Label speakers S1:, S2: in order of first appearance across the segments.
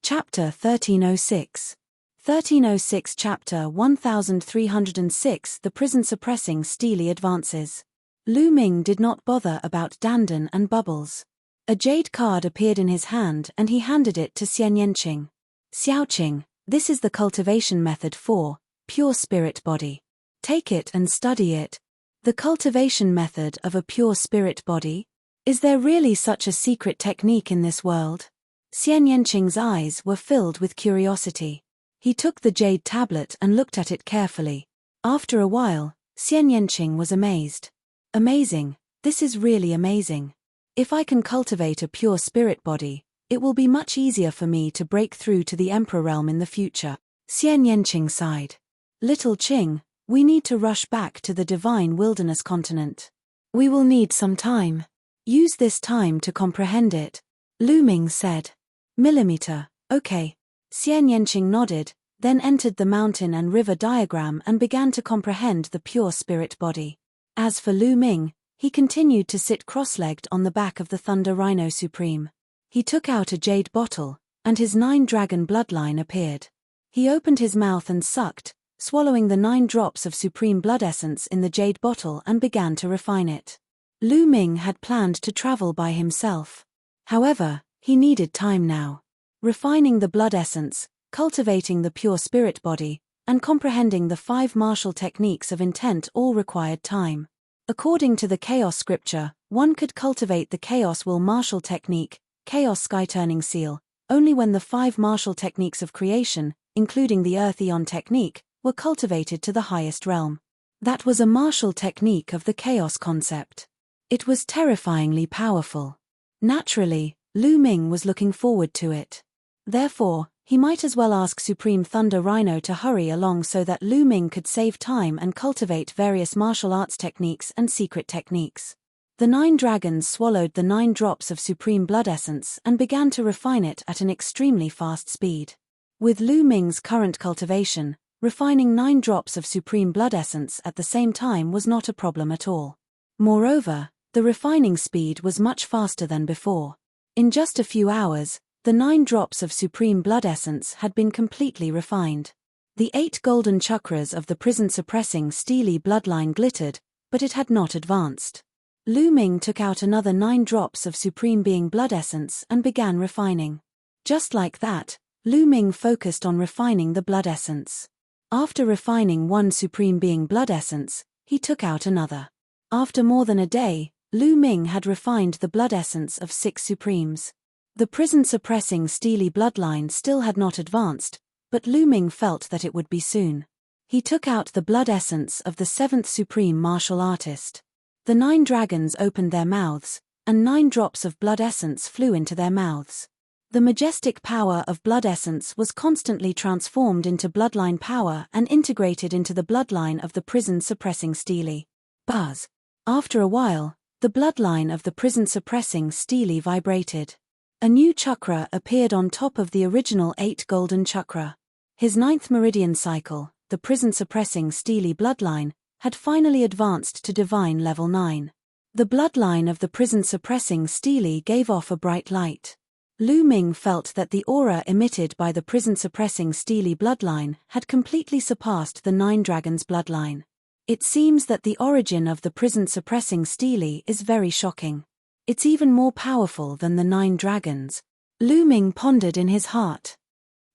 S1: Chapter 1306. 1306 Chapter 1306 The prison-suppressing steely advances. Lu Ming did not bother about Dandan and Bubbles. A jade card appeared in his hand and he handed it to Xian Yanqing. Xiaoqing, this is the cultivation method for pure spirit body. Take it and study it. The cultivation method of a pure spirit body? Is there really such a secret technique in this world? Xian Yanqing's eyes were filled with curiosity. He took the jade tablet and looked at it carefully. After a while, Xian Yanqing was amazed. Amazing, this is really amazing. If I can cultivate a pure spirit body, it will be much easier for me to break through to the Emperor realm in the future. Xian Yanqing sighed. Little Qing, we need to rush back to the divine wilderness continent. We will need some time. Use this time to comprehend it. Lu Ming said. Millimeter, okay. Xian Yanqing nodded, then entered the mountain and river diagram and began to comprehend the pure spirit body. As for Lu Ming, he continued to sit cross-legged on the back of the Thunder Rhino Supreme. He took out a jade bottle, and his 9-dragon bloodline appeared. He opened his mouth and sucked, swallowing the 9 drops of supreme blood essence in the jade bottle and began to refine it. Lu Ming had planned to travel by himself. However, he needed time now. Refining the blood essence, cultivating the pure spirit body, and comprehending the 5 martial techniques of intent all required time. According to the Chaos scripture, one could cultivate the Chaos Will martial technique, Chaos Sky Turning Seal, only when the 5 martial techniques of creation, including the Earth Eon technique, were cultivated to the highest realm. That was a martial technique of the Chaos concept. It was terrifyingly powerful. Naturally, Lu Ming was looking forward to it. Therefore, he might as well ask Supreme Thunder Rhino to hurry along so that Lu Ming could save time and cultivate various martial arts techniques and secret techniques. The 9 dragons swallowed the 9 drops of supreme blood essence and began to refine it at an extremely fast speed. With Lu Ming's current cultivation, refining 9 drops of supreme blood essence at the same time was not a problem at all. Moreover, the refining speed was much faster than before. In just a few hours, the 9 drops of supreme blood essence had been completely refined. The 8 golden chakras of the prison-suppressing steely bloodline glittered, but it had not advanced. Lu Ming took out another 9 drops of supreme being blood essence and began refining. Just like that, Lu Ming focused on refining the blood essence. After refining 1 supreme being blood essence, he took out another. After more than a day, Lu Ming had refined the blood essence of 6 supremes. The prison-suppressing steely bloodline still had not advanced, but Lu Ming felt that it would be soon. He took out the blood essence of the 7th supreme martial artist. The 9 dragons opened their mouths, and 9 drops of blood essence flew into their mouths. The majestic power of blood essence was constantly transformed into bloodline power and integrated into the bloodline of the prison-suppressing steely. Buzz. After a while, the bloodline of the prison-suppressing steely vibrated. A new chakra appeared on top of the original 8 golden chakra. His 9th meridian cycle, the prison-suppressing steely bloodline, had finally advanced to divine level 9. The bloodline of the prison-suppressing steely gave off a bright light. Lu Ming felt that the aura emitted by the prison-suppressing steely bloodline had completely surpassed the 9 dragons' bloodline. It seems that the origin of the prison-suppressing steely is very shocking. It's even more powerful than the 9 dragons. Lu Ming pondered in his heart.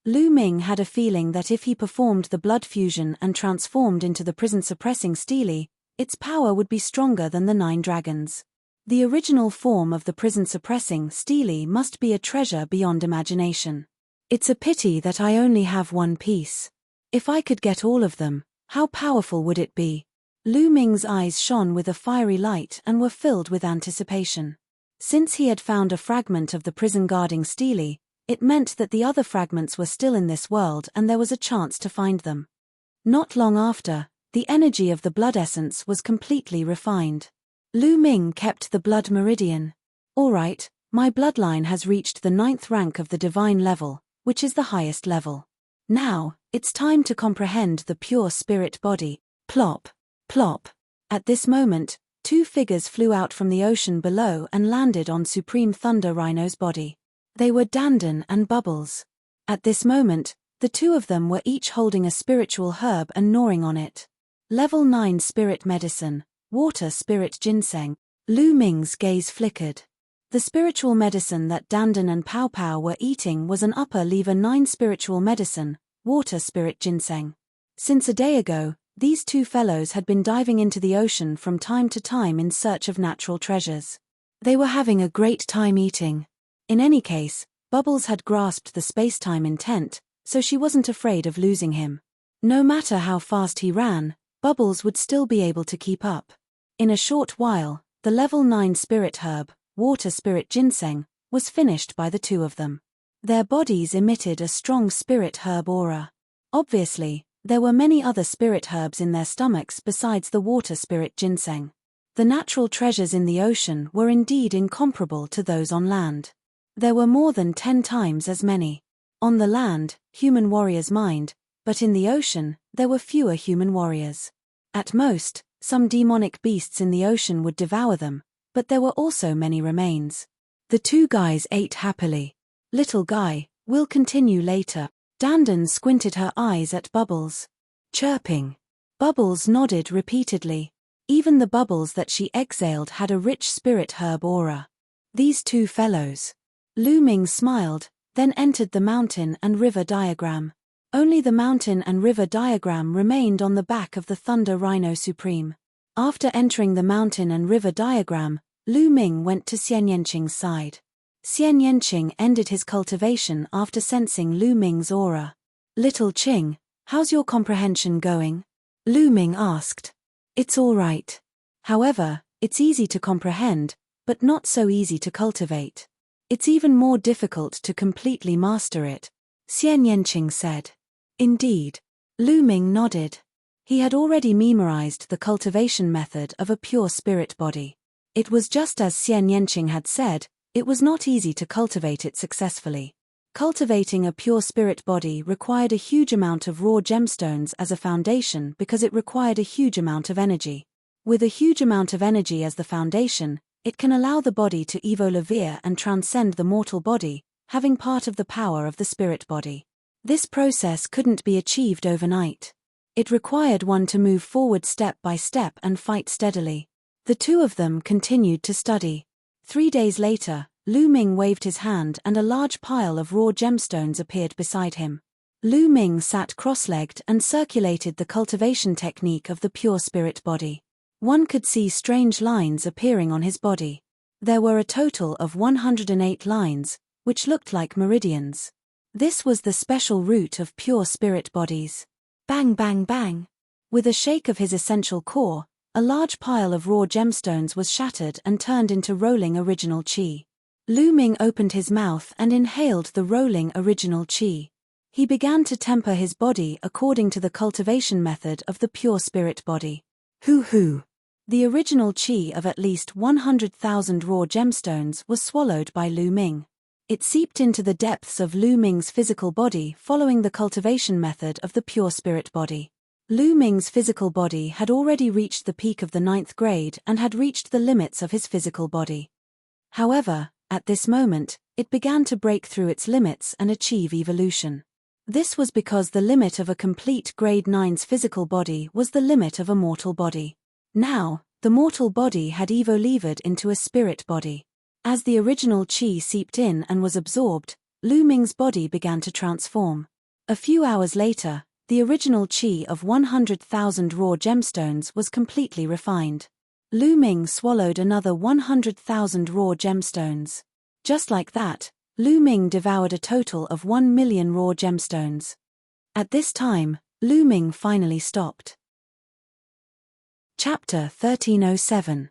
S1: Lu Ming had a feeling that if he performed the blood fusion and transformed into the prison-suppressing steely, its power would be stronger than the 9 dragons. The original form of the prison-suppressing steely must be a treasure beyond imagination. It's a pity that I only have 1 piece. If I could get all of them, how powerful would it be? Lu Ming's eyes shone with a fiery light and were filled with anticipation. Since he had found a fragment of the prison-guarding steely, it meant that the other fragments were still in this world and there was a chance to find them. Not long after, the energy of the blood essence was completely refined. Lu Ming kept the blood meridian. All right, my bloodline has reached the 9th rank of the divine level, which is the highest level. Now, it's time to comprehend the pure spirit body. Plop, plop. At this moment, 2 figures flew out from the ocean below and landed on Supreme Thunder Rhino's body. They were Dandan and Bubbles. At this moment, the two of them were each holding a spiritual herb and gnawing on it. Level 9 Spirit Medicine, Water Spirit Ginseng. Lu Ming's gaze flickered. The spiritual medicine that Dandan and Pao Pao were eating was an upper lever 9 spiritual medicine, Water Spirit Ginseng. Since a day ago, these two fellows had been diving into the ocean from time to time in search of natural treasures. They were having a great time eating. In any case, Bubbles had grasped the space-time intent, so she wasn't afraid of losing him. No matter how fast he ran, Bubbles would still be able to keep up. In a short while, the level 9 spirit herb, Water Spirit Ginseng, was finished by the two of them. Their bodies emitted a strong spirit herb aura. Obviously, there were many other spirit herbs in their stomachs besides the Water Spirit Ginseng. The natural treasures in the ocean were indeed incomparable to those on land. There were more than 10 times as many. On the land, human warriors mined, but in the ocean, there were fewer human warriors. At most, some demonic beasts in the ocean would devour them, but there were also many remains. The two guys ate happily. Little guy, we'll continue later. Dandan squinted her eyes at Bubbles. Chirping. Bubbles nodded repeatedly. Even the bubbles that she exhaled had a rich spirit herb aura. These two fellows. Lu Ming smiled, then entered the mountain and river diagram. Only the mountain and river diagram remained on the back of the Thunder Rhino Supreme. After entering the mountain and river diagram, Lu Ming went to Xian Yanqing's side. Xian Yanqing ended his cultivation after sensing Lu Ming's aura. Little Qing, how's your comprehension going? Lu Ming asked. It's all right. However, it's easy to comprehend, but not so easy to cultivate. It's even more difficult to completely master it, Xian Yanqing said. Indeed. Lu Ming nodded. He had already memorized the cultivation method of a pure spirit body. It was just as Xian Yanqing had said, it was not easy to cultivate it successfully. Cultivating a pure spirit body required a huge amount of raw gemstones as a foundation because it required a huge amount of energy. With a huge amount of energy as the foundation, it can allow the body to evolve and transcend the mortal body, having part of the power of the spirit body. This process couldn't be achieved overnight. It required one to move forward step by step and fight steadily. The two of them continued to study. 3 days later, Lu Ming waved his hand and a large pile of raw gemstones appeared beside him. Lu Ming sat cross-legged and circulated the cultivation technique of the pure spirit body. One could see strange lines appearing on his body. There were a total of 108 lines, which looked like meridians. This was the special root of pure spirit bodies. Bang bang bang. With a shake of his essential core, a large pile of raw gemstones was shattered and turned into rolling original chi. Lu Ming opened his mouth and inhaled the rolling original chi. He began to temper his body according to the cultivation method of the pure spirit body. Hoo. The original chi of at least 100,000 raw gemstones was swallowed by Lu Ming. It seeped into the depths of Lu Ming's physical body following the cultivation method of the pure spirit body. Lu Ming's physical body had already reached the peak of the 9th grade and had reached the limits of his physical body. However, at this moment, it began to break through its limits and achieve evolution. This was because the limit of a complete grade 9's physical body was the limit of a mortal body. Now, the mortal body had evolved into a spirit body. As the original chi seeped in and was absorbed, Lu Ming's body began to transform. A few hours later, the original chi of 100,000 raw gemstones was completely refined. Lu Ming swallowed another 100,000 raw gemstones. Just like that, Lu Ming devoured a total of 1 million raw gemstones. At this time, Lu Ming finally stopped. Chapter 1307.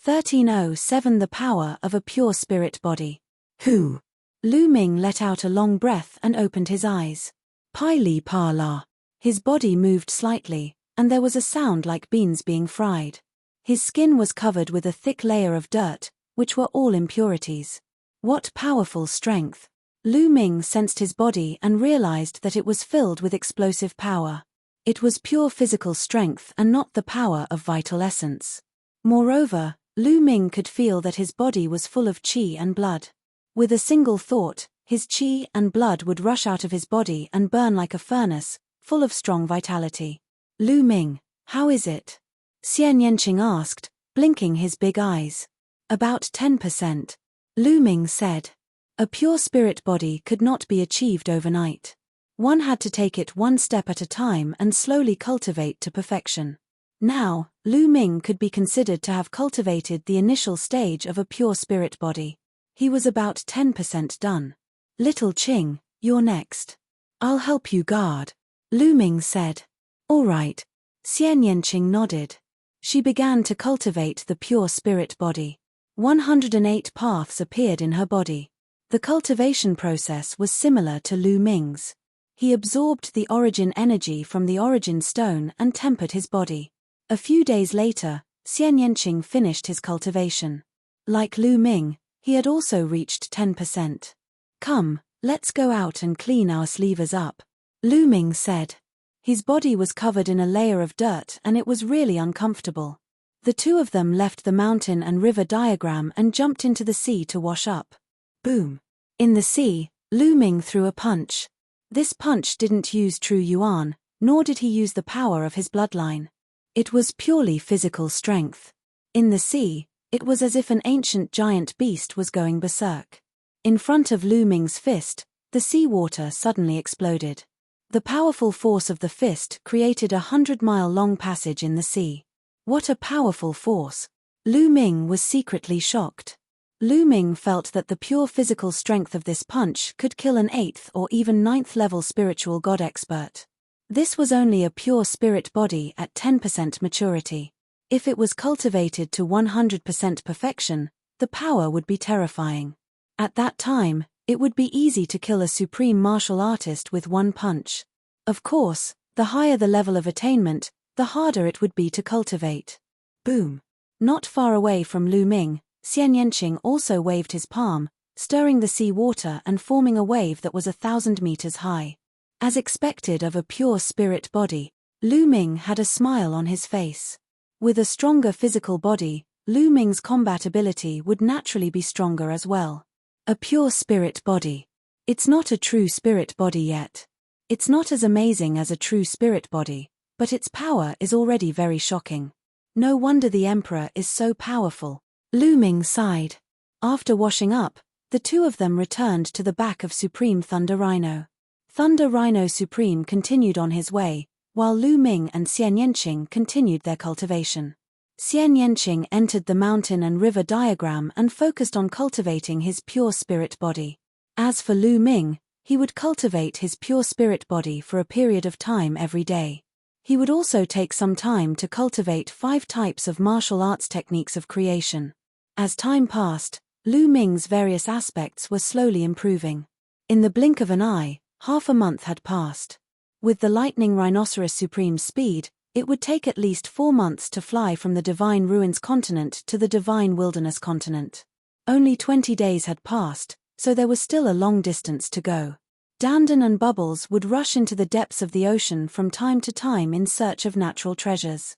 S1: 1307 The Power of a Pure Spirit Body. Who? Lu Ming let out a long breath and opened his eyes. Pili pa la. His body moved slightly, and there was a sound like beans being fried. His skin was covered with a thick layer of dirt, which were all impurities. What powerful strength! Lu Ming sensed his body and realized that it was filled with explosive power. It was pure physical strength and not the power of vital essence. Moreover, Lu Ming could feel that his body was full of qi and blood. With a single thought, His qi and blood would rush out of his body and burn like a furnace, full of strong vitality. Lu Ming, how is it? Xian Yanqing asked, blinking his big eyes. About 10%. Lu Ming said. A pure spirit body could not be achieved overnight. One had to take it one step at a time and slowly cultivate to perfection. Now, Lu Ming could be considered to have cultivated the initial stage of a pure spirit body. He was about 10% done. Little Qing, you're next. I'll help you guard. Lu Ming said. All right. Xian Yanqing nodded. She began to cultivate the pure spirit body. 108 paths appeared in her body. The cultivation process was similar to Lu Ming's. He absorbed the origin energy from the origin stone and tempered his body. A few days later, Xian Yanqing finished his cultivation. Like Lu Ming, he had also reached 10%. Come, let's go out and clean our sleevers up, Lu Ming said. His body was covered in a layer of dirt and it was really uncomfortable. The two of them left the mountain and river diagram and jumped into the sea to wash up. Boom. In the sea, Lu Ming threw a punch. This punch didn't use true yuan, nor did he use the power of his bloodline. It was purely physical strength. In the sea, it was as if an ancient giant beast was going berserk. In front of Lu Ming's fist, the seawater suddenly exploded. The powerful force of the fist created a 100-mile-long passage in the sea. What a powerful force! Lu Ming was secretly shocked. Lu Ming felt that the pure physical strength of this punch could kill an 8th or even 9th level spiritual god expert. This was only a pure spirit body at 10% maturity. If it was cultivated to 100% perfection, the power would be terrifying. At that time, it would be easy to kill a supreme martial artist with one punch. Of course, the higher the level of attainment, the harder it would be to cultivate. Boom. Not far away from Lu Ming, Xian Yanqing also waved his palm, stirring the sea water and forming a wave that was 1,000 meters high. As expected of a pure spirit body, Lu Ming had a smile on his face. With a stronger physical body, Lu Ming's combat ability would naturally be stronger as well. A pure spirit body. It's not a true spirit body yet. It's not as amazing as a true spirit body, but its power is already very shocking. No wonder the Emperor is so powerful. Lu Ming sighed. After washing up, the two of them returned to the back of Supreme Thunder Rhino. Thunder Rhino Supreme continued on his way, while Lu Ming and Xian Yanqing continued their cultivation. Xian Yanqing entered the mountain and river diagram and focused on cultivating his pure spirit body. As for Lu Ming, he would cultivate his pure spirit body for a period of time every day. He would also take some time to cultivate 5 types of martial arts techniques of creation. As time passed, Lu Ming's various aspects were slowly improving. In the blink of an eye, half a month had passed. With the Lightning Rhinoceros Supreme speed, it would take at least 4 months to fly from the Divine Ruins continent to the Divine Wilderness continent. Only 20 days had passed, so there was still a long distance to go. Dandan and Bubbles would rush into the depths of the ocean from time to time in search of natural treasures.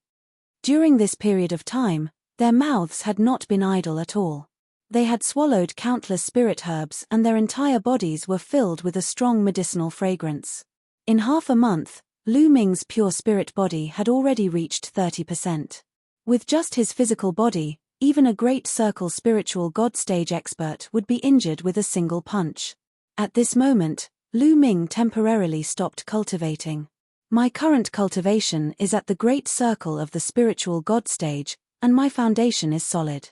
S1: During this period of time, their mouths had not been idle at all. They had swallowed countless spirit herbs and their entire bodies were filled with a strong medicinal fragrance. In half a month, Lu Ming's pure spirit body had already reached 30%. With just his physical body, even a great circle spiritual god stage expert would be injured with a single punch. At this moment, Lu Ming temporarily stopped cultivating. My current cultivation is at the great circle of the spiritual god stage, and my foundation is solid.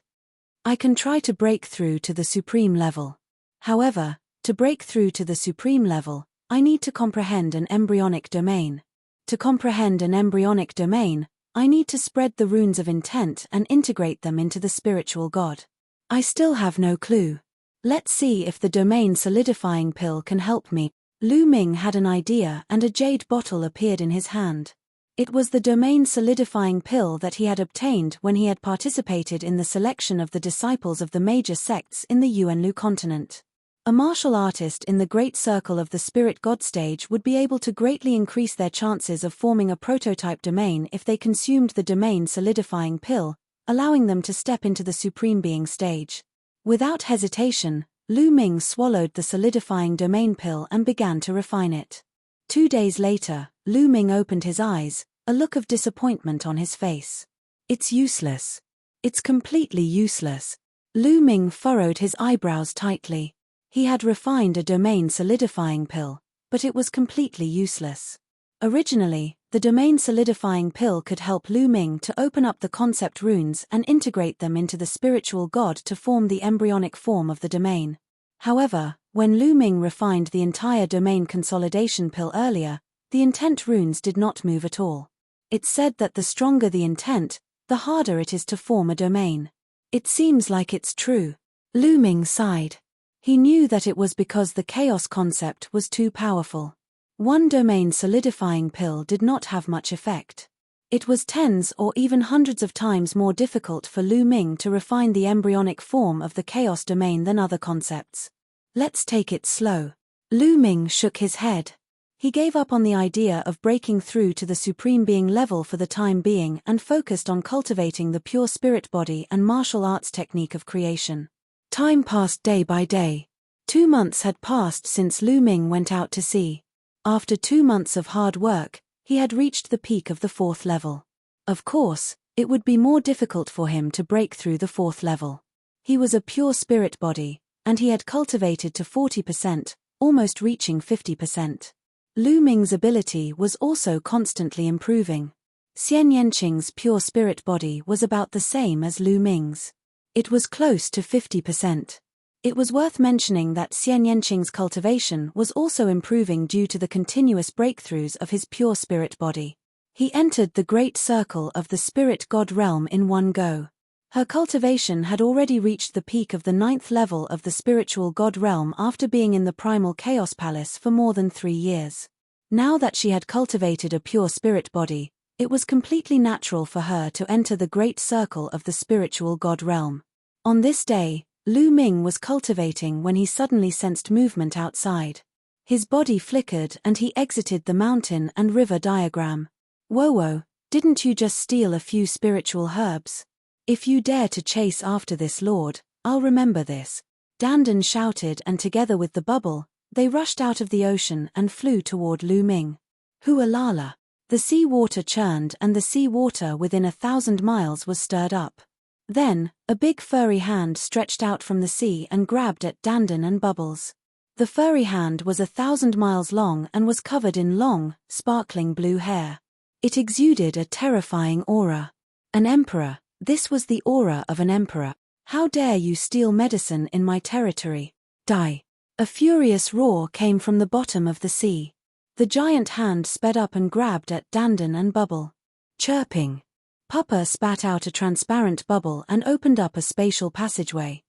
S1: I can try to break through to the supreme level. However, to break through to the supreme level, I need to comprehend an embryonic domain. To comprehend an embryonic domain, I need to spread the runes of intent and integrate them into the spiritual god. I still have no clue. Let's see if the domain solidifying pill can help me. Lu Ming had an idea and a jade bottle appeared in his hand. It was the domain solidifying pill that he had obtained when he had participated in the selection of the disciples of the major sects in the Yuanlu continent. A martial artist in the great circle of the spirit god stage would be able to greatly increase their chances of forming a prototype domain if they consumed the domain solidifying pill, allowing them to step into the supreme being stage. Without hesitation, Lu Ming swallowed the solidifying domain pill and began to refine it. 2 days later, Lu Ming opened his eyes, a look of disappointment on his face. It's useless. It's completely useless. Lu Ming furrowed his eyebrows tightly. He had refined a domain solidifying pill, but it was completely useless. Originally, the domain solidifying pill could help Lu Ming to open up the concept runes and integrate them into the spiritual god to form the embryonic form of the domain. However, when Lu Ming refined the entire domain consolidation pill earlier, the intent runes did not move at all. It said that the stronger the intent, the harder it is to form a domain. It seems like it's true. Lu Ming sighed. He knew that it was because the chaos concept was too powerful. One domain solidifying pill did not have much effect. It was tens or even hundreds of times more difficult for Lu Ming to refine the embryonic form of the chaos domain than other concepts. Let's take it slow. Lu Ming shook his head. He gave up on the idea of breaking through to the Supreme Being level for the time being and focused on cultivating the pure spirit body and martial arts technique of creation. Time passed day by day. 2 months had passed since Lu Ming went out to sea. After 2 months of hard work, he had reached the peak of the 4th level. Of course, it would be more difficult for him to break through the 4th level. He was a pure spirit body, and he had cultivated to 40%, almost reaching 50%. Lu Ming's ability was also constantly improving. Xian Yanqing's pure spirit body was about the same as Lu Ming's. It was close to 50%. It was worth mentioning that Xian Yanqing's cultivation was also improving due to the continuous breakthroughs of his pure spirit body. He entered the great circle of the spirit god realm in one go. Her cultivation had already reached the peak of the 9th level of the spiritual god realm after being in the primal chaos palace for more than 3 years. Now that she had cultivated a pure spirit body, it was completely natural for her to enter the great circle of the spiritual god realm. On this day, Lu Ming was cultivating when he suddenly sensed movement outside. His body flickered and he exited the mountain and river diagram. Whoa, didn't you just steal a few spiritual herbs? If you dare to chase after this lord, I'll remember this. Dandan shouted, and together with the bubble, they rushed out of the ocean and flew toward Lu Ming. Hualala. The sea water churned and the sea water within 1,000 miles was stirred up. Then, a big furry hand stretched out from the sea and grabbed at Dandan and Bubbles. The furry hand was 1,000 miles long and was covered in long, sparkling blue hair. It exuded a terrifying aura. An emperor. This was the aura of an emperor. How dare you steal medicine in my territory? Die. A furious roar came from the bottom of the sea. The giant hand sped up and grabbed at Dandan and Bubble. Chirping. Papa spat out a transparent bubble and opened up a spatial passageway.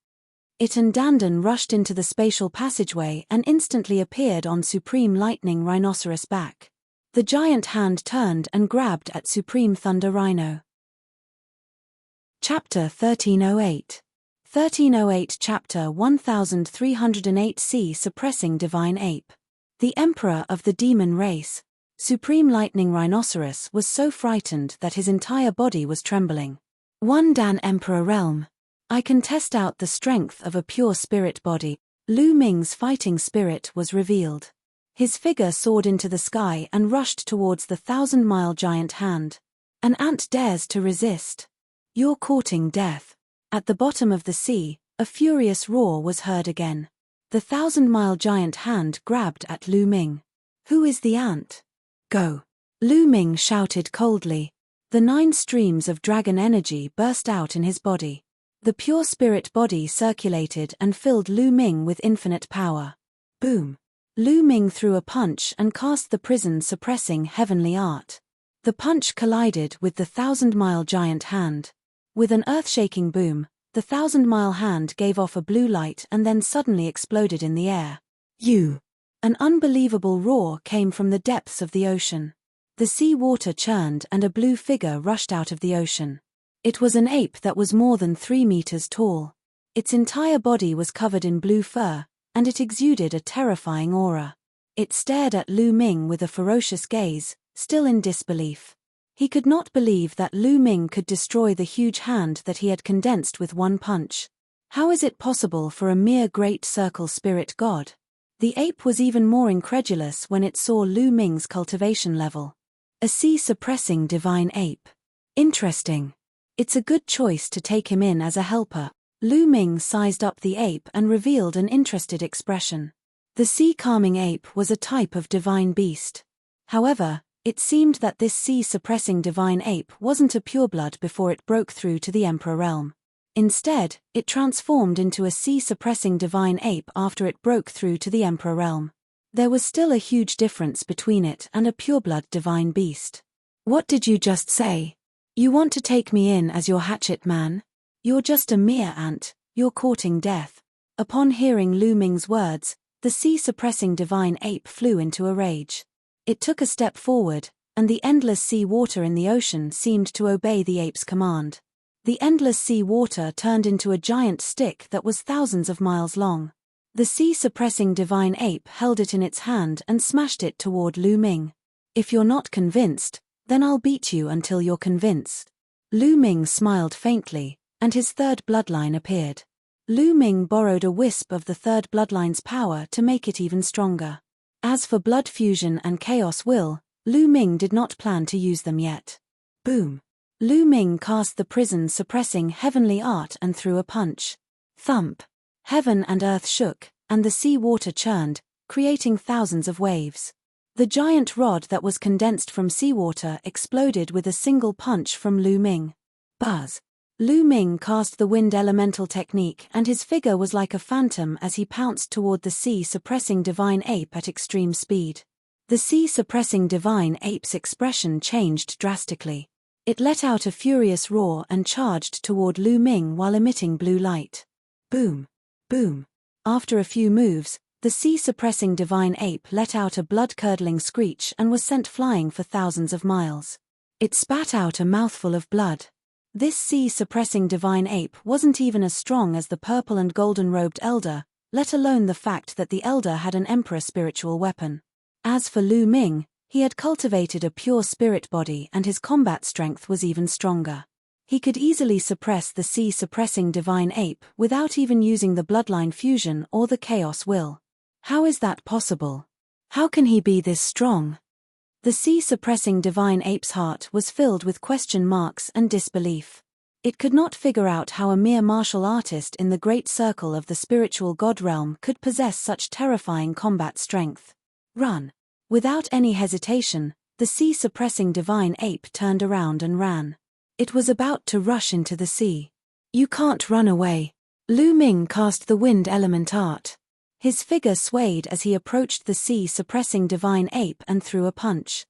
S1: It and Dandan rushed into the spatial passageway and instantly appeared on Supreme Lightning Rhinoceros back. The giant hand turned and grabbed at Supreme Thunder Rhino. Chapter 1308. 1308 Chapter 1308 C. Suppressing Divine Ape. The Emperor of the Demon Race. Supreme Lightning Rhinoceros was so frightened that his entire body was trembling. One Dan Emperor Realm. I can test out the strength of a pure spirit body. Lu Ming's fighting spirit was revealed. His figure soared into the sky and rushed towards the 1,000-mile giant hand. An ant dares to resist. You're courting death. At the bottom of the sea, a furious roar was heard again. The 1,000-mile giant hand grabbed at Lu Ming. Who is the ant? Go. Lu Ming shouted coldly. The 9 streams of dragon energy burst out in his body. The pure spirit body circulated and filled Lu Ming with infinite power. Boom. Lu Ming threw a punch and cast the prison-suppressing heavenly art. The punch collided with the 1,000-mile giant hand. With an earth-shaking boom, the 1,000-mile hand gave off a blue light and then suddenly exploded in the air. You! An unbelievable roar came from the depths of the ocean. The sea water churned and a blue figure rushed out of the ocean. It was an ape that was more than 3 meters tall. Its entire body was covered in blue fur, and it exuded a terrifying aura. It stared at Lu Ming with a ferocious gaze, still in disbelief. He could not believe that Lu Ming could destroy the huge hand that he had condensed with one punch. How is it possible for a mere great circle spirit god? The ape was even more incredulous when it saw Lu Ming's cultivation level. A sea-suppressing divine ape. Interesting. It's a good choice to take him in as a helper. Lu Ming sized up the ape and revealed an interested expression. The sea-calming ape was a type of divine beast. However, it seemed that this sea-suppressing divine ape wasn't a pureblood before it broke through to the Emperor realm. Instead, it transformed into a sea-suppressing divine ape after it broke through to the Emperor realm. There was still a huge difference between it and a pureblood divine beast. What did you just say? You want to take me in as your hatchet man? You're just a mere ant, you're courting death. Upon hearing Lu Ming's words, the sea-suppressing divine ape flew into a rage. It took a step forward, and the endless sea water in the ocean seemed to obey the ape's command. The endless sea water turned into a giant stick that was thousands of miles long. The sea-suppressing divine ape held it in its hand and smashed it toward Lu Ming. If you're not convinced, then I'll beat you until you're convinced. Lu Ming smiled faintly, and his third bloodline appeared. Lu Ming borrowed a wisp of the third bloodline's power to make it even stronger. As for blood fusion and chaos will, Lu Ming did not plan to use them yet. Boom! Lu Ming cast the prison-suppressing heavenly art and threw a punch. Thump! Heaven and earth shook, and the sea water churned, creating thousands of waves. The giant rod that was condensed from seawater exploded with a single punch from Lu Ming. Buzz! Lu Ming cast the wind elemental technique and his figure was like a phantom as he pounced toward the sea-suppressing divine ape at extreme speed. The sea-suppressing divine ape's expression changed drastically. It let out a furious roar and charged toward Lu Ming while emitting blue light. Boom! Boom! After a few moves, the sea-suppressing divine ape let out a blood-curdling screech and was sent flying for thousands of miles. It spat out a mouthful of blood. This sea-suppressing divine ape wasn't even as strong as the purple and golden-robed elder, let alone the fact that the elder had an emperor spiritual weapon. As for Lu Ming, he had cultivated a pure spirit body and his combat strength was even stronger. He could easily suppress the sea-suppressing divine ape without even using the bloodline fusion or the chaos will. How is that possible? How can he be this strong? The sea-suppressing divine ape's heart was filled with question marks and disbelief. It could not figure out how a mere martial artist in the great circle of the spiritual god realm could possess such terrifying combat strength. Run! Without any hesitation, the sea-suppressing divine ape turned around and ran. It was about to rush into the sea. You can't run away. Lu Ming cast the wind element art. His figure swayed as he approached the sea-suppressing divine ape and threw a punch.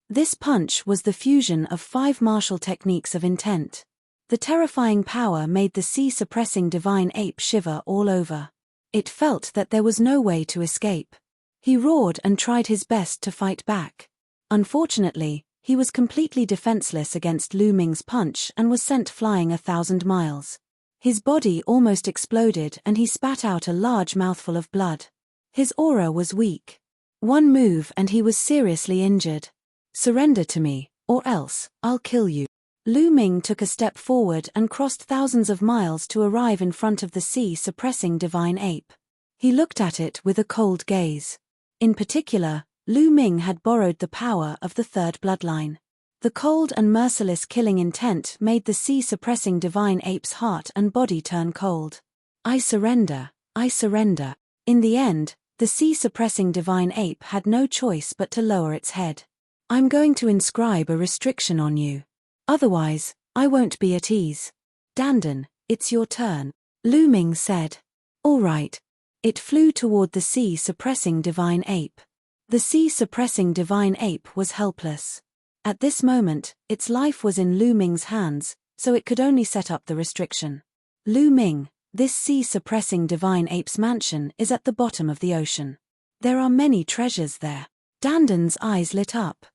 S1: This punch was the fusion of 5 martial techniques of intent. The terrifying power made the sea-suppressing divine ape shiver all over. It felt that there was no way to escape. He roared and tried his best to fight back. Unfortunately, he was completely defenseless against Lu Ming's punch and was sent flying 1,000 miles. His body almost exploded and he spat out a large mouthful of blood. His aura was weak. One move and he was seriously injured. Surrender to me, or else, I'll kill you. Lu Ming took a step forward and crossed thousands of miles to arrive in front of the sea-suppressing divine ape. He looked at it with a cold gaze. In particular, Lu Ming had borrowed the power of the third bloodline. The cold and merciless killing intent made the sea-suppressing divine ape's heart and body turn cold. I surrender, I surrender. In the end, the sea-suppressing divine ape had no choice but to lower its head. I'm going to inscribe a restriction on you. Otherwise, I won't be at ease. Dandan, it's your turn, Lu Ming said. All right. It flew toward the sea-suppressing divine ape. The sea-suppressing divine ape was helpless. At this moment, its life was in Lu Ming's hands, so it could only set up the restriction. Lu Ming, this sea-suppressing divine ape's mansion is at the bottom of the ocean. There are many treasures there. Dandan's eyes lit up.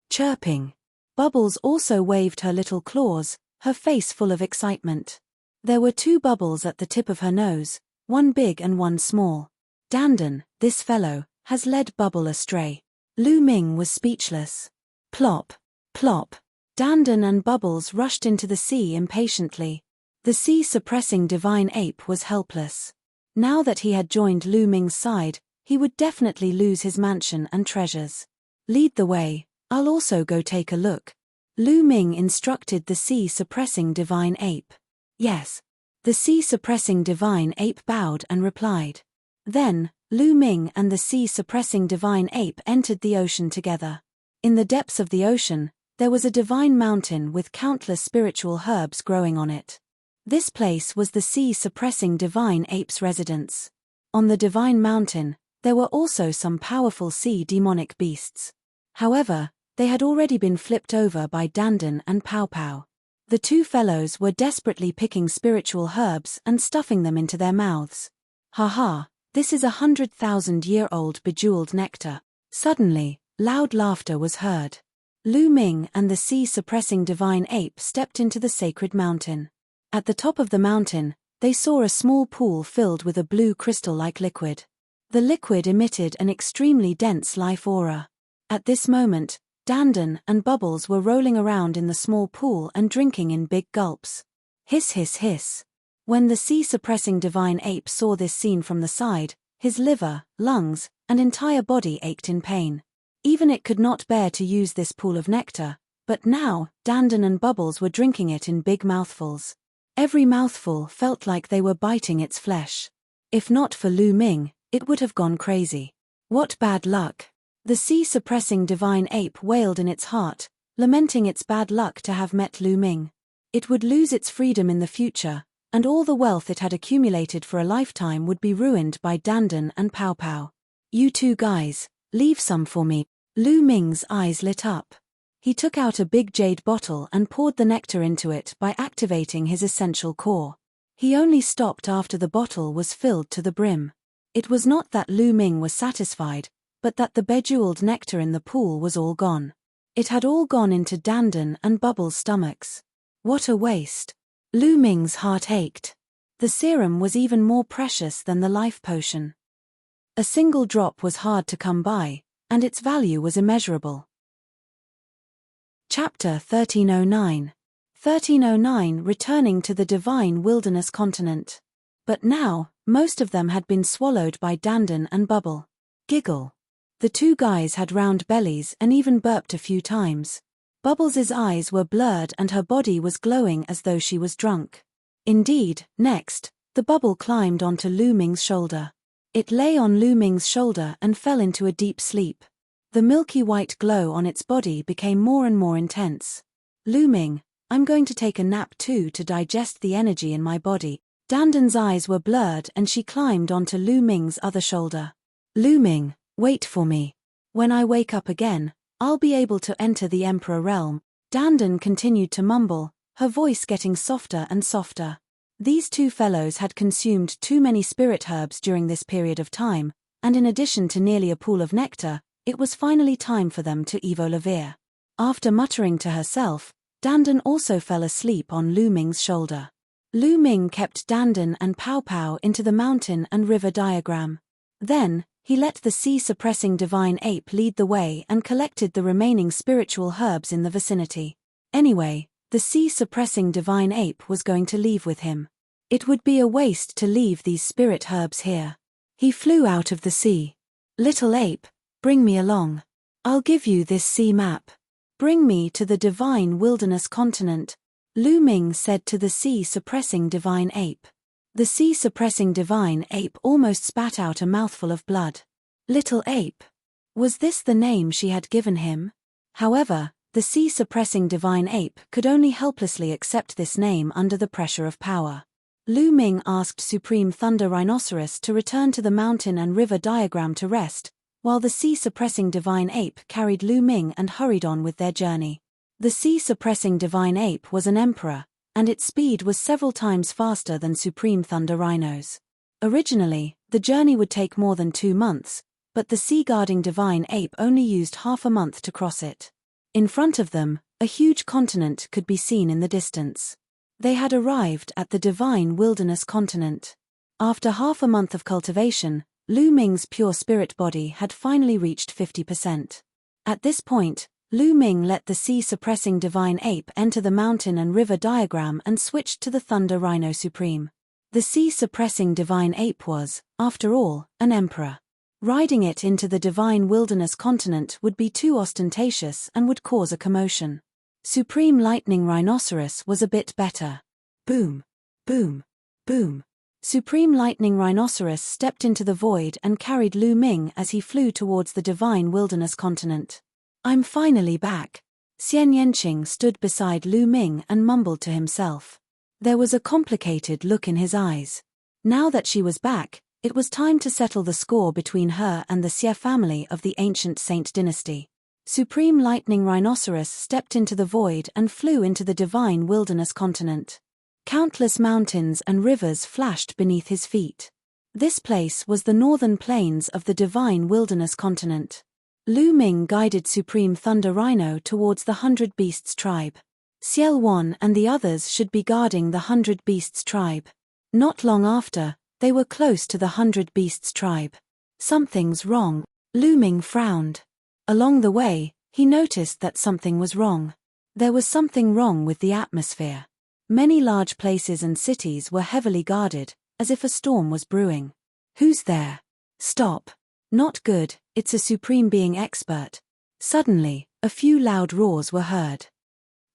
S1: Chirping. Bubbles also waved her little claws, her face full of excitement. There were 2 bubbles at the tip of her nose, one big and one small. Dandan, this fellow, has led Bubble astray. Lu Ming was speechless. Plop. Plop. Dandan and Bubbles rushed into the sea impatiently. The sea-suppressing divine ape was helpless. Now that he had joined Lu Ming's side, he would definitely lose his mansion and treasures. Lead the way, I'll also go take a look. Lu Ming instructed the sea-suppressing divine ape. Yes. The sea-suppressing divine ape bowed and replied. Then, Lu Ming and the sea-suppressing divine ape entered the ocean together. In the depths of the ocean, there was a divine mountain with countless spiritual herbs growing on it. This place was the sea-suppressing divine ape's residence. On the divine mountain, there were also some powerful sea demonic beasts. However, they had already been flipped over by Dandan and Pow Pow. The two fellows were desperately picking spiritual herbs and stuffing them into their mouths. Haha, this is 100,000-year-old bejeweled nectar. Suddenly, loud laughter was heard. Lu Ming and the sea-suppressing divine ape stepped into the sacred mountain. At the top of the mountain, they saw a small pool filled with a blue crystal-like liquid. The liquid emitted an extremely dense life aura. At this moment, Dandan and Bubbles were rolling around in the small pool and drinking in big gulps. Hiss hiss hiss. When the sea-suppressing divine ape saw this scene from the side, his liver, lungs, and entire body ached in pain. Even it could not bear to use this pool of nectar, but now, Dandan and Bubbles were drinking it in big mouthfuls. Every mouthful felt like they were biting its flesh. If not for Lu Ming, it would have gone crazy. What bad luck! The sea-suppressing divine ape wailed in its heart, lamenting its bad luck to have met Lu Ming. It would lose its freedom in the future, and all the wealth it had accumulated for a lifetime would be ruined by Dandan and Pow Pow. You two guys, leave some for me. Lu Ming's eyes lit up. He took out a big jade bottle and poured the nectar into it by activating his essential core. He only stopped after the bottle was filled to the brim. It was not that Lu Ming was satisfied, but that the bejeweled nectar in the pool was all gone. It had all gone into Dandan and Bubbles' stomachs. What a waste! Lu Ming's heart ached. The serum was even more precious than the life potion. A single drop was hard to come by, and its value was immeasurable. Chapter 1309. 1309 Returning to the Divine Wilderness Continent. But now, most of them had been swallowed by Dandan and Bubble. Giggle. The two guys had round bellies and even burped a few times. Bubbles' eyes were blurred and her body was glowing as though she was drunk. Indeed, next, the Bubble climbed onto Lu Ming's shoulder. It lay on Lu Ming's shoulder and fell into a deep sleep. The milky white glow on its body became more and more intense. Lu Ming, I'm going to take a nap too to digest the energy in my body. Dandan's eyes were blurred and she climbed onto Lu Ming's other shoulder. Lu Ming, wait for me. When I wake up again, I'll be able to enter the Emperor realm. Dandan continued to mumble, her voice getting softer and softer. These two fellows had consumed too many spirit herbs during this period of time, and in addition to nearly a pool of nectar, it was finally time for them to evolve. After muttering to herself, Dandan also fell asleep on Lu Ming's shoulder. Lu Ming kept Dandan and Pow Pow into the mountain and river diagram. Then, he let the sea-suppressing divine ape lead the way and collected the remaining spiritual herbs in the vicinity. Anyway, the sea-suppressing divine ape was going to leave with him. It would be a waste to leave these spirit herbs here. He flew out of the sea. Little ape, bring me along. I'll give you this sea map. Bring me to the divine wilderness continent, Lu Ming said to the sea-suppressing divine ape. The sea-suppressing divine ape almost spat out a mouthful of blood. Little ape. Was this the name she had given him? However, the sea-suppressing divine ape could only helplessly accept this name under the pressure of power. Lu Ming asked Supreme Thunder Rhinoceros to return to the mountain and river diagram to rest, while the sea-suppressing divine ape carried Lu Ming and hurried on with their journey. The sea-suppressing divine ape was an emperor, and its speed was several times faster than Supreme Thunder Rhinos. Originally, the journey would take more than 2 months, but the sea-guarding divine ape only used half a month to cross it. In front of them, a huge continent could be seen in the distance. They had arrived at the divine wilderness continent. After half a month of cultivation, Lu Ming's pure spirit body had finally reached 50%. At this point, Lu Ming let the sea-suppressing divine ape enter the mountain and river diagram and switched to the Thunder Rhino Supreme. The sea-suppressing divine ape was, after all, an emperor. Riding it into the divine wilderness continent would be too ostentatious and would cause a commotion. Supreme Lightning Rhinoceros was a bit better. Boom. Boom. Boom. Supreme Lightning Rhinoceros stepped into the void and carried Lu Ming as he flew towards the divine wilderness continent. I'm finally back. Xian Yanqing stood beside Lu Ming and mumbled to himself. There was a complicated look in his eyes. Now that she was back, it was time to settle the score between her and the Xie family of the ancient Saint dynasty. Supreme Lightning Rhinoceros stepped into the void and flew into the divine wilderness continent. Countless mountains and rivers flashed beneath his feet. This place was the northern plains of the divine wilderness continent. Lu Ming guided Supreme Thunder Rhino towards the 100 Beasts tribe. Xiel Wan and the others should be guarding the 100 Beasts tribe. Not long after, they were close to the 100 Beasts tribe. Something's wrong. Lu Ming frowned. Along the way, he noticed that something was wrong. There was something wrong with the atmosphere. Many large places and cities were heavily guarded, as if a storm was brewing. Who's there? Stop. Not good, it's a supreme being expert. Suddenly, a few loud roars were heard.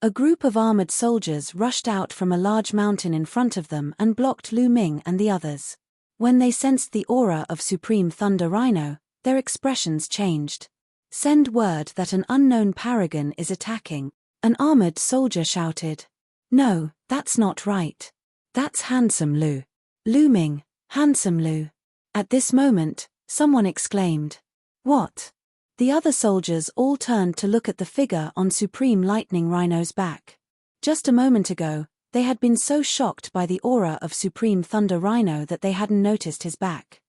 S1: A group of armored soldiers rushed out from a large mountain in front of them and blocked Lu Ming and the others. When they sensed the aura of Supreme Thunder Rhino, their expressions changed. Send word that an unknown paragon is attacking, an armored soldier shouted. No, that's not right. That's Handsome Lu. Lu Ming, Handsome Lu. At this moment, someone exclaimed. What? The other soldiers all turned to look at the figure on Supreme Lightning Rhino's back. Just a moment ago, they had been so shocked by the aura of Supreme Thunder Rhino that they hadn't noticed his back.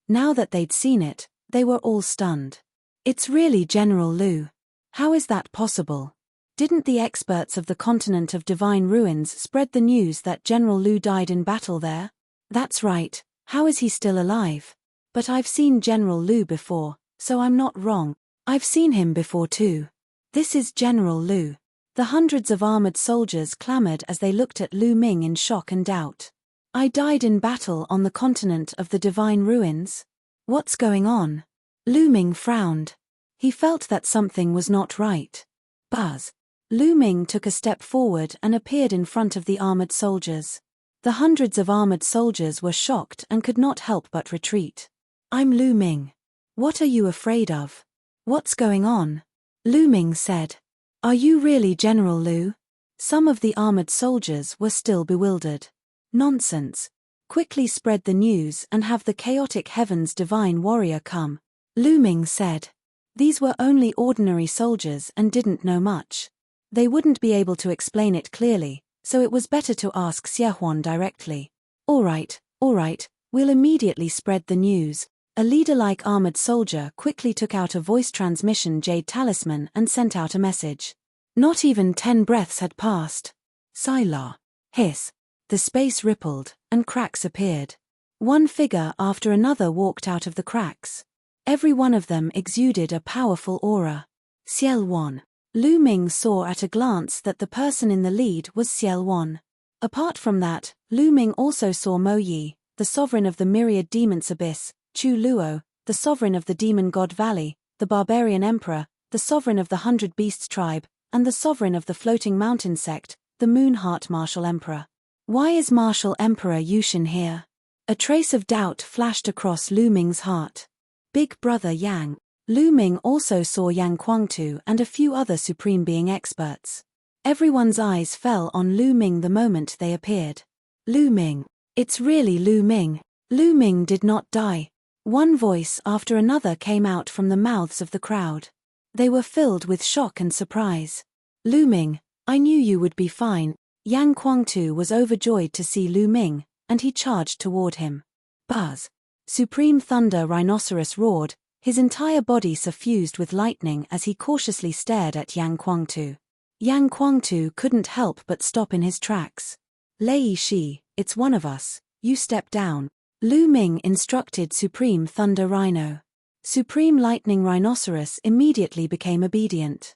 S1: Now that they'd seen it, they were all stunned. It's really General Lu. How is that possible? Didn't the experts of the continent of divine ruins spread the news that General Lu died in battle there? That's right, how is he still alive? But I've seen General Lu before, so I'm not wrong. I've seen him before too. This is General Lu. The hundreds of armored soldiers clamored as they looked at Lu Ming in shock and doubt. I died in battle on the continent of the divine ruins? What's going on? Lu Ming frowned. He felt that something was not right. Buzz. Lu Ming took a step forward and appeared in front of the armored soldiers. The hundreds of armored soldiers were shocked and could not help but retreat. I'm Lu Ming. What are you afraid of? What's going on? Lu Ming said. Are you really General Lu? Some of the armored soldiers were still bewildered. Nonsense. Quickly spread the news and have the chaotic heavens divine warrior come. Lu Ming said. These were only ordinary soldiers and didn't know much. They wouldn't be able to explain it clearly, so it was better to ask Xiehuan directly. All right, we'll immediately spread the news. A leader-like armored soldier quickly took out a voice transmission jade talisman and sent out a message. Not even 10 breaths had passed. Sila. Hiss. The space rippled, and cracks appeared. One figure after another walked out of the cracks. Every one of them exuded a powerful aura. Xiel Wan. Lu Ming saw at a glance that the person in the lead was Xiel Wan. Apart from that, Lu Ming also saw Mo Yi, the sovereign of the Myriad Demons Abyss, Chu Luo, the sovereign of the Demon God Valley, the Barbarian Emperor, the sovereign of the 100 Beasts tribe, and the sovereign of the Floating Mountain sect, the Moonheart Martial Emperor. Why is Martial Emperor Yushin here? A trace of doubt flashed across Lu Ming's heart. Big Brother Yang. Lu Ming also saw Yang Kuangtu and a few other Supreme Being experts. Everyone's eyes fell on Lu Ming the moment they appeared. Lu Ming. It's really Lu Ming. Lu Ming did not die. One voice after another came out from the mouths of the crowd. They were filled with shock and surprise. Lu Ming, I knew you would be fine. Yang Kuangtu was overjoyed to see Lu Ming, and he charged toward him. Buzz. Supreme Thunder Rhinoceros roared, his entire body suffused with lightning as he cautiously stared at Yang Kuangtu. Yang Kuangtu couldn't help but stop in his tracks. Lei Shi, it's one of us, you step down. Lu Ming instructed Supreme Thunder Rhino. Supreme Lightning Rhinoceros immediately became obedient.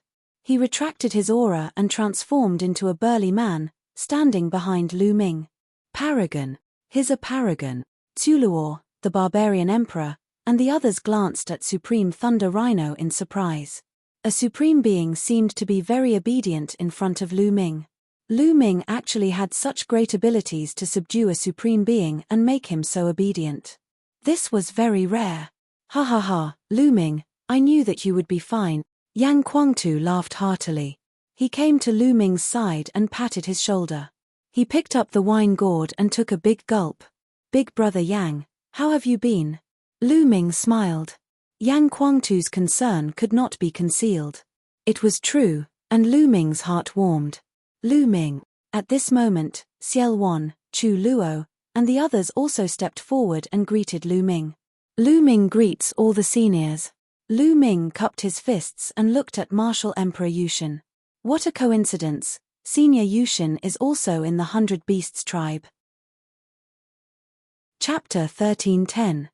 S1: He retracted his aura and transformed into a burly man, standing behind Lu Ming. Paragon. He's a paragon. Tsuluor, the barbarian emperor, and the others glanced at Supreme Thunder Rhino in surprise. A supreme being seemed to be very obedient in front of Lu Ming. Lu Ming actually had such great abilities to subdue a supreme being and make him so obedient. This was very rare. Ha ha ha, Lu Ming, I knew that you would be fine. Yang Guangtu laughed heartily. He came to Lu Ming's side and patted his shoulder. He picked up the wine gourd and took a big gulp. Big brother Yang, how have you been? Lu Ming smiled. Yang Guangtu's concern could not be concealed. It was true, and Lu Ming's heart warmed. Lu Ming. At this moment, Xiel Wan, Chu Luo, and the others also stepped forward and greeted Lu Ming. Lu Ming greets all the seniors. Lu Ming cupped his fists and looked at Martial Emperor Yushin. What a coincidence, Senior Yushin is also in the 100 Beasts tribe. Chapter 1310.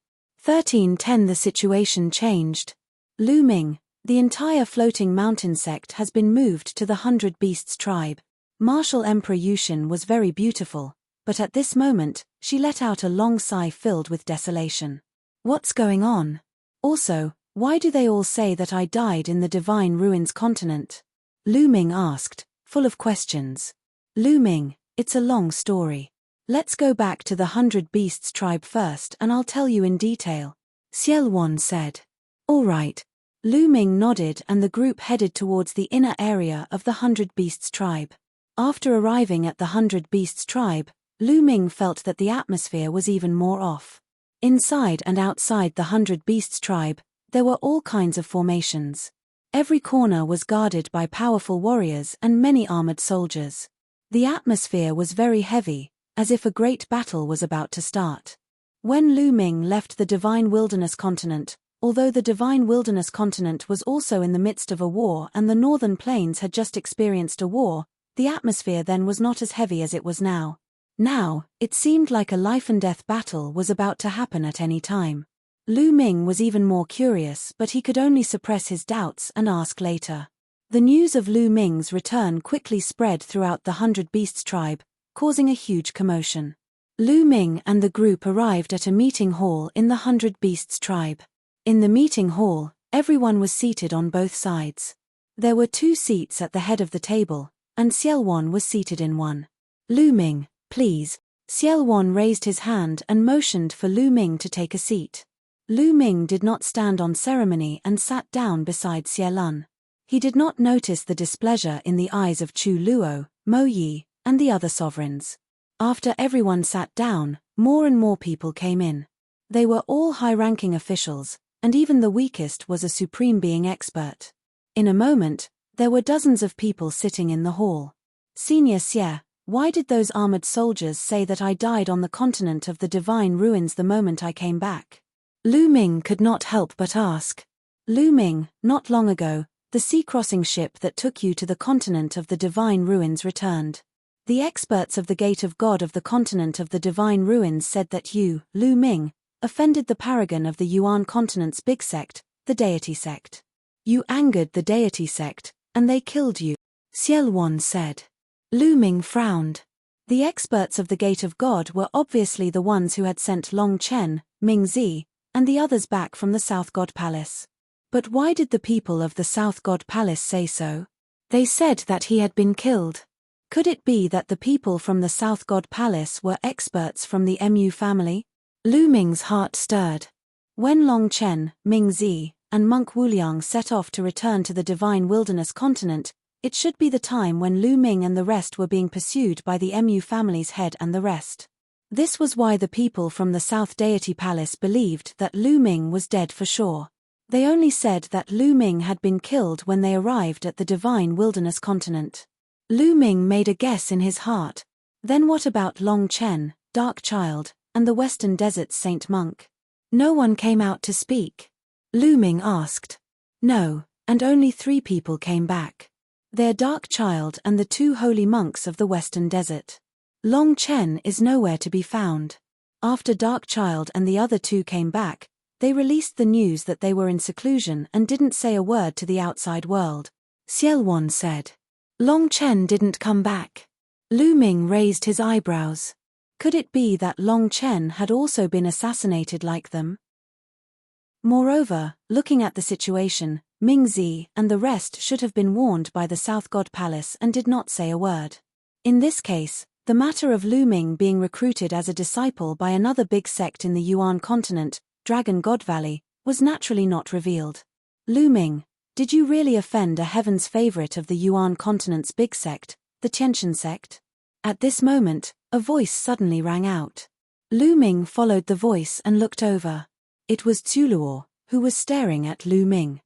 S1: 1310. The situation changed. Lu Ming, the entire floating mountain sect has been moved to the 100 Beasts tribe. Martial Emperor Yushin was very beautiful, but at this moment, she let out a long sigh filled with desolation. What's going on? Also, why do they all say that I died in the Divine Ruins continent? Lu Ming asked, full of questions. Lu Ming, it's a long story. Let's go back to the 100 Beasts tribe first and I'll tell you in detail. Xiel Wan said. All right. Lu Ming nodded and the group headed towards the inner area of the 100 Beasts tribe. After arriving at the 100 Beasts tribe, Lu Ming felt that the atmosphere was even more off. Inside and outside the 100 Beasts tribe, there were all kinds of formations. Every corner was guarded by powerful warriors and many armored soldiers. The atmosphere was very heavy, as if a great battle was about to start. When Lu Ming left the Divine Wilderness continent, although the Divine Wilderness continent was also in the midst of a war and the Northern Plains had just experienced a war, the atmosphere then was not as heavy as it was now. Now, it seemed like a life-and-death battle was about to happen at any time. Lu Ming was even more curious, but he could only suppress his doubts and ask later. The news of Lu Ming's return quickly spread throughout the 100 Beasts tribe, causing a huge commotion. Lu Ming and the group arrived at a meeting hall in the 100 Beasts tribe. In the meeting hall, everyone was seated on both sides. There were 2 seats at the head of the table, and Xiel Wan was seated in one. Lu Ming, please. Xiel Wan raised his hand and motioned for Lu Ming to take a seat. Lu Ming did not stand on ceremony and sat down beside Xie Lun. He did not notice the displeasure in the eyes of Chu Luo, Mo Yi, and the other sovereigns. After everyone sat down, more and more people came in. They were all high-ranking officials, and even the weakest was a supreme being expert. In a moment, there were dozens of people sitting in the hall. Senior Xie, why did those armored soldiers say that I died on the continent of the Divine Ruins the moment I came back? Lu Ming could not help but ask. Lu Ming, not long ago, the sea-crossing ship that took you to the continent of the Divine Ruins returned. The experts of the Gate of God of the continent of the Divine Ruins said that you, Lu Ming, offended the paragon of the Yuan continent's big sect, the deity sect. You angered the deity sect, and they killed you, Xiel Wan said. Lu Ming frowned. The experts of the Gate of God were obviously the ones who had sent Long Chen, Ming Zi, and the others back from the South God Palace. But why did the people of the South God Palace say so? They said that he had been killed. Could it be that the people from the South God Palace were experts from the Mu family? Lu Ming's heart stirred. When Long Chen, Ming Zi, and Monk Wuliang set off to return to the Divine Wilderness continent, it should be the time when Lu Ming and the rest were being pursued by the Mu family's head and the rest. This was why the people from the South Deity Palace believed that Lu Ming was dead for sure. They only said that Lu Ming had been killed when they arrived at the Divine Wilderness continent. Lu Ming made a guess in his heart. Then what about Long Chen, Dark Child, and the Western Desert's Saint Monk? No one came out to speak. Lu Ming asked. No, and only 3 people came back. Their Dark Child and the 2 holy monks of the Western Desert. Long Chen is nowhere to be found. After Dark Child and the other 2 came back, they released the news that they were in seclusion and didn't say a word to the outside world. Xielwan said. Long Chen didn't come back. Lu Ming raised his eyebrows. Could it be that Long Chen had also been assassinated like them? Moreover, looking at the situation, Mingzi and the rest should have been warned by the South God Palace and did not say a word. In this case, the matter of Lu Ming being recruited as a disciple by another big sect in the Yuan continent, Dragon God Valley, was naturally not revealed. Lu Ming, did you really offend a heaven's favorite of the Yuan continent's big sect, the Tiantian sect? At this moment, a voice suddenly rang out. Lu Ming followed the voice and looked over. It was Tuluo, who was staring at Lu Ming.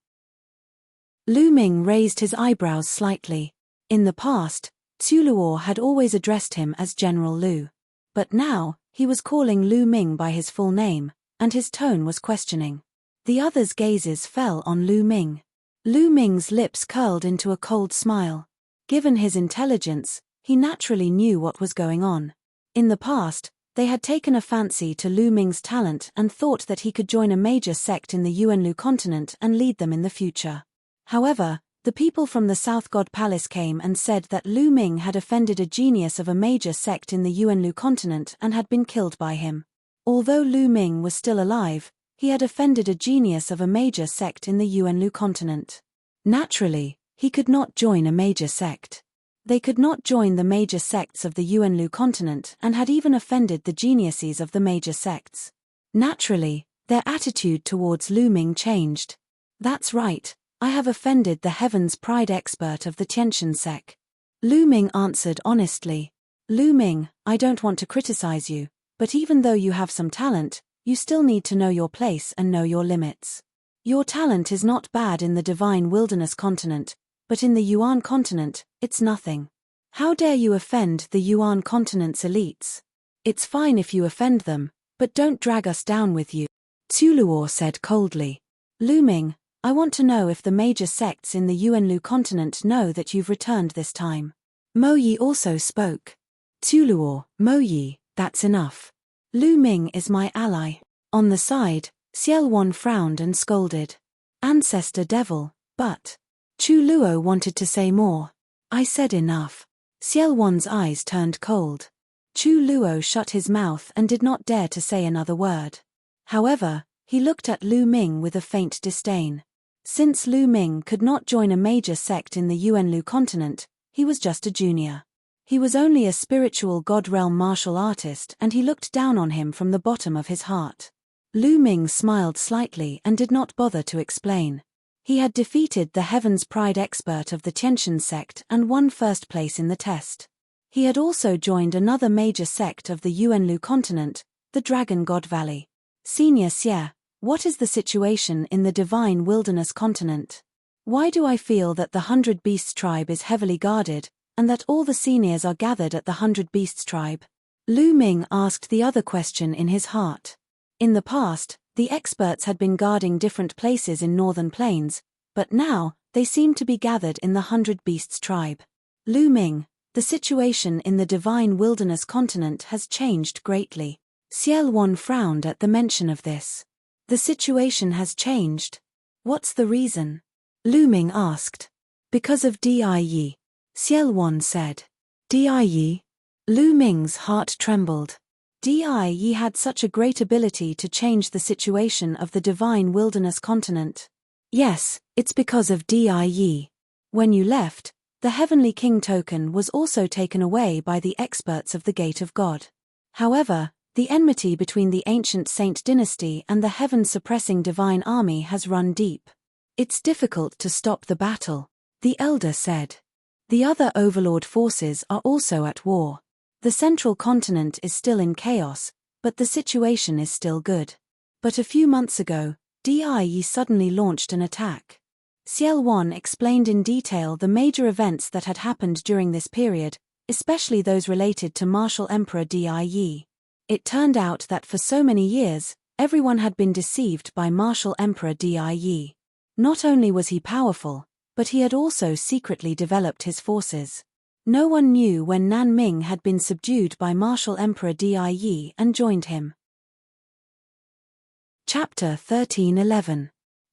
S1: Lu Ming raised his eyebrows slightly. In the past, Tuluo had always addressed him as General Lu. But now, he was calling Lu Ming by his full name, and his tone was questioning. The others' gazes fell on Lu Ming. Lu Ming's lips curled into a cold smile. Given his intelligence, he naturally knew what was going on. In the past, they had taken a fancy to Lu Ming's talent and thought that he could join a major sect in the Yuanlu continent and lead them in the future. However, the people from the South God Palace came and said that Lu Ming had offended a genius of a major sect in the Yuanlu continent and had been killed by him. Although Lu Ming was still alive, he had offended a genius of a major sect in the Yuanlu continent. Naturally, he could not join a major sect. They could not join the major sects of the Yuanlu continent and had even offended the geniuses of the major sects. Naturally, their attitude towards Lu Ming changed. That's right, I have offended the heavens pride expert of the Tiantian sect. Lu Ming answered honestly. Lu Ming, I don't want to criticize you, but even though you have some talent, you still need to know your place and know your limits. Your talent is not bad in the divine wilderness continent, but in the Yuan continent, it's nothing. How dare you offend the Yuan continent's elites? It's fine if you offend them, but don't drag us down with you. Tuluo said coldly. Lu Ming, I want to know if the major sects in the Yuanlu continent know that you've returned this time. Mo Yi also spoke. Tuluo, Mo Yi, that's enough. Lu Ming is my ally. On the side, Xielwan frowned and scolded. Ancestor devil, but... Chu Luo wanted to say more. I said enough. Xielwan's eyes turned cold. Chu Luo shut his mouth and did not dare to say another word. However, he looked at Lu Ming with a faint disdain. Since Lu Ming could not join a major sect in the Yuanlu continent, he was just a junior. He was only a spiritual God realm martial artist and he looked down on him from the bottom of his heart. Lu Ming smiled slightly and did not bother to explain. He had defeated the Heaven's Pride expert of the Tiantian sect and won first place in the test. He had also joined another major sect of the Yuanlu continent, the Dragon God Valley. Senior Xie, what is the situation in the Divine Wilderness continent? Why do I feel that the 100 Beasts tribe is heavily guarded, and that all the seniors are gathered at the 100 Beasts tribe? Lu Ming asked the other question in his heart. In the past, the experts had been guarding different places in Northern Plains, but now, they seemed to be gathered in the 100 Beasts tribe. Lu Ming, the situation in the Divine Wilderness continent has changed greatly. Xielwan frowned at the mention of this. The situation has changed. What's the reason? Lu Ming asked. Because of Die. Xielwan said. Die? Lu Ming's heart trembled. Die had such a great ability to change the situation of the Divine Wilderness continent. Yes, it's because of Die. When you left, the Heavenly King token was also taken away by the experts of the Gate of God. However, the enmity between the ancient Saint dynasty and the heaven-suppressing divine army has run deep. It's difficult to stop the battle, the elder said. The other overlord forces are also at war. The central continent is still in chaos, but the situation is still good. But a few months ago, Die suddenly launched an attack. Xielwan explained in detail the major events that had happened during this period, especially those related to Martial Emperor Die. It turned out that for so many years, everyone had been deceived by Martial Emperor Die. Not only was he powerful, but he had also secretly developed his forces. No one knew when Nanming had been subdued by Martial Emperor Die and joined him. Chapter 1311.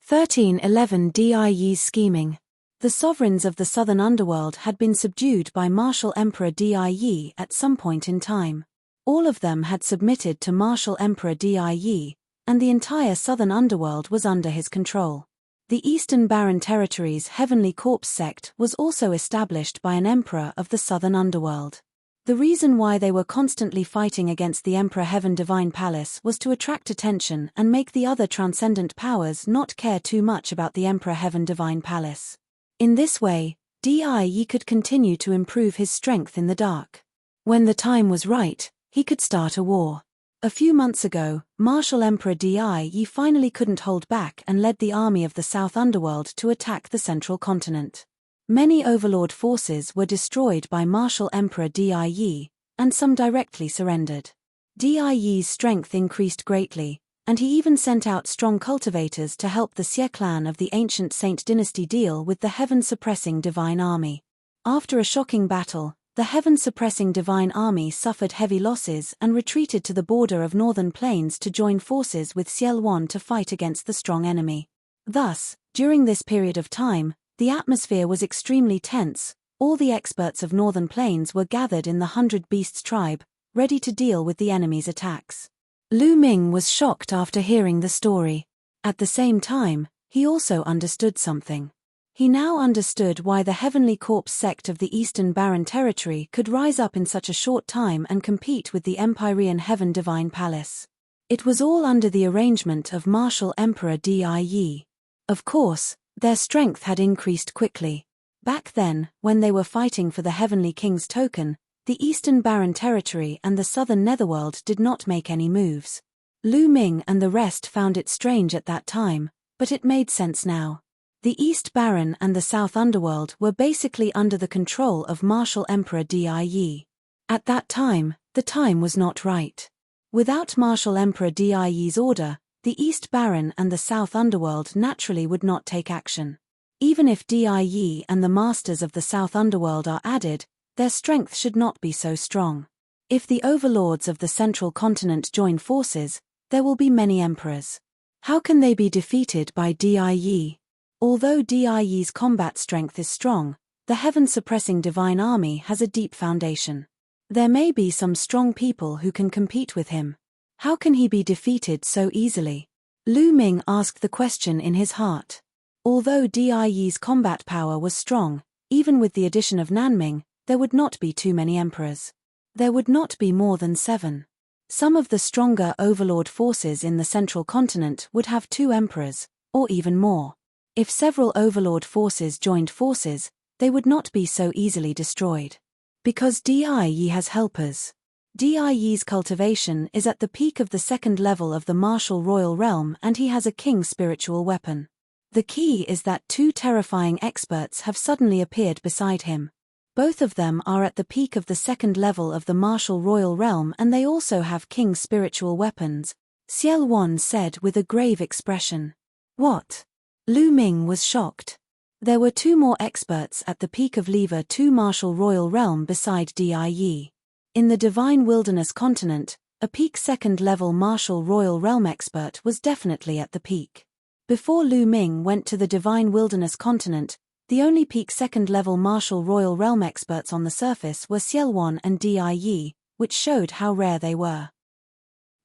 S1: 1311 Die's scheming. The sovereigns of the southern underworld had been subdued by martial Emperor Die at some point in time. All of them had submitted to martial Emperor Die, and the entire southern underworld was under his control. The Eastern Barren Territories' Heavenly Corpse sect was also established by an emperor of the southern underworld. The reason why they were constantly fighting against the Emperor Heaven Divine Palace was to attract attention and make the other transcendent powers not care too much about the Emperor Heaven Divine Palace. In this way, Die could continue to improve his strength in the dark. When the time was right, he could start a war. A few months ago, Martial Emperor Die finally couldn't hold back and led the army of the South Underworld to attack the central continent. Many overlord forces were destroyed by Martial Emperor Die, and some directly surrendered. Die's strength increased greatly, and he even sent out strong cultivators to help the Xie clan of the ancient Saint dynasty deal with the heaven-suppressing divine army. After a shocking battle, the heaven-suppressing divine army suffered heavy losses and retreated to the border of northern plains to join forces with Ciel Wan to fight against the strong enemy. Thus, during this period of time, the atmosphere was extremely tense. All the experts of northern plains were gathered in the 100 Beasts tribe, ready to deal with the enemy's attacks. Lu Ming was shocked after hearing the story. At the same time, he also understood something. He now understood why the Heavenly Corpse sect of the Eastern Barren Territory could rise up in such a short time and compete with the Empyrean Heaven Divine Palace. It was all under the arrangement of Martial Emperor Die. Of course, their strength had increased quickly. Back then, when they were fighting for the Heavenly King's token, the Eastern Barren Territory and the Southern Netherworld did not make any moves. Lu Ming and the rest found it strange at that time, but it made sense now. The East Barren and the South Underworld were basically under the control of Martial Emperor Die. At that time, the time was not right. Without Martial Emperor Die's order, the East Barren and the South Underworld naturally would not take action. Even if Die and the Masters of the South Underworld are added, their strength should not be so strong. If the overlords of the central continent join forces, there will be many emperors. How can they be defeated by Die? Although Die's combat strength is strong, the heaven-suppressing divine army has a deep foundation. There may be some strong people who can compete with him. How can he be defeated so easily? Lu Ming asked the question in his heart. Although Die's combat power was strong, even with the addition of Nanming, there would not be too many emperors. There would not be more than 7. Some of the stronger overlord forces in the central continent would have 2 emperors, or even more. If several overlord forces joined forces, they would not be so easily destroyed. Because Die has helpers. Die's cultivation is at the peak of the 2nd level of the martial royal realm, and he has a king's spiritual weapon. The key is that 2 terrifying experts have suddenly appeared beside him. Both of them are at the peak of the 2nd level of the martial royal realm, and they also have king's spiritual weapons, Ciel Wan said with a grave expression. What? Lu Ming was shocked. There were 2 more experts at the peak of Lever 2 martial royal realm beside Die. In the Divine Wilderness continent, a peak 2nd level martial royal realm expert was definitely at the peak. Before Lu Ming went to the Divine Wilderness continent, the only peak 2nd level martial royal realm experts on the surface were Ciel Wan and Die, which showed how rare they were.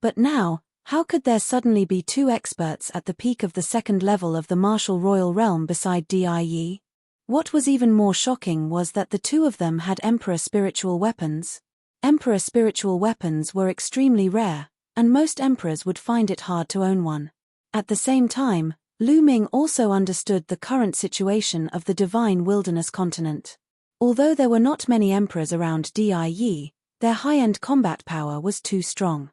S1: But now, how could there suddenly be 2 experts at the peak of the 2nd level of the martial royal realm beside Die? What was even more shocking was that the 2 of them had Emperor spiritual weapons. Emperor spiritual weapons were extremely rare, and most emperors would find it hard to own one. At the same time, Lu Ming also understood the current situation of the Divine Wilderness continent. Although there were not many emperors around Die, their high-end combat power was too strong.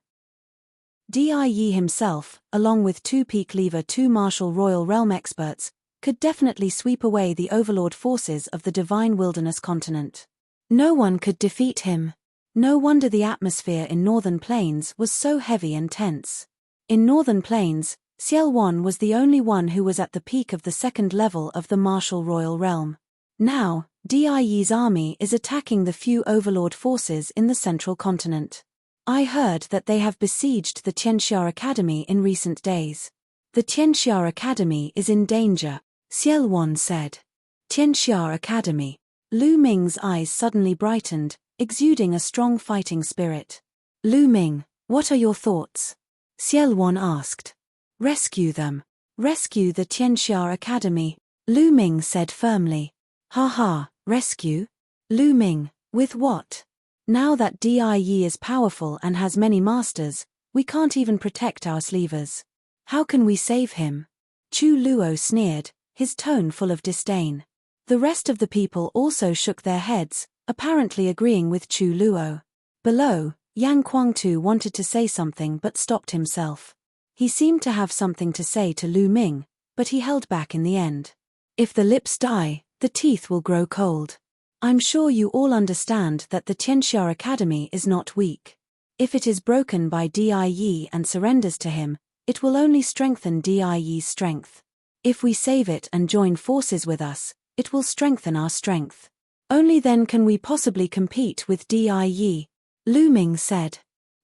S1: Die himself, along with 2 peak Lever 2 martial royal realm experts, could definitely sweep away the overlord forces of the Divine Wilderness continent. No one could defeat him. No wonder the atmosphere in Northern Plains was so heavy and tense. In Northern Plains, Ciel Wan was the only one who was at the peak of the 2nd level of the martial royal realm. Now, Die's army is attacking the few overlord forces in the central continent. I heard that they have besieged the Tianxia Academy in recent days. The Tianxia Academy is in danger, Ciel Wan said. Tianxia Academy. Lu Ming's eyes suddenly brightened, exuding a strong fighting spirit. Lu Ming, what are your thoughts? Xiao Wan asked. Rescue them. Rescue the Tianxia Academy, Lu Ming said firmly. Ha ha, rescue? Lu Ming, with what? Now that Di Yi is powerful and has many masters, we can't even protect our sleevers. How can we save him? Chu Luo sneered, his tone full of disdain. The rest of the people also shook their heads, apparently agreeing with Chu Luo. Below, Yang Guangtu wanted to say something but stopped himself. He seemed to have something to say to Lu Ming, but he held back in the end. If the lips die, the teeth will grow cold. I'm sure you all understand that the Tianxia Academy is not weak. If it is broken by Di Yi and surrenders to him, it will only strengthen Di Yi's strength. If we save it and join forces with us, it will strengthen our strength. Only then can we possibly compete with Di Yi, Lu Ming said.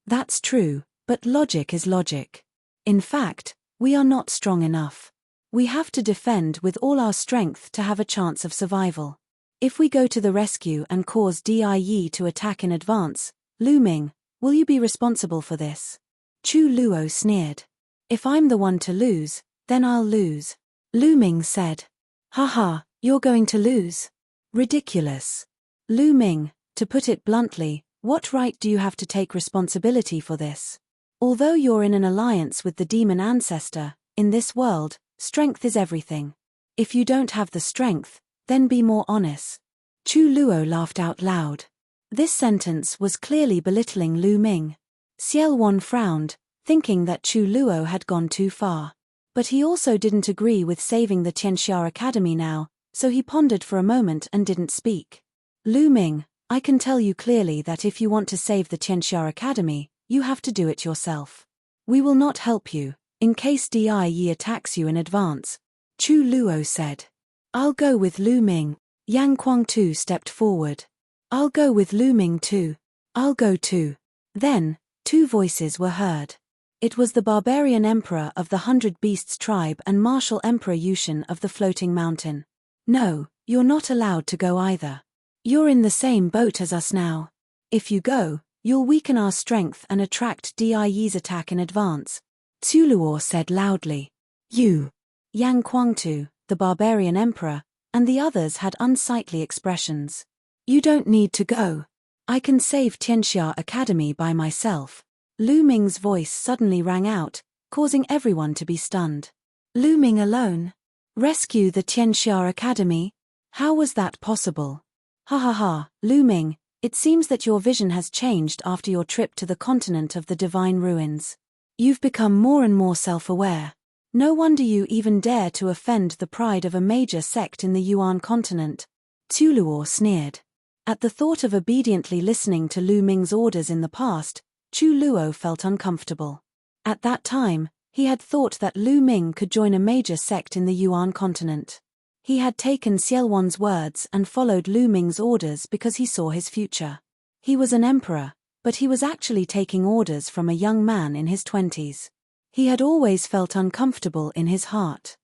S1: That's true, but logic is logic. In fact, we are not strong enough. We have to defend with all our strength to have a chance of survival. If we go to the rescue and cause Di Yi to attack in advance, Lu Ming, will you be responsible for this? Chu Luo sneered. If I'm the one to lose, then I'll lose, Lu Ming said. Haha, you're going to lose? Ridiculous. Lu Ming, to put it bluntly, what right do you have to take responsibility for this? Although you're in an alliance with the demon ancestor, in this world, strength is everything. If you don't have the strength, then be more honest. Chu Luo laughed out loud. This sentence was clearly belittling Lu Ming. Xiao Wan frowned, thinking that Chu Luo had gone too far. But he also didn't agree with saving the Tianxia Academy now, so he pondered for a moment and didn't speak. Lu Ming, I can tell you clearly that if you want to save the Tianxia Academy, you have to do it yourself. We will not help you, in case Di Yi attacks you in advance, Chu Luo said. I'll go with Lu Ming. Yang Guangtu stepped forward. I'll go with Lu Ming too. I'll go too. Then, two voices were heard. It was the barbarian emperor of the 100 Beasts tribe and martial emperor Yushan of the floating mountain. No, you're not allowed to go either. You're in the same boat as us now. If you go, you'll weaken our strength and attract Di Yi's attack in advance, Tsuluo said loudly. You. Yang Guangtu, the barbarian emperor, and the others had unsightly expressions. You don't need to go. I can save Tianxia Academy by myself. Lu Ming's voice suddenly rang out, causing everyone to be stunned. Lu Ming alone? Rescue the Tianxia Academy? How was that possible? Ha ha ha, Lu Ming, it seems that your vision has changed after your trip to the continent of the divine ruins. You've become more and more self-aware. No wonder you even dare to offend the pride of a major sect in the Yuan continent, Tsuluo sneered. At the thought of obediently listening to Lu Ming's orders in the past, Chu Luo felt uncomfortable. At that time, he had thought that Lu Ming could join a major sect in the Yuan continent. He had taken Xiao Wan's words and followed Lu Ming's orders because he saw his future. He was an emperor, but he was actually taking orders from a young man in his 20s. He had always felt uncomfortable in his heart.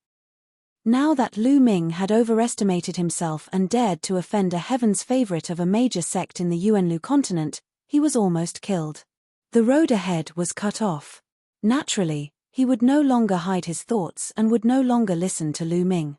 S1: Now that Lu Ming had overestimated himself and dared to offend a heaven's favorite of a major sect in the Yuanlu continent, he was almost killed. The road ahead was cut off. Naturally, he would no longer hide his thoughts and would no longer listen to Lu Ming.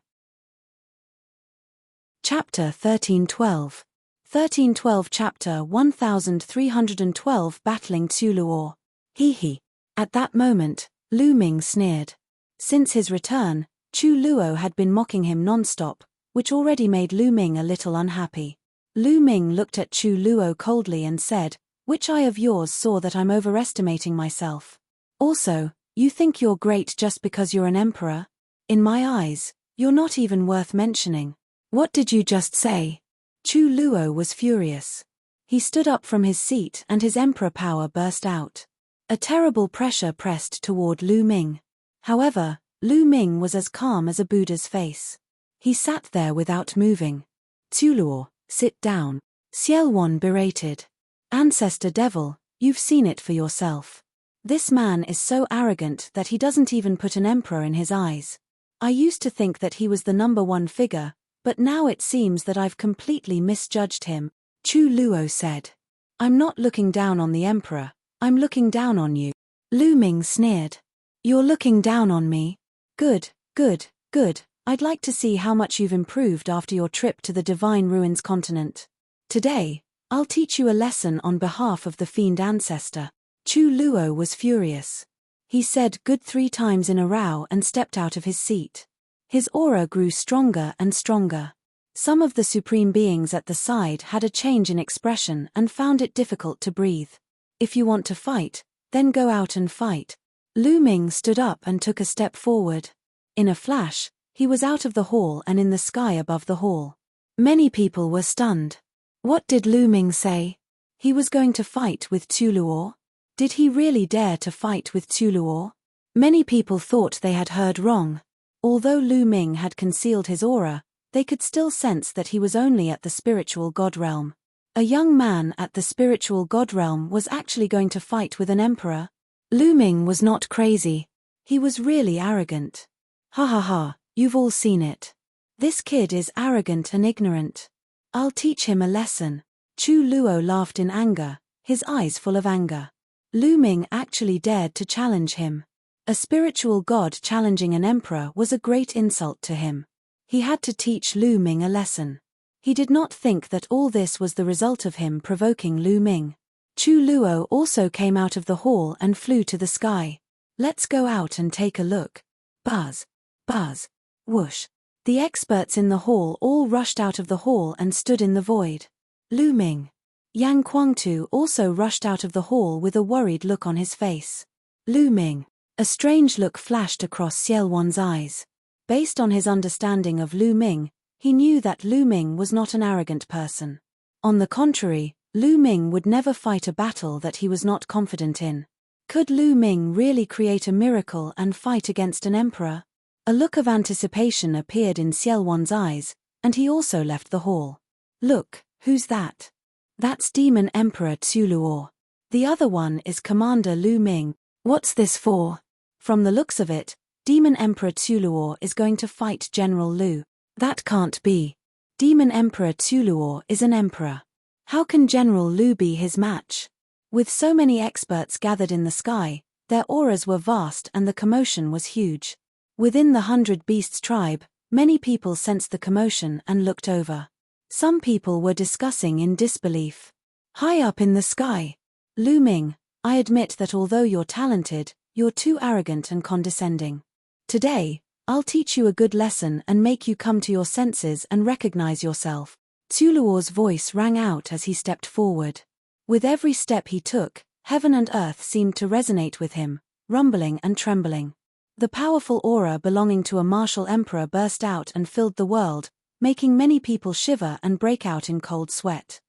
S1: Chapter 1312. 1312 Chapter 1312 Battling Tsuluo. He. At that moment, Lu Ming sneered. Since his return, Chu Luo had been mocking him non-stop, which already made Lu Ming a little unhappy. Lu Ming looked at Chu Luo coldly and said, "Which eye of yours saw that I'm overestimating myself? Also, you think you're great just because you're an emperor? In my eyes, you're not even worth mentioning." What did you just say? Chu Luo was furious. He stood up from his seat and his emperor power burst out. A terrible pressure pressed toward Lu Ming. However, Lu Ming was as calm as a Buddha's face. He sat there without moving. Tsuluo, sit down. Xiao Wan berated. Ancestor devil, you've seen it for yourself. This man is so arrogant that he doesn't even put an emperor in his eyes. I used to think that he was the number one figure, But now it seems that I've completely misjudged him, Chu Luo said. I'm not looking down on the emperor, I'm looking down on you. Lu Ming sneered. You're looking down on me? Good, good, good. I'd like to see how much you've improved after your trip to the Divine Ruins continent. Today, I'll teach you a lesson on behalf of the fiend ancestor. Chu Luo was furious. He said good 3 times in a row and stepped out of his seat. His aura grew stronger and stronger. Some of the supreme beings at the side had a change in expression and found it difficult to breathe. If you want to fight, then go out and fight. Lu Ming stood up and took a step forward. In a flash, he was out of the hall and in the sky above the hall. Many people were stunned. What did Lu Ming say? He was going to fight with Tu Luo? Did he really dare to fight with Tu Luo? Many people thought they had heard wrong. Although Lu Ming had concealed his aura, they could still sense that he was only at the spiritual god realm. A young man at the spiritual god realm was actually going to fight with an emperor? Lu Ming was not crazy. He was really arrogant. Ha ha ha, you've all seen it. This kid is arrogant and ignorant. I'll teach him a lesson. Chu Luo laughed in anger, his eyes full of anger. Lu Ming actually dared to challenge him. A spiritual god challenging an emperor was a great insult to him. He had to teach Lu Ming a lesson. He did not think that all this was the result of him provoking Lu Ming. Chu Luo also came out of the hall and flew to the sky. Let's go out and take a look. Buzz. Buzz. Whoosh. The experts in the hall all rushed out of the hall and stood in the void. Lu Ming. Yang Guangtu also rushed out of the hall with a worried look on his face. Lu Ming. A strange look flashed across Xielwan's eyes. Based on his understanding of Lu Ming, he knew that Lu Ming was not an arrogant person. On the contrary, Lu Ming would never fight a battle that he was not confident in. Could Lu Ming really create a miracle and fight against an emperor? A look of anticipation appeared in Xielwan's eyes, and he also left the hall. Look, who's that? That's Demon Emperor Tu Luo. The other one is Commander Lu Ming. What's this for? From the looks of it, Demon Emperor Tu Luo is going to fight General Lu. That can't be. Demon Emperor Tu Luo is an emperor. How can General Lu be his match? With so many experts gathered in the sky, their auras were vast and the commotion was huge. Within the 100 Beasts tribe, many people sensed the commotion and looked over. Some people were discussing in disbelief. High up in the sky. Lu Ming, I admit that although you're talented, you're too arrogant and condescending. Today, I'll teach you a good lesson and make you come to your senses and recognize yourself. Tu Luo's voice rang out as he stepped forward. With every step he took, heaven and earth seemed to resonate with him, rumbling and trembling. The powerful aura belonging to a martial emperor burst out and filled the world, making many people shiver and break out in cold sweat.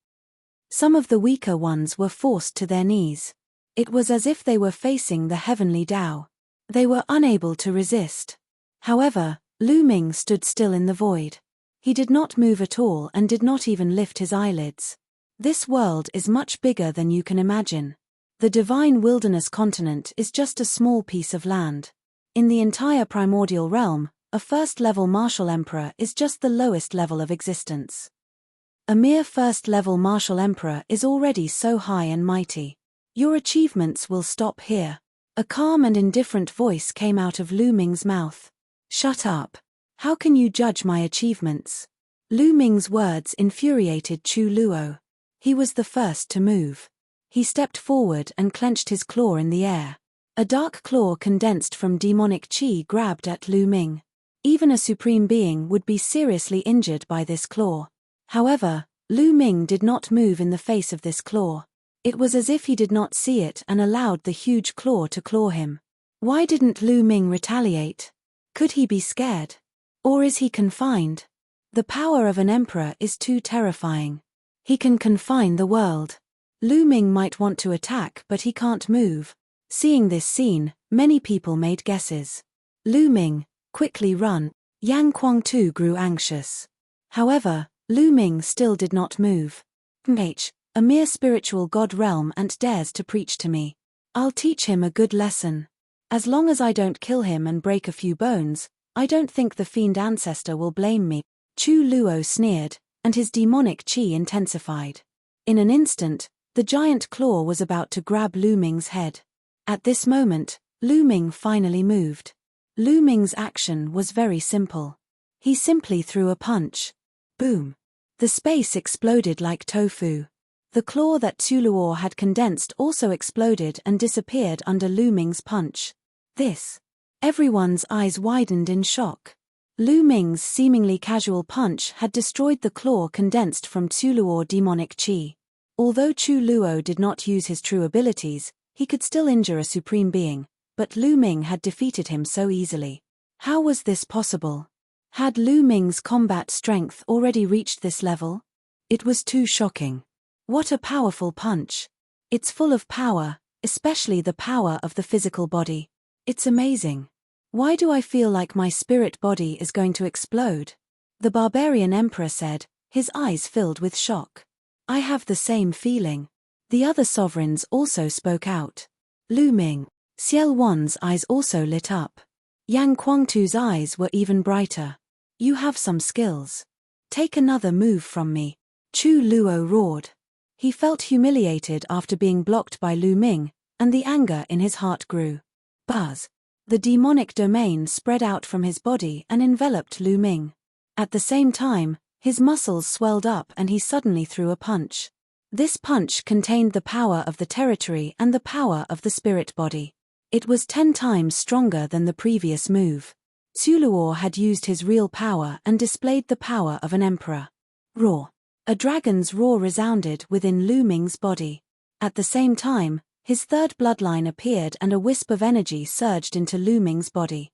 S1: Some of the weaker ones were forced to their knees. It was as if they were facing the heavenly Tao. They were unable to resist. However, Lu Ming stood still in the void. He did not move at all and did not even lift his eyelids. This world is much bigger than you can imagine. The divine wilderness continent is just a small piece of land. In the entire primordial realm, a first-level martial emperor is just the lowest level of existence. A mere first-level martial emperor is already so high and mighty. Your achievements will stop here. A calm and indifferent voice came out of Lu Ming's mouth. Shut up. How can you judge my achievements? Lu Ming's words infuriated Chu Luo. He was the first to move. He stepped forward and clenched his claw in the air. A dark claw condensed from demonic chi grabbed at Lu Ming. Even a supreme being would be seriously injured by this claw. However, Lu Ming did not move in the face of this claw. It was as if he did not see it and allowed the huge claw to claw him. Why didn't Lu Ming retaliate? Could he be scared? Or is he confined? The power of an emperor is too terrifying. He can confine the world. Lu Ming might want to attack but he can't move. Seeing this scene, many people made guesses. Lu Ming, quickly run. Yang Guangtu grew anxious. However, Lu Ming still did not move. A mere spiritual god realm and dares to preach to me. I'll teach him a good lesson. As long as I don't kill him and break a few bones, I don't think the fiend ancestor will blame me. Chu Luo sneered, and his demonic chi intensified. In an instant, the giant claw was about to grab Lu Ming's head. At this moment, Lu Ming finally moved. Lu Ming's action was very simple. He simply threw a punch. Boom! The space exploded like tofu. The claw that Tuluor had condensed also exploded and disappeared under Lu Ming's punch. This. Everyone's eyes widened in shock. Lu Ming's seemingly casual punch had destroyed the claw condensed from Tuluor demonic chi. Although Chu Luo did not use his true abilities, he could still injure a supreme being, but Lu Ming had defeated him so easily. How was this possible? Had Lu Ming's combat strength already reached this level? It was too shocking. What a powerful punch. It's full of power, especially the power of the physical body. It's amazing. Why do I feel like my spirit body is going to explode? The barbarian emperor said, his eyes filled with shock. I have the same feeling. The other sovereigns also spoke out. Lu Ming. Xiel Wan's eyes also lit up. Yang Guangtu's eyes were even brighter. You have some skills. Take another move from me. Chu Luo roared. He felt humiliated after being blocked by Lu Ming, and the anger in his heart grew. Buzz. The demonic domain spread out from his body and enveloped Lu Ming. At the same time, his muscles swelled up and he suddenly threw a punch. This punch contained the power of the territory and the power of the spirit body. It was 10 times stronger than the previous move. Tuluor had used his real power and displayed the power of an emperor. Roar. A dragon's roar resounded within Lu Ming's body. At the same time, his third bloodline appeared and a wisp of energy surged into Lu Ming's body.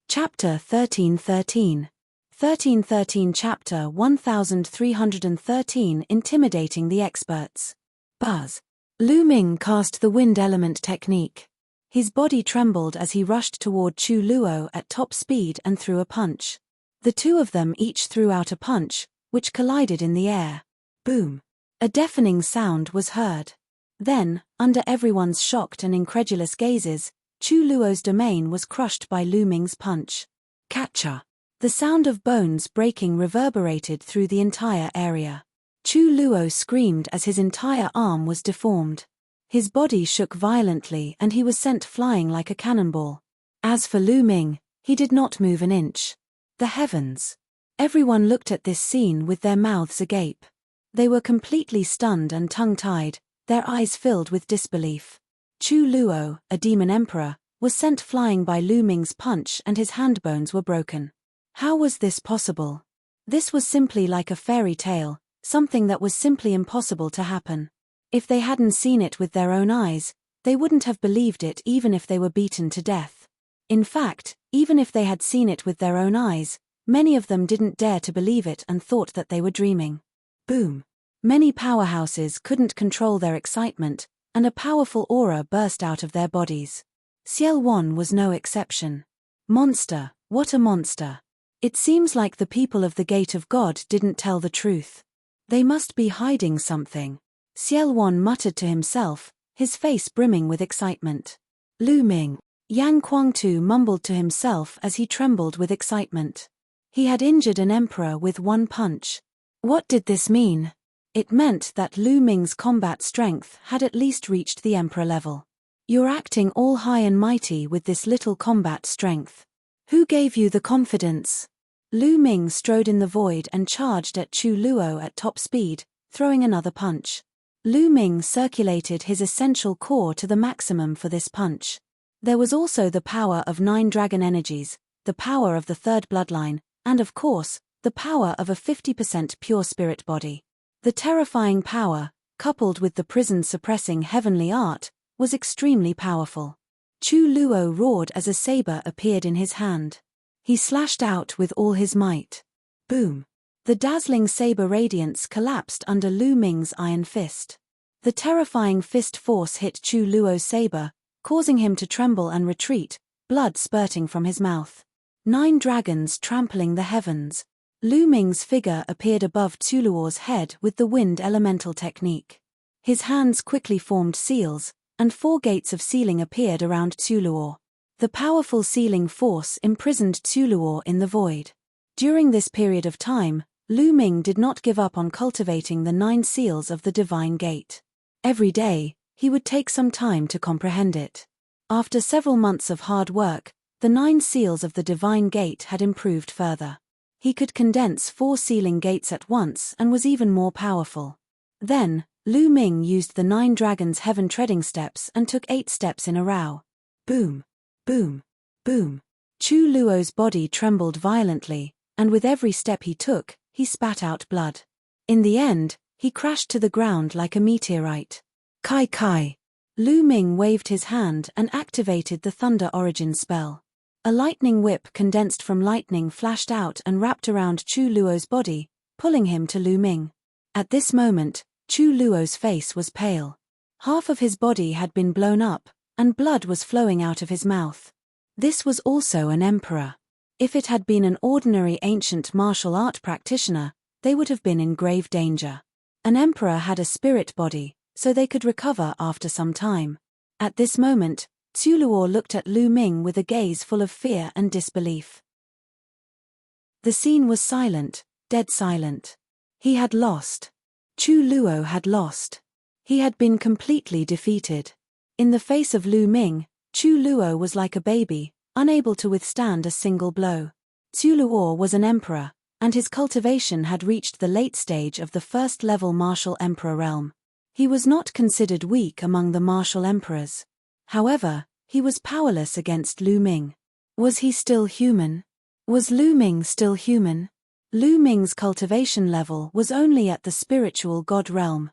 S1: Chapter 1313. 1313 Chapter 1313 Intimidating the Experts. Buzz. Lu Ming cast the wind element technique. His body trembled as he rushed toward Chu Luo at top speed and threw a punch. The two of them each threw out a punch, which collided in the air. Boom! A deafening sound was heard. Then, under everyone's shocked and incredulous gazes, Chu Luo's domain was crushed by Lu Ming's punch. Catcha! The sound of bones breaking reverberated through the entire area. Chu Luo screamed as his entire arm was deformed. His body shook violently and he was sent flying like a cannonball. As for Lu Ming, he did not move an inch. The heavens! Everyone looked at this scene with their mouths agape. They were completely stunned and tongue-tied, their eyes filled with disbelief. Chu Luo, a demon emperor, was sent flying by Lu Ming's punch and his hand bones were broken. How was this possible? This was simply like a fairy tale, something that was simply impossible to happen. If they hadn't seen it with their own eyes, they wouldn't have believed it even if they were beaten to death. In fact, even if they had seen it with their own eyes, many of them didn't dare to believe it and thought that they were dreaming. Boom! Many powerhouses couldn't control their excitement, and a powerful aura burst out of their bodies. Xiel Wan was no exception. Monster, what a monster! It seems like the people of the Gate of God didn't tell the truth. They must be hiding something. Xiel Wan muttered to himself, his face brimming with excitement. Lu Ming. Yang Guangtu mumbled to himself as he trembled with excitement. He had injured an emperor with one punch. What did this mean? It meant that Lu Ming's combat strength had at least reached the emperor level. You're acting all high and mighty with this little combat strength. Who gave you the confidence? Lu Ming strode in the void and charged at Chu Luo at top speed, throwing another punch. Lu Ming circulated his essential core to the maximum for this punch. There was also the power of 9 dragon energies, the power of the third bloodline, and of course, the power of a 50% pure spirit body. The terrifying power, coupled with the prison-suppressing heavenly art, was extremely powerful. Chu Luo roared as a saber appeared in his hand. He slashed out with all his might. Boom! The dazzling saber radiance collapsed under Lu Ming's iron fist. The terrifying fist force hit Chu Luo's saber, causing him to tremble and retreat, blood spurting from his mouth. 9 dragons trampling the heavens. Lu Ming's figure appeared above Tuluor's head with the wind elemental technique. His hands quickly formed seals, and 4 gates of sealing appeared around Tuluor. The powerful sealing force imprisoned Tuluor in the void. During this period of time, Lu Ming did not give up on cultivating the 9 seals of the divine gate. Every day, he would take some time to comprehend it. After several months of hard work, the 9 seals of the divine gate had improved further. He could condense 4 sealing gates at once and was even more powerful. Then, Lu Ming used the 9 dragons' heaven treading steps and took 8 steps in a row. Boom, boom, boom. Chu Luo's body trembled violently, and with every step he took, he spat out blood. In the end, he crashed to the ground like a meteorite. Kai Kai. Lu Ming waved his hand and activated the Thunder Origin spell. A lightning whip condensed from lightning flashed out and wrapped around Chu Luo's body, pulling him to Lu Ming. At this moment, Chu Luo's face was pale. Half of his body had been blown up, and blood was flowing out of his mouth. This was also an emperor. If it had been an ordinary ancient martial art practitioner, they would have been in grave danger. An emperor had a spirit body, so they could recover after some time. At this moment, Chu Luo looked at Lu Ming with a gaze full of fear and disbelief. The scene was silent, dead silent. He had lost. Chu Luo had lost. He had been completely defeated. In the face of Lu Ming, Chu Luo was like a baby, unable to withstand a single blow. Chu Luo was an emperor, and his cultivation had reached the late stage of the first-level martial emperor realm. He was not considered weak among the martial emperors. However, he was powerless against Lu Ming. Was he still human? Was Lu Ming still human? Lu Ming's cultivation level was only at the spiritual god realm.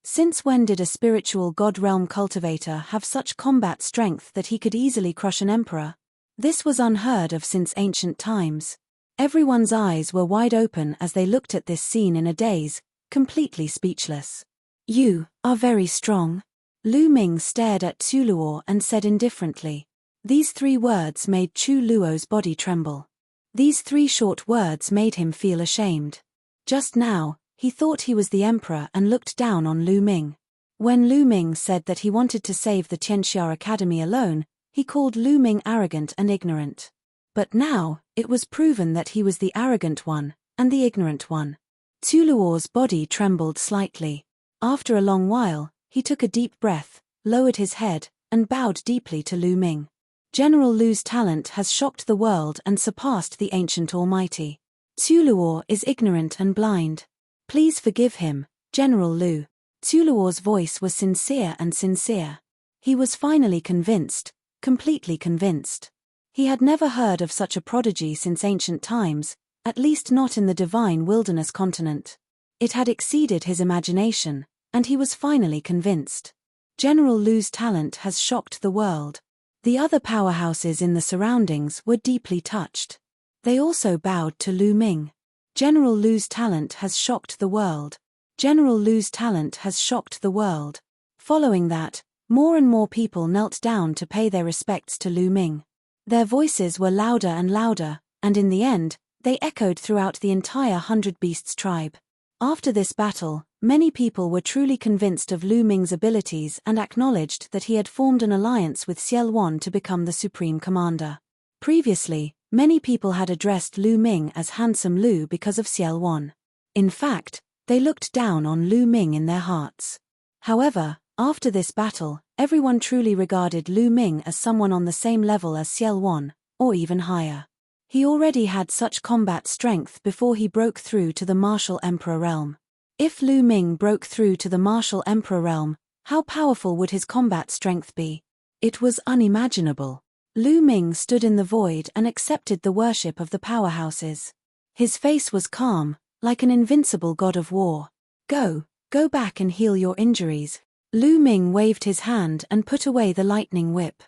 S1: Since when did a spiritual god realm cultivator have such combat strength that he could easily crush an emperor? This was unheard of since ancient times. Everyone's eyes were wide open as they looked at this scene in a daze, completely speechless. You are very strong. Lu Ming stared at Chu Luo and said indifferently. These 3 words made Chu Luo's body tremble. These 3 short words made him feel ashamed. Just now, he thought he was the emperor and looked down on Lu Ming. When Lu Ming said that he wanted to save the Tianxia Academy alone, he called Lu Ming arrogant and ignorant. But now, it was proven that he was the arrogant one, and the ignorant one. Chu Luo's body trembled slightly. After a long while, he took a deep breath, lowered his head, and bowed deeply to Lu Ming. General Lu's talent has shocked the world and surpassed the ancient almighty. Chu Luo is ignorant and blind. Please forgive him, General Lu. Chu Luo's voice was sincere and sincere. He was finally convinced, completely convinced. He had never heard of such a prodigy since ancient times, at least not in the divine wilderness continent. It had exceeded his imagination, and he was finally convinced. General Lu's talent has shocked the world. The other powerhouses in the surroundings were deeply touched. They also bowed to Lu Ming. General Lu's talent has shocked the world. General Lu's talent has shocked the world. Following that, more and more people knelt down to pay their respects to Lu Ming. Their voices were louder and louder, and in the end, they echoed throughout the entire 100 Beasts tribe. After this battle, many people were truly convinced of Lu Ming's abilities and acknowledged that he had formed an alliance with Xiel Wan to become the supreme commander. Previously, many people had addressed Lu Ming as Handsome Lu because of Xiel Wan. In fact, they looked down on Lu Ming in their hearts. However, after this battle, everyone truly regarded Lu Ming as someone on the same level as Xiel Wan, or even higher. He already had such combat strength before he broke through to the martial emperor realm. If Lu Ming broke through to the martial emperor realm, how powerful would his combat strength be? It was unimaginable. Lu Ming stood in the void and accepted the worship of the powerhouses. His face was calm, like an invincible god of war. Go back and heal your injuries. Lu Ming waved his hand and put away the lightning whip.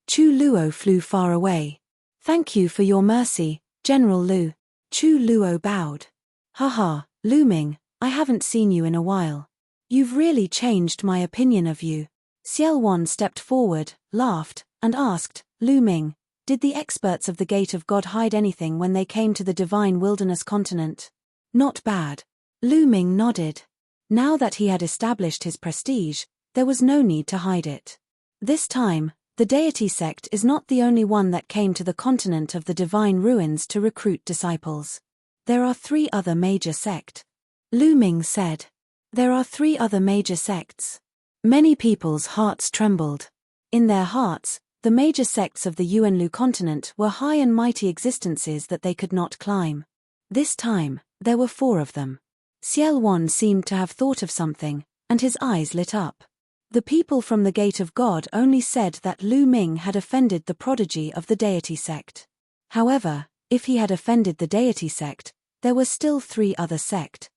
S1: Chu Luo flew far away. Thank you for your mercy, General Lu. Chu Luo bowed. Haha, Lu Ming, I haven't seen you in a while. You've really changed my opinion of you. Xiel Wan stepped forward, laughed, and asked, Lu Ming, did the experts of the Gate of God hide anything when they came to the divine wilderness continent? Not bad. Lu Ming nodded. Now that he had established his prestige, there was no need to hide it. This time, The deity sect is not the only one that came to the continent of the divine ruins to recruit disciples. There are 3 other major sects. Lu Ming said. There are 3 other major sects. Many people's hearts trembled. In their hearts, the major sects of the Yuanlu continent were high and mighty existences that they could not climb. This time, there were 4 of them. Xiao Wan seemed to have thought of something, and his eyes lit up. The people from the Gate of God only said that Lu Ming had offended the prodigy of the deity sect. However, if he had offended the deity sect, there were still 3 other sects.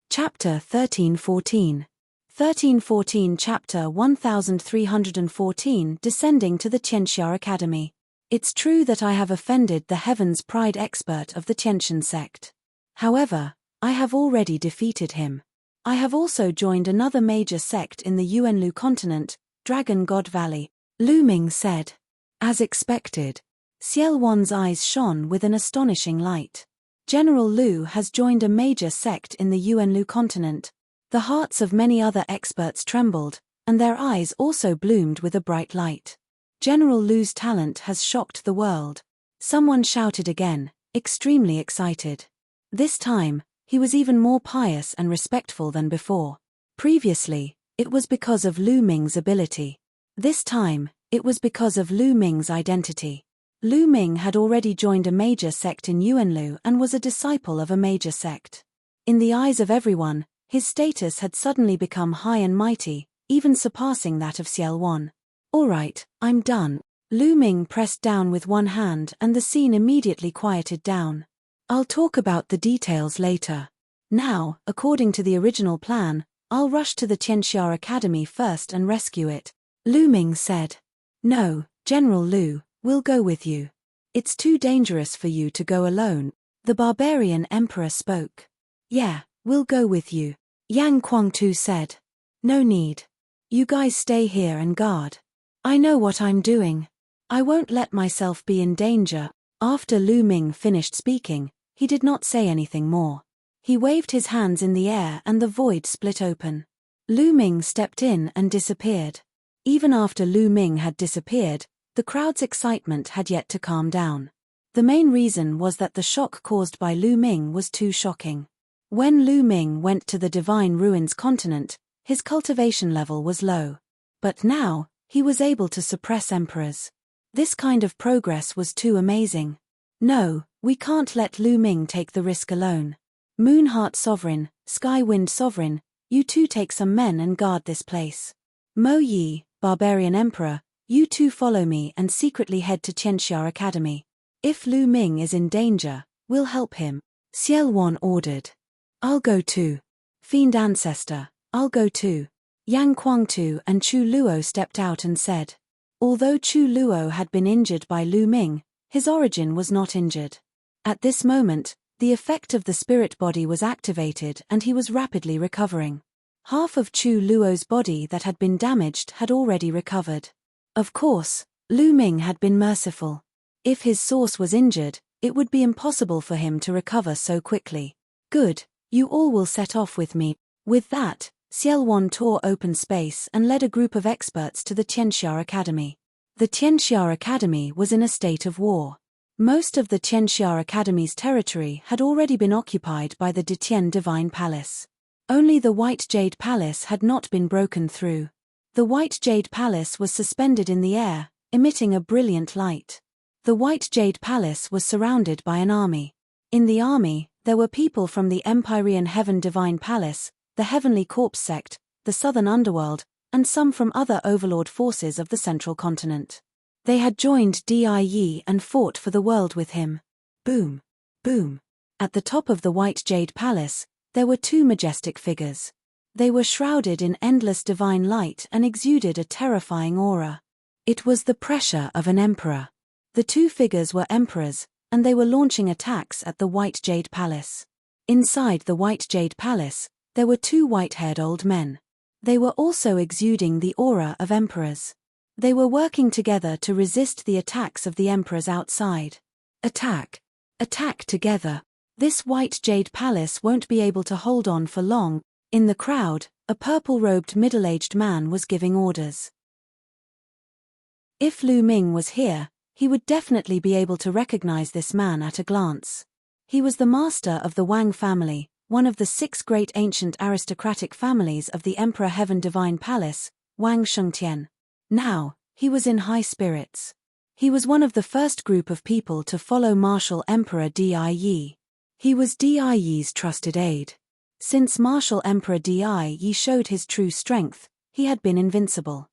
S1: Chapter 1314. 1314 Chapter 1314 Descending to the Tianxia Academy. It's true that I have offended the Heaven's Pride expert of the Tianxian sect. However, I have already defeated him. I have also joined another major sect in the Yuanlu continent, Dragon God Valley, Lu Ming said. As expected. Xiao Wan's eyes shone with an astonishing light. General Lu has joined a major sect in the Yuanlu continent. The hearts of many other experts trembled, and their eyes also bloomed with a bright light. General Lu's talent has shocked the world. Someone shouted again, extremely excited. This time, he was even more pious and respectful than before. Previously, it was because of Lu Ming's ability. This time, it was because of Lu Ming's identity. Lu Ming had already joined a major sect in Yuanlu and was a disciple of a major sect. In the eyes of everyone, his status had suddenly become high and mighty, even surpassing that of Xiao Wan. All right, I'm done. Lu Ming pressed down with one hand and the scene immediately quieted down. I'll talk about the details later. Now, according to the original plan, I'll rush to the Tianxia Academy first and rescue it. Lu Ming said. No, General Lu, we'll go with you. It's too dangerous for you to go alone. The barbarian emperor spoke. Yeah, we'll go with you. Yang Kuangtu said. No need. You guys stay here and guard. I know what I'm doing. I won't let myself be in danger. After Lu Ming finished speaking, he did not say anything more. He waved his hands in the air and the void split open. Lu Ming stepped in and disappeared. Even after Lu Ming had disappeared, the crowd's excitement had yet to calm down. The main reason was that the shock caused by Lu Ming was too shocking. When Lu Ming went to the Divine Ruins continent, his cultivation level was low. But now, he was able to suppress emperors. This kind of progress was too amazing. No, we can't let Lu Ming take the risk alone. Moonheart Sovereign, Skywind Sovereign, you two take some men and guard this place. Mo Yi, Barbarian Emperor, you two follow me and secretly head to Tianxia Academy. If Lu Ming is in danger, we'll help him. Xiao Wan ordered. I'll go too. Fiend Ancestor, I'll go too. Yang Kuangtu and Chu Luo stepped out and said. Although Chu Luo had been injured by Lu Ming, his origin was not injured. At this moment, the effect of the spirit body was activated and he was rapidly recovering. Half of Chu Luo's body that had been damaged had already recovered. Of course, Lu Ming had been merciful. If his source was injured, it would be impossible for him to recover so quickly. Good, you all will set off with me. With that, Xiao Wan tore open space and led a group of experts to the Tianxia Academy. The Tianxia Academy was in a state of war. Most of the Tianxia Academy's territory had already been occupied by the Detian Divine Palace. Only the White Jade Palace had not been broken through. The White Jade Palace was suspended in the air, emitting a brilliant light. The White Jade Palace was surrounded by an army. In the army, there were people from the Empyrean Heaven Divine Palace, the Heavenly Corpse sect, the Southern Underworld, and some from other overlord forces of the Central Continent. They had joined Die and fought for the world with him. Boom. Boom. At the top of the White Jade Palace, there were two majestic figures. They were shrouded in endless divine light and exuded a terrifying aura. It was the pressure of an emperor. The two figures were emperors, and they were launching attacks at the White Jade Palace. Inside the White Jade Palace, there were two white-haired old men. They were also exuding the aura of emperors. They were working together to resist the attacks of the emperors outside. Attack. Attack together. This White Jade Palace won't be able to hold on for long. In the crowd, a purple-robed middle-aged man was giving orders. If Lu Ming was here, he would definitely be able to recognize this man at a glance. He was the master of the Wang family, one of the 6 great ancient aristocratic families of the Emperor Heaven Divine Palace, Wang Shengtian. Now, he was in high spirits. He was one of the first group of people to follow Martial Emperor Di. He was Di's trusted aide. Since Martial Emperor Di showed his true strength, he had been invincible.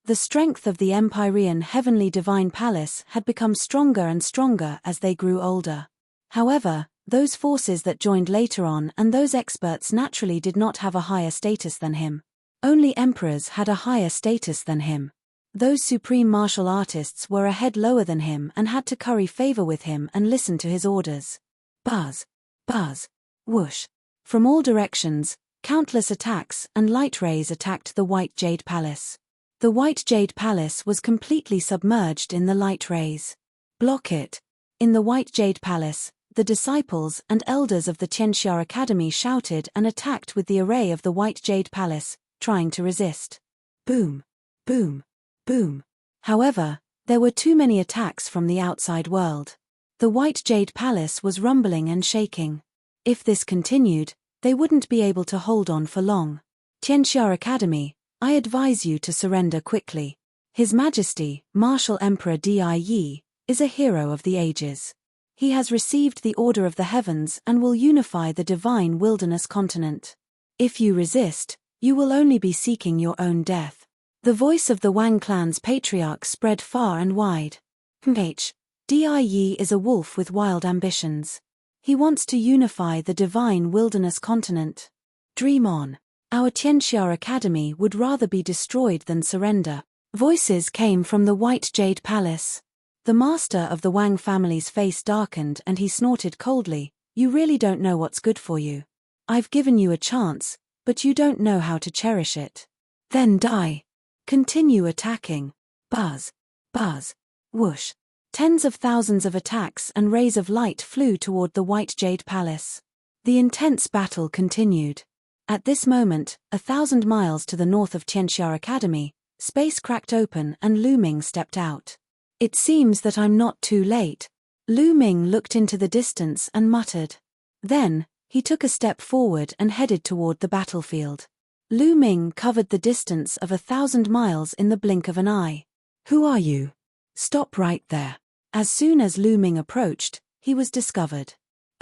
S1: The strength of the Empyrean Heavenly Divine Palace had become stronger and stronger as they grew older. However, those forces that joined later on and those experts naturally did not have a higher status than him. Only emperors had a higher status than him. Those supreme martial artists were a head lower than him and had to curry favor with him and listen to his orders. Buzz, buzz, whoosh. From all directions, countless attacks and light rays attacked the White Jade Palace. The White Jade Palace was completely submerged in the light rays. Block it. In the White Jade Palace, the disciples and elders of the Tianxia Academy shouted and attacked with the array of the White Jade Palace, trying to resist. Boom, boom, boom. However, there were too many attacks from the outside world. The White Jade Palace was rumbling and shaking. If this continued, they wouldn't be able to hold on for long. Tianxia Academy, I advise you to surrender quickly. His Majesty, Martial Emperor Di, is a hero of the ages. He has received the Order of the Heavens and will unify the divine wilderness continent. If you resist, you will only be seeking your own death. The voice of the Wang clan's patriarch spread far and wide. Di is a wolf with wild ambitions. He wants to unify the divine wilderness continent. Dream on. Our Tianxia Academy would rather be destroyed than surrender. Voices came from the White Jade Palace. The master of the Wang family's face darkened and he snorted coldly. You really don't know what's good for you. I've given you a chance, but you don't know how to cherish it. Then die. Continue attacking. Buzz, buzz, whoosh. Tens of thousands of attacks and rays of light flew toward the White Jade Palace. The intense battle continued. At this moment, 1,000 miles to the north of Tianxia Academy, space cracked open and Lu Ming stepped out. It seems that I'm not too late. Lu Ming looked into the distance and muttered. Then, he took a step forward and headed toward the battlefield. Lu Ming covered the distance of 1,000 miles in the blink of an eye. Who are you? Stop right there. As soon as Lu Ming approached, he was discovered.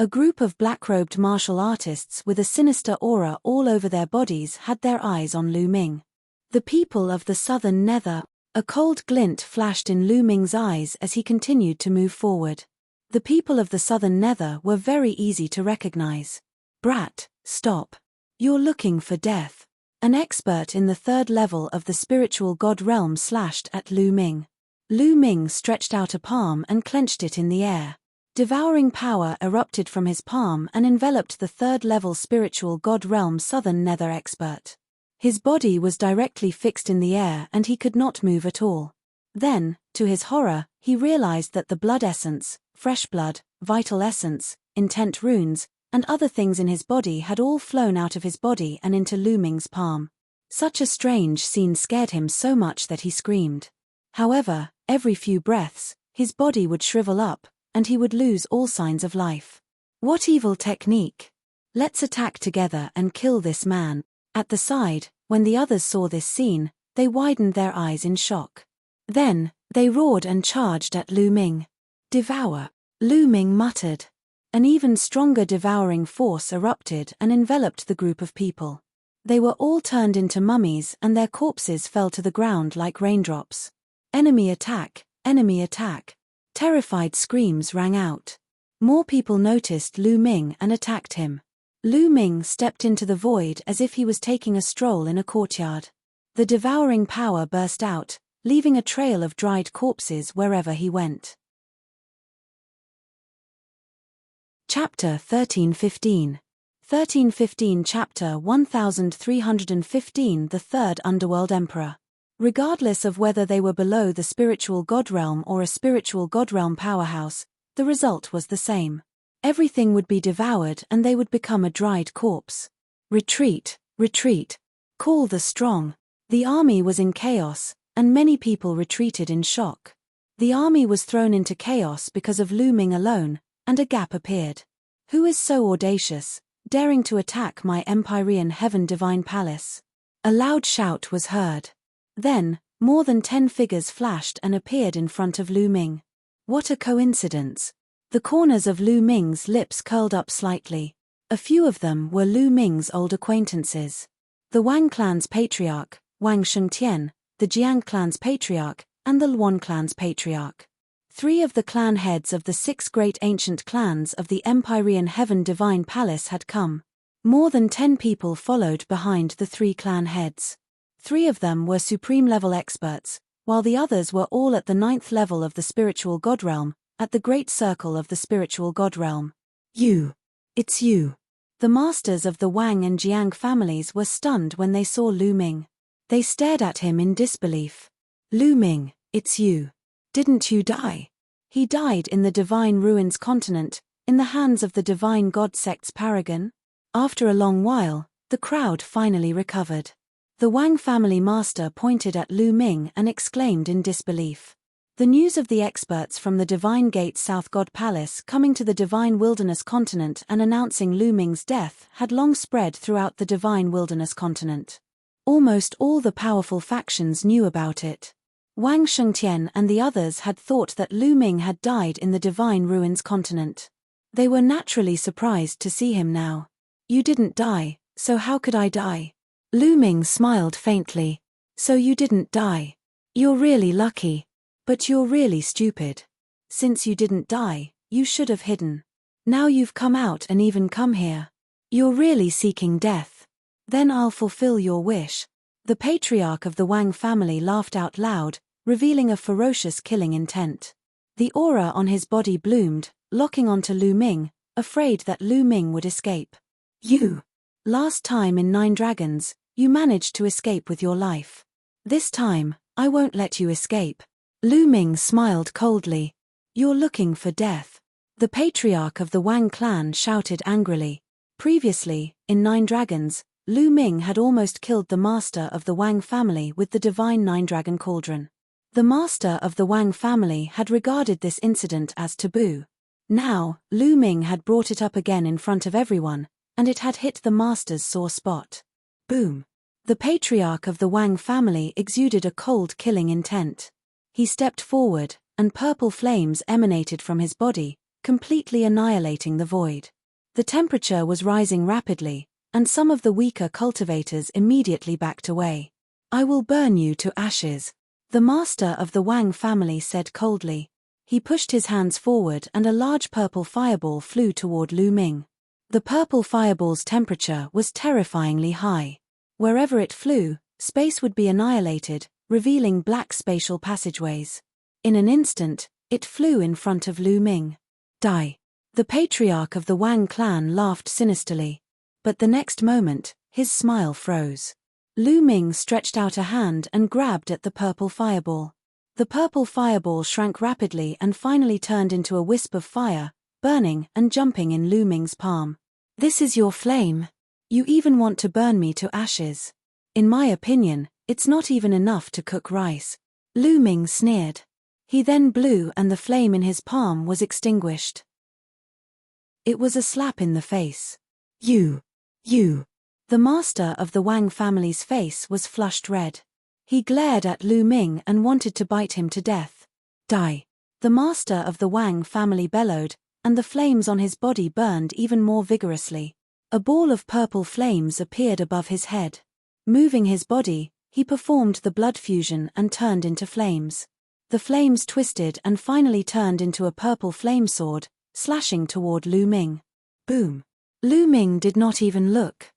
S1: A group of black-robed martial artists with a sinister aura all over their bodies had their eyes on Lu Ming. The people of the Southern Nether. A cold glint flashed in Lu Ming's eyes as he continued to move forward. The people of the Southern Nether were very easy to recognize. Brat, stop. You're looking for death. An expert in the 3rd level of the spiritual god realm slashed at Lu Ming. Lu Ming stretched out a palm and clenched it in the air. Devouring power erupted from his palm and enveloped the 3rd level spiritual god realm Southern Nether expert. His body was directly fixed in the air and he could not move at all. Then, to his horror, he realized that the blood essence, fresh blood, vital essence, intent runes, and other things in his body had all flown out of his body and into Lu Ming's palm. Such a strange scene scared him so much that he screamed. However, every few breaths, his body would shrivel up, and he would lose all signs of life. What evil technique! Let's attack together and kill this man. At the side, when the others saw this scene, they widened their eyes in shock. Then, they roared and charged at Lu Ming. Devour! Lu Ming muttered. An even stronger devouring force erupted and enveloped the group of people. They were all turned into mummies and their corpses fell to the ground like raindrops. Enemy attack! Enemy attack! Terrified screams rang out. More people noticed Lu Ming and attacked him. Lu Ming stepped into the void as if he was taking a stroll in a courtyard. The devouring power burst out, leaving a trail of dried corpses wherever he went. Chapter 1315. 1315 Chapter 1315 The Third Underworld Emperor. Regardless of whether they were below the spiritual god realm or a spiritual god realm powerhouse, the result was the same. Everything would be devoured and they would become a dried corpse. Retreat, retreat. Call the strong. The army was in chaos, and many people retreated in shock. The army was thrown into chaos because of Lu Ming alone, and a gap appeared. Who is so audacious, daring to attack my Empyrean Heaven Divine Palace? A loud shout was heard. Then, more than 10 figures flashed and appeared in front of Lu Ming. What a coincidence! The corners of Lu Ming's lips curled up slightly. A few of them were Lu Ming's old acquaintances. The Wang clan's patriarch, Wang Shengtian, the Jiang clan's patriarch, and the Luan clan's patriarch. 3 of the clan heads of the 6 great ancient clans of the Empyrean Heaven Divine Palace had come. More than 10 people followed behind the 3 clan heads. 3 of them were supreme-level experts, while the others were all at the 9th level of the spiritual god realm, at the great circle of the spiritual god realm. You. It's you. The masters of the Wang and Jiang families were stunned when they saw Lu Ming. They stared at him in disbelief. Lu Ming, it's you. Didn't you die? He died in the Divine Ruins continent, in the hands of the Divine God sect's paragon? After a long while, the crowd finally recovered. The Wang family master pointed at Lu Ming and exclaimed in disbelief. The news of the experts from the Divine Gate South God Palace coming to the Divine Wilderness continent and announcing Lu Ming's death had long spread throughout the Divine Wilderness continent. Almost all the powerful factions knew about it. Wang Shengtian and the others had thought that Lu Ming had died in the Divine Ruins continent. They were naturally surprised to see him now. You didn't die, so how could I die? Lu Ming smiled faintly. So you didn't die. You're really lucky. But you're really stupid. Since you didn't die, you should have hidden. Now you've come out and even come here. You're really seeking death. Then I'll fulfill your wish. The patriarch of the Wang family laughed out loud, revealing a ferocious killing intent. The aura on his body bloomed, locking onto Lu Ming, afraid that Lu Ming would escape. You. Last time in 9 Dragons, you managed to escape with your life. This time, I won't let you escape. Lu Ming smiled coldly. You're looking for death. The patriarch of the Wang clan shouted angrily. Previously, in 9 Dragons, Lu Ming had almost killed the master of the Wang family with the divine 9-dragon cauldron. The master of the Wang family had regarded this incident as taboo. Now, Lu Ming had brought it up again in front of everyone, and it had hit the master's sore spot. Boom. The patriarch of the Wang family exuded a cold killing intent. He stepped forward, and purple flames emanated from his body, completely annihilating the void. The temperature was rising rapidly, and some of the weaker cultivators immediately backed away. I will burn you to ashes, the master of the Wang family said coldly. He pushed his hands forward and a large purple fireball flew toward Lu Ming. The purple fireball's temperature was terrifyingly high. Wherever it flew, space would be annihilated, revealing black spatial passageways. In an instant, it flew in front of Lu Ming. Die. The patriarch of the Wang clan laughed sinisterly. But the next moment, his smile froze. Lu Ming stretched out a hand and grabbed at the purple fireball. The purple fireball shrank rapidly and finally turned into a wisp of fire, burning and jumping in Lu Ming's palm. This is your flame. You even want to burn me to ashes. In my opinion, it's not even enough to cook rice. Lu Ming sneered. He then blew and the flame in his palm was extinguished. It was a slap in the face. You. The master of the Wang family's face was flushed red. He glared at Lu Ming and wanted to bite him to death. Die. The master of the Wang family bellowed, and the flames on his body burned even more vigorously. A ball of purple flames appeared above his head. Moving his body, he performed the blood fusion and turned into flames. The flames twisted and finally turned into a purple flame sword, slashing toward Lu Ming. Boom. Lu Ming did not even look.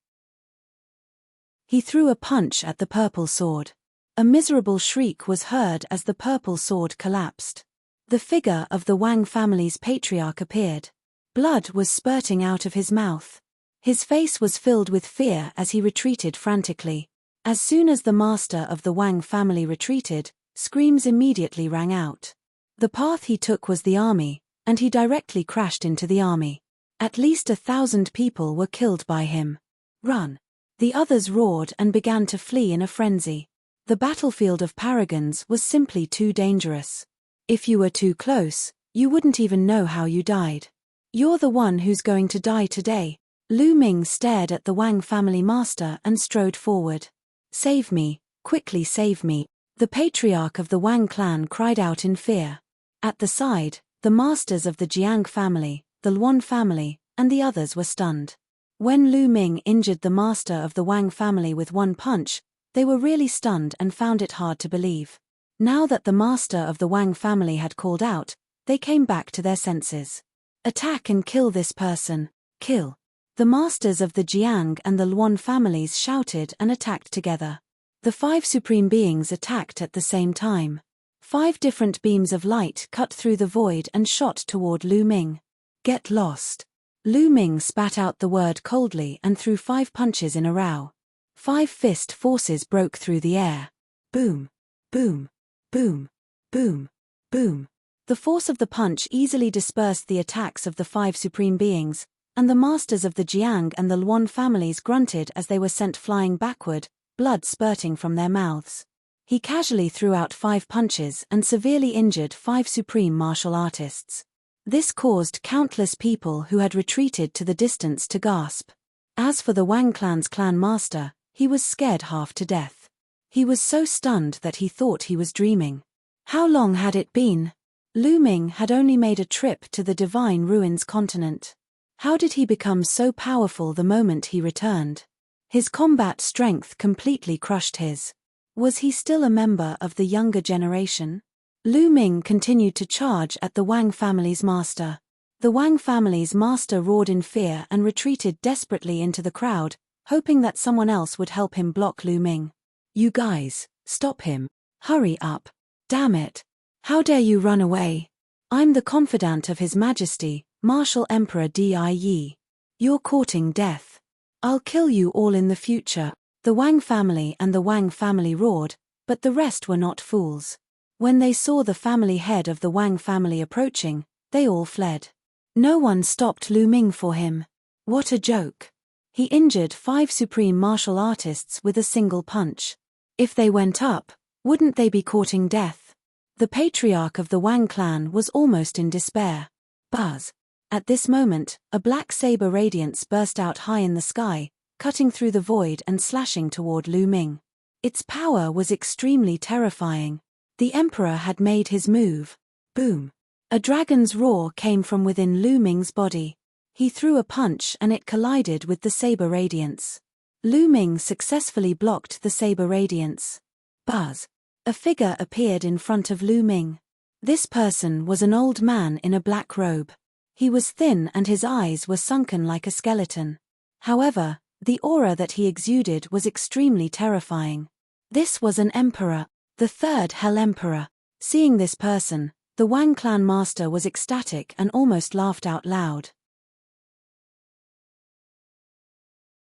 S1: He threw a punch at the purple sword. A miserable shriek was heard as the purple sword collapsed. The figure of the Wang family's patriarch appeared. Blood was spurting out of his mouth. His face was filled with fear as he retreated frantically. As soon as the master of the Wang family retreated, screams immediately rang out. The path he took was the army, and he directly crashed into the army. At least 1,000 people were killed by him. Run! The others roared and began to flee in a frenzy. The battlefield of paragons was simply too dangerous. If you were too close, you wouldn't even know how you died. You're the one who's going to die today. Lu Ming stared at the Wang family master and strode forward. Save me, quickly save me. The patriarch of the Wang clan cried out in fear. At the side, the masters of the Jiang family, the Luan family, and the others were stunned. When Lu Ming injured the master of the Wang family with one punch, they were really stunned and found it hard to believe. Now that the master of the Wang family had called out, they came back to their senses. Attack and kill this person, kill. The masters of the Jiang and the Luan families shouted and attacked together. The 5 supreme beings attacked at the same time. 5 different beams of light cut through the void and shot toward Lu Ming. Get lost. Lu Ming spat out the word coldly and threw 5 punches in a row. 5 fist forces broke through the air. Boom, boom, boom, boom, boom. The force of the punch easily dispersed the attacks of the 5 supreme beings, and the masters of the Jiang and the Luan families grunted as they were sent flying backward, blood spurting from their mouths. He casually threw out 5 punches and severely injured 5 supreme martial artists. This caused countless people who had retreated to the distance to gasp. As for the Wang clan's clan master, he was scared half to death. He was so stunned that he thought he was dreaming. How long had it been? Lu Ming had only made a trip to the Divine Ruins continent. How did he become so powerful the moment he returned? His combat strength completely crushed his. Was he still a member of the younger generation? Lu Ming continued to charge at the Wang family's master. The Wang family's master roared in fear and retreated desperately into the crowd, hoping that someone else would help him block Lu Ming. You guys, stop him. Hurry up. Damn it. How dare you run away? I'm the confidant of His Majesty, Martial Emperor Die. You're courting death. I'll kill you all in the future. The Wang family and the Wang family roared, but the rest were not fools. When they saw the family head of the Wang family approaching, they all fled. No one stopped Lu Ming for him. What a joke. He injured 5 supreme martial artists with a single punch. If they went up, wouldn't they be courting death? The patriarch of the Wang clan was almost in despair. Buzz. At this moment, a black saber radiance burst out high in the sky, cutting through the void and slashing toward Lu Ming. Its power was extremely terrifying. The emperor had made his move. Boom. A dragon's roar came from within Lu Ming's body. He threw a punch and it collided with the saber radiance. Lu Ming successfully blocked the saber radiance. Buzz. A figure appeared in front of Lu Ming. This person was an old man in a black robe. He was thin and his eyes were sunken like a skeleton. However, the aura that he exuded was extremely terrifying. This was an emperor, the 3rd Hell Emperor. Seeing this person, the Wang clan master was ecstatic and almost laughed out loud.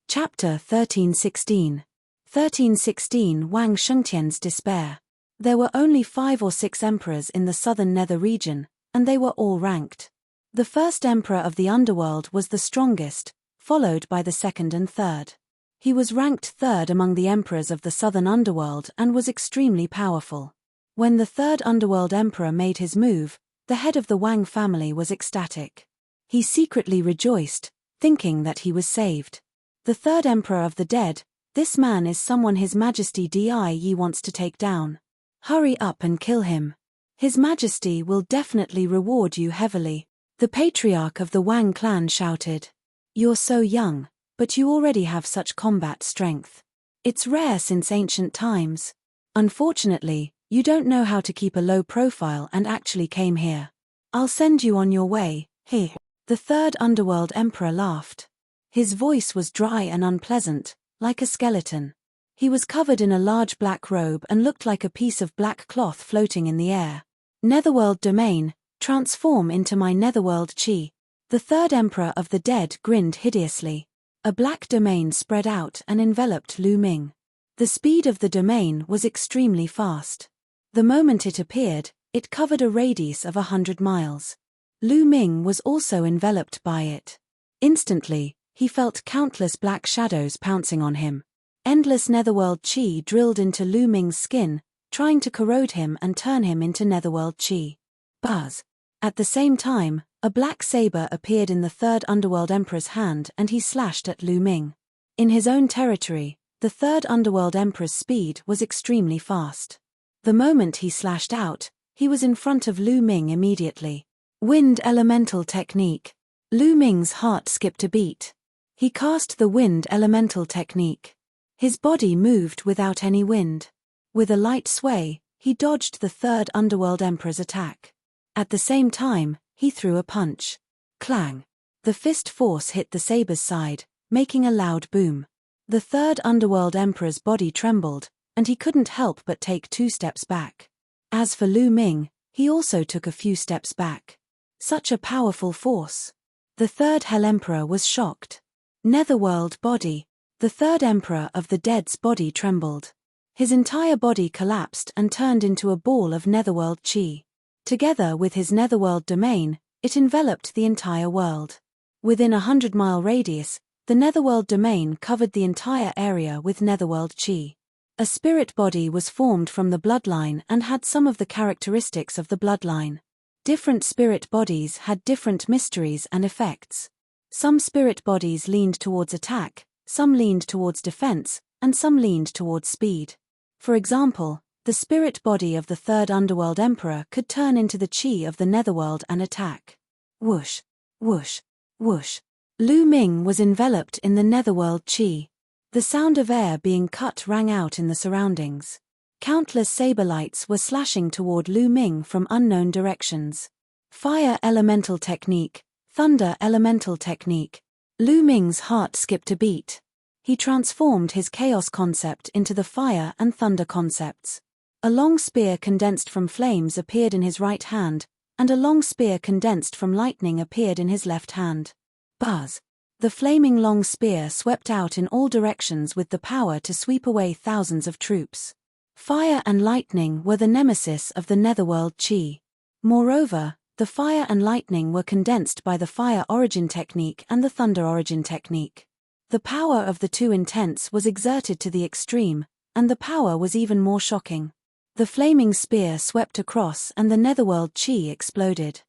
S1: Chapter 1316. 1316 Wang Shengtian's Despair. There were only 5 or 6 emperors in the southern nether region, and they were all ranked. The first emperor of the underworld was the strongest, followed by the second and third. He was ranked 3rd among the emperors of the southern underworld and was extremely powerful. When the 3rd underworld emperor made his move, the head of the Wang family was ecstatic. He secretly rejoiced, thinking that he was saved. The 3rd emperor of the dead, this man is someone His Majesty Die wants to take down. Hurry up and kill him. His Majesty will definitely reward you heavily. The patriarch of the Wang clan shouted. You're so young, but you already have such combat strength. It's rare since ancient times. Unfortunately, you don't know how to keep a low profile and actually came here. I'll send you on your way, he. The 3rd underworld emperor laughed. His voice was dry and unpleasant, like a skeleton. He was covered in a large black robe and looked like a piece of black cloth floating in the air. Netherworld domain, transform into my netherworld chi. The 3rd emperor of the dead grinned hideously. A black domain spread out and enveloped Lu Ming. The speed of the domain was extremely fast. The moment it appeared, it covered a radius of 100 miles. Lu Ming was also enveloped by it. Instantly, he felt countless black shadows pouncing on him. Endless netherworld chi drilled into Lu Ming's skin, trying to corrode him and turn him into netherworld chi. Buzz. At the same time, a black saber appeared in the third underworld emperor's hand and he slashed at Lu Ming. In his own territory, the third underworld emperor's speed was extremely fast. The moment he slashed out, he was in front of Lu Ming immediately. Wind elemental technique. Lu Ming's heart skipped a beat. He cast the wind elemental technique. His body moved without any wind. With a light sway, he dodged the third underworld emperor's attack. At the same time, he threw a punch. Clang. The fist force hit the saber's side, making a loud boom. The third underworld emperor's body trembled, and he couldn't help but take 2 steps back. As for Lu Ming, he also took a few steps back. Such a powerful force. The third Hell Emperor was shocked. Netherworld body. The third Emperor of the Dead's body trembled. His entire body collapsed and turned into a ball of netherworld chi. Together with his netherworld domain, it enveloped the entire world. Within a 100-mile radius, the netherworld domain covered the entire area with netherworld chi. A spirit body was formed from the bloodline and had some of the characteristics of the bloodline. Different spirit bodies had different mysteries and effects. Some spirit bodies leaned towards attack, some leaned towards defense, and some leaned towards speed. For example, the spirit body of the third underworld emperor could turn into the chi of the netherworld and attack. Whoosh, whoosh, whoosh. Lu Ming was enveloped in the netherworld chi. The sound of air being cut rang out in the surroundings. Countless saber lights were slashing toward Lu Ming from unknown directions. Fire elemental technique, thunder elemental technique. Lu Ming's heart skipped a beat. He transformed his chaos concept into the fire and thunder concepts. A long spear condensed from flames appeared in his right hand, and a long spear condensed from lightning appeared in his left hand. Buzz. The flaming long spear swept out in all directions with the power to sweep away thousands of troops. Fire and lightning were the nemesis of the netherworld chi. Moreover, the fire and lightning were condensed by the fire origin technique and the thunder origin technique. The power of the two intents was exerted to the extreme, and the power was even more shocking. The flaming spear swept across and the netherworld chi exploded.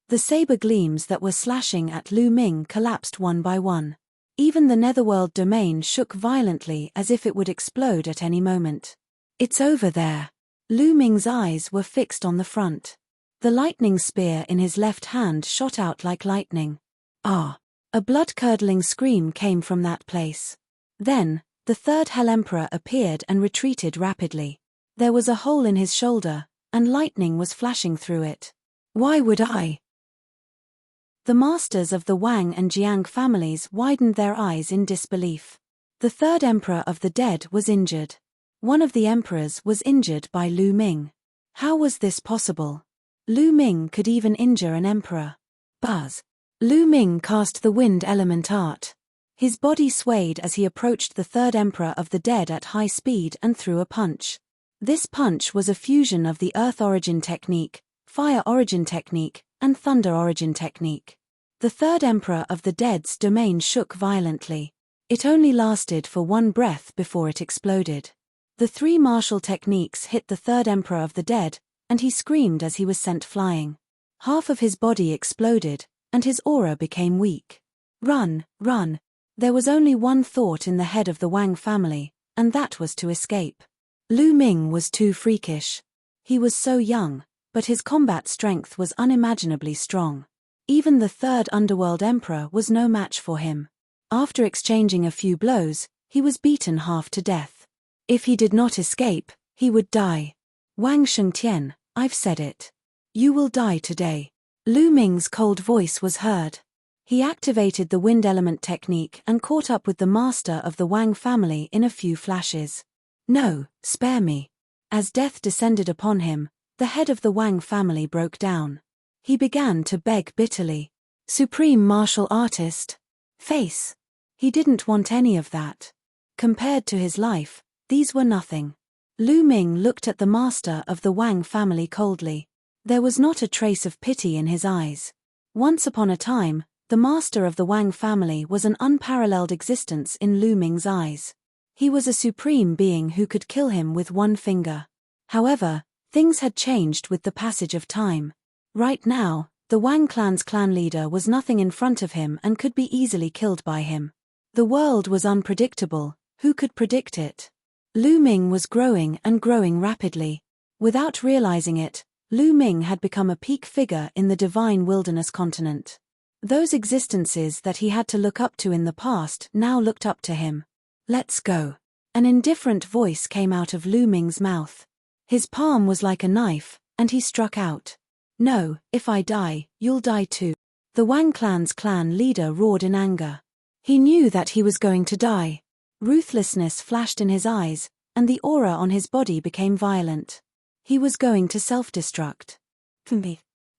S1: The saber gleams that were slashing at Lu Ming collapsed one by one. Even the netherworld domain shook violently as if it would explode at any moment. It's over there. Lu Ming's eyes were fixed on the front. The lightning spear in his left hand shot out like lightning. Ah! A blood-curdling scream came from that place. Then, the third Hell Emperor appeared and retreated rapidly. There was a hole in his shoulder, and lightning was flashing through it. Why would I? The masters of the Wang and Jiang families widened their eyes in disbelief. The third Emperor of the Dead was injured. One of the emperors was injured by Lu Ming. How was this possible? Lu Ming could even injure an emperor. Buzz. Lu Ming cast the wind element art. His body swayed as he approached the third Emperor of the Dead at high speed and threw a punch. This punch was a fusion of the Earth Origin Technique, Fire Origin Technique, and Thunder Origin Technique. The third Emperor of the Dead's domain shook violently. It only lasted for one breath before it exploded. The three martial techniques hit the third Emperor of the Dead, and he screamed as he was sent flying. Half of his body exploded, and his aura became weak. Run, run. There was only one thought in the head of the Wang family, and that was to escape. Lu Ming was too freakish. He was so young, but his combat strength was unimaginably strong. Even the third Underworld Emperor was no match for him. After exchanging a few blows, he was beaten half to death. If he did not escape, he would die. Wang Shengtian, I've said it. You will die today. Lu Ming's cold voice was heard. He activated the wind element technique and caught up with the master of the Wang family in a few flashes. No, spare me. As death descended upon him, the head of the Wang family broke down. He began to beg bitterly. Supreme martial artist. Face. He didn't want any of that. Compared to his life, these were nothing. Lu Ming looked at the master of the Wang family coldly. There was not a trace of pity in his eyes. Once upon a time, the master of the Wang family was an unparalleled existence in Lu Ming's eyes. He was a supreme being who could kill him with one finger. However, things had changed with the passage of time. Right now, the Wang clan's clan leader was nothing in front of him and could be easily killed by him. The world was unpredictable. Who could predict it? Lu Ming was growing and growing rapidly. Without realizing it, Lu Ming had become a peak figure in the divine wilderness continent. Those existences that he had to look up to in the past now looked up to him. Let's go. An indifferent voice came out of Lu Ming's mouth. His palm was like a knife, and he struck out. No, if I die, you'll die too. The Wang clan's clan leader roared in anger. He knew that he was going to die. Ruthlessness flashed in his eyes, and the aura on his body became violent. He was going to self-destruct.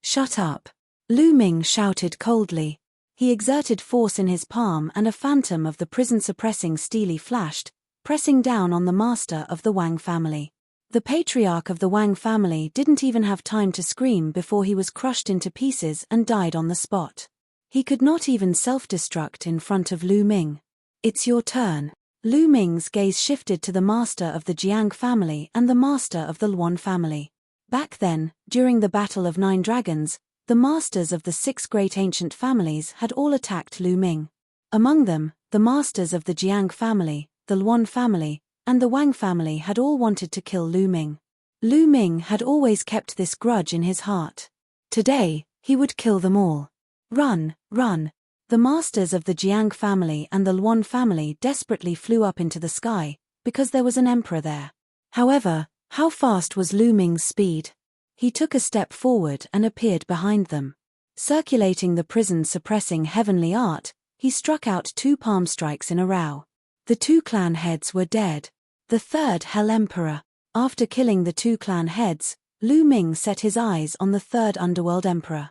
S1: Shut up. Lu Ming shouted coldly. He exerted force in his palm and a phantom of the prison-suppressing Steely flashed, pressing down on the master of the Wang family. The patriarch of the Wang family didn't even have time to scream before he was crushed into pieces and died on the spot. He could not even self-destruct in front of Lu Ming. It's your turn. Lu Ming's gaze shifted to the master of the Jiang family and the master of the Luan family. Back then, during the Battle of 9 Dragons, the masters of the 6 great ancient families had all attacked Lu Ming. Among them, the masters of the Jiang family, the Luan family, and the Wang family had all wanted to kill Lu Ming. Lu Ming had always kept this grudge in his heart. Today, he would kill them all. Run, run. The masters of the Jiang family and the Luan family desperately flew up into the sky, because there was an emperor there. However, how fast was Lu Ming's speed? He took a step forward and appeared behind them. Circulating the prison-suppressing heavenly art, he struck out 2 palm strikes in a row. The 2 clan heads were dead. The 3rd Hell Emperor. After killing the 2 clan heads, Lu Ming set his eyes on the 3rd Underworld Emperor.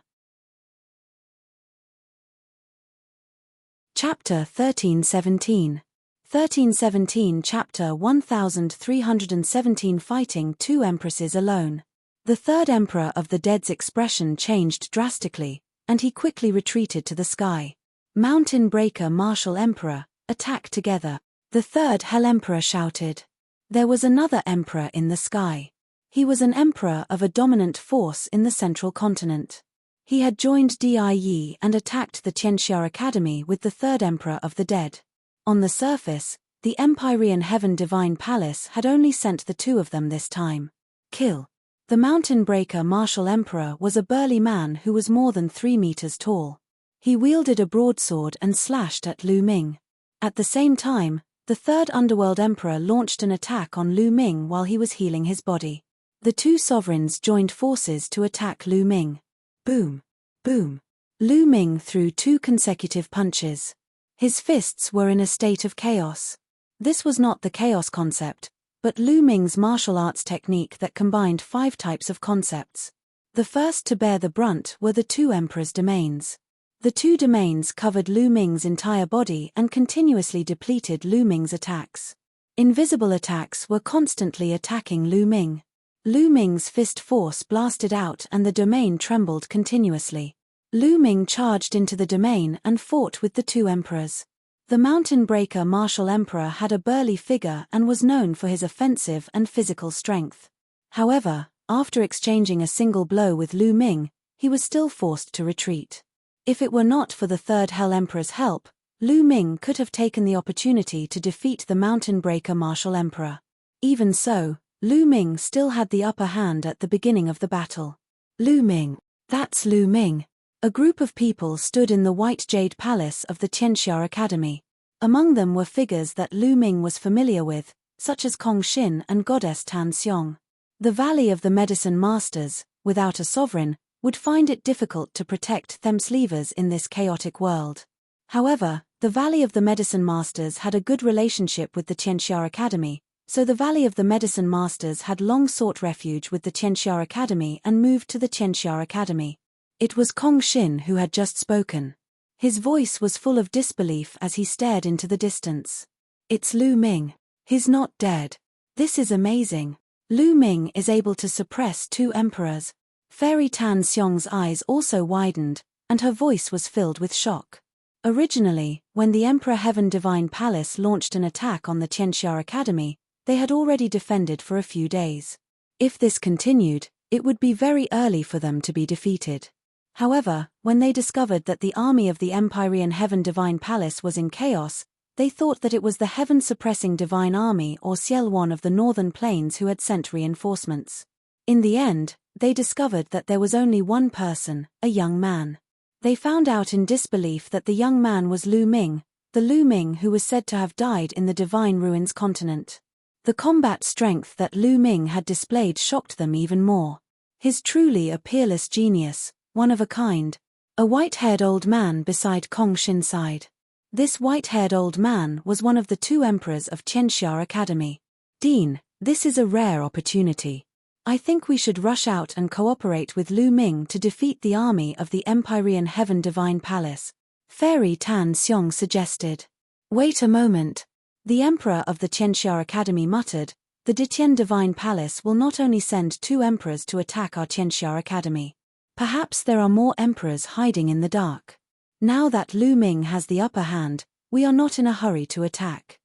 S1: Chapter 1317. 1317 Chapter 1317 Fighting 2 Empresses Alone. The 3rd Emperor of the Dead's expression changed drastically, and he quickly retreated to the sky. Mountain Breaker Martial Emperor, attack together. The 3rd Hell Emperor shouted. There was another emperor in the sky. He was an emperor of a dominant force in the central continent. He had joined Die and attacked the Tianxia Academy with the 3rd Emperor of the Dead. On the surface, the Empyrean Heaven Divine Palace had only sent the 2 of them this time. Kill. The Mountain Breaker Martial Emperor was a burly man who was more than 3 meters tall. He wielded a broadsword and slashed at Lu Ming. At the same time, the 3rd Underworld Emperor launched an attack on Lu Ming while he was healing his body. The 2 sovereigns joined forces to attack Lu Ming. Boom. Boom. Lu Ming threw 2 consecutive punches. His fists were in a state of chaos. This was not the chaos concept, but Lu Ming's martial arts technique that combined 5 types of concepts. The first to bear the brunt were the 2 Emperor's domains. The 2 domains covered Lu Ming's entire body and continuously depleted Lu Ming's attacks. Invisible attacks were constantly attacking Lu Ming. Lu Ming's fist force blasted out and the domain trembled continuously. Lu Ming charged into the domain and fought with the 2 emperors. The Mountain Breaker Martial Emperor had a burly figure and was known for his offensive and physical strength. However, after exchanging a single blow with Lu Ming, he was still forced to retreat. If it were not for the 3rd Hell Emperor's help, Lu Ming could have taken the opportunity to defeat the Mountain Breaker Martial Emperor. Even so, Lu Ming still had the upper hand at the beginning of the battle. Lu Ming. That's Lu Ming. A group of people stood in the White Jade Palace of the Tianxia Academy. Among them were figures that Lu Ming was familiar with, such as Kong Xin and Goddess Tan Xiong. The Valley of the Medicine Masters, without a sovereign, would find it difficult to protect Themslevers in this chaotic world. However, the Valley of the Medicine Masters had a good relationship with the Tianxia Academy, so the Valley of the Medicine Masters had long sought refuge with the Tianxia Academy and moved to the Tianxia Academy. It was Kong Xin who had just spoken. His voice was full of disbelief as he stared into the distance. It's Lu Ming. He's not dead. This is amazing. Lu Ming is able to suppress 2 emperors. Fairy Tan Xiong's eyes also widened, and her voice was filled with shock. Originally, when the Emperor Heaven Divine Palace launched an attack on the Tianxia Academy, they had already defended for a few days. If this continued, it would be very early for them to be defeated. However, when they discovered that the army of the Empyrean Heaven Divine Palace was in chaos, they thought that it was the heaven-suppressing Divine Army or Cielwan of the northern plains who had sent reinforcements. In the end, they discovered that there was only one person, a young man. They found out in disbelief that the young man was Lu Ming, the Lu Ming who was said to have died in the Divine Ruins continent. The combat strength that Lu Ming had displayed shocked them even more. His truly a peerless genius, one of a kind. A white-haired old man beside Kong Shin's side. This white-haired old man was one of the two emperors of Tianxia Academy. Dean, this is a rare opportunity. I think we should rush out and cooperate with Lu Ming to defeat the army of the Empyrean Heaven Divine Palace. Fairy Tan Xiong suggested. Wait a moment. The emperor of the Tianxia Academy muttered, the Ditian Divine Palace will not only send 2 emperors to attack our Tianxia Academy. Perhaps there are more emperors hiding in the dark. Now that Lu Ming has the upper hand, we are not in a hurry to attack.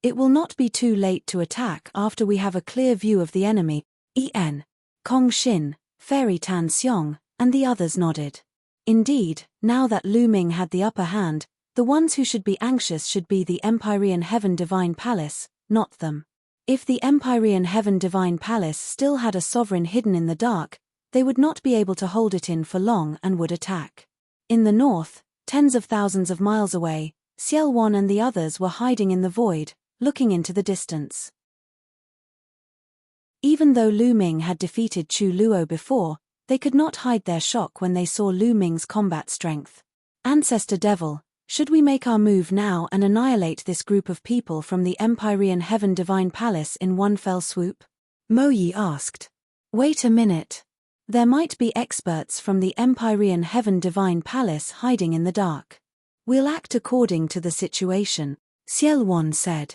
S1: It will not be too late to attack after we have a clear view of the enemy. Kong Shin, Fairy Tan Xiong, and the others nodded. Indeed, now that Lu Ming had the upper hand, the ones who should be anxious should be the Empyrean Heaven Divine Palace, not them. If the Empyrean Heaven Divine Palace still had a sovereign hidden in the dark, they would not be able to hold it in for long and would attack. In the north, tens of thousands of miles away, Cielwan and the others were hiding in the void, looking into the distance. Even though Lu Ming had defeated Chu Luo before, they could not hide their shock when they saw Lu Ming's combat strength. Ancestor Devil, should we make our move now and annihilate this group of people from the Empyrean Heaven Divine Palace in one fell swoop? Mo Yi asked. Wait a minute. There might be experts from the Empyrean Heaven Divine Palace hiding in the dark. We'll act according to the situation, Cielwan said.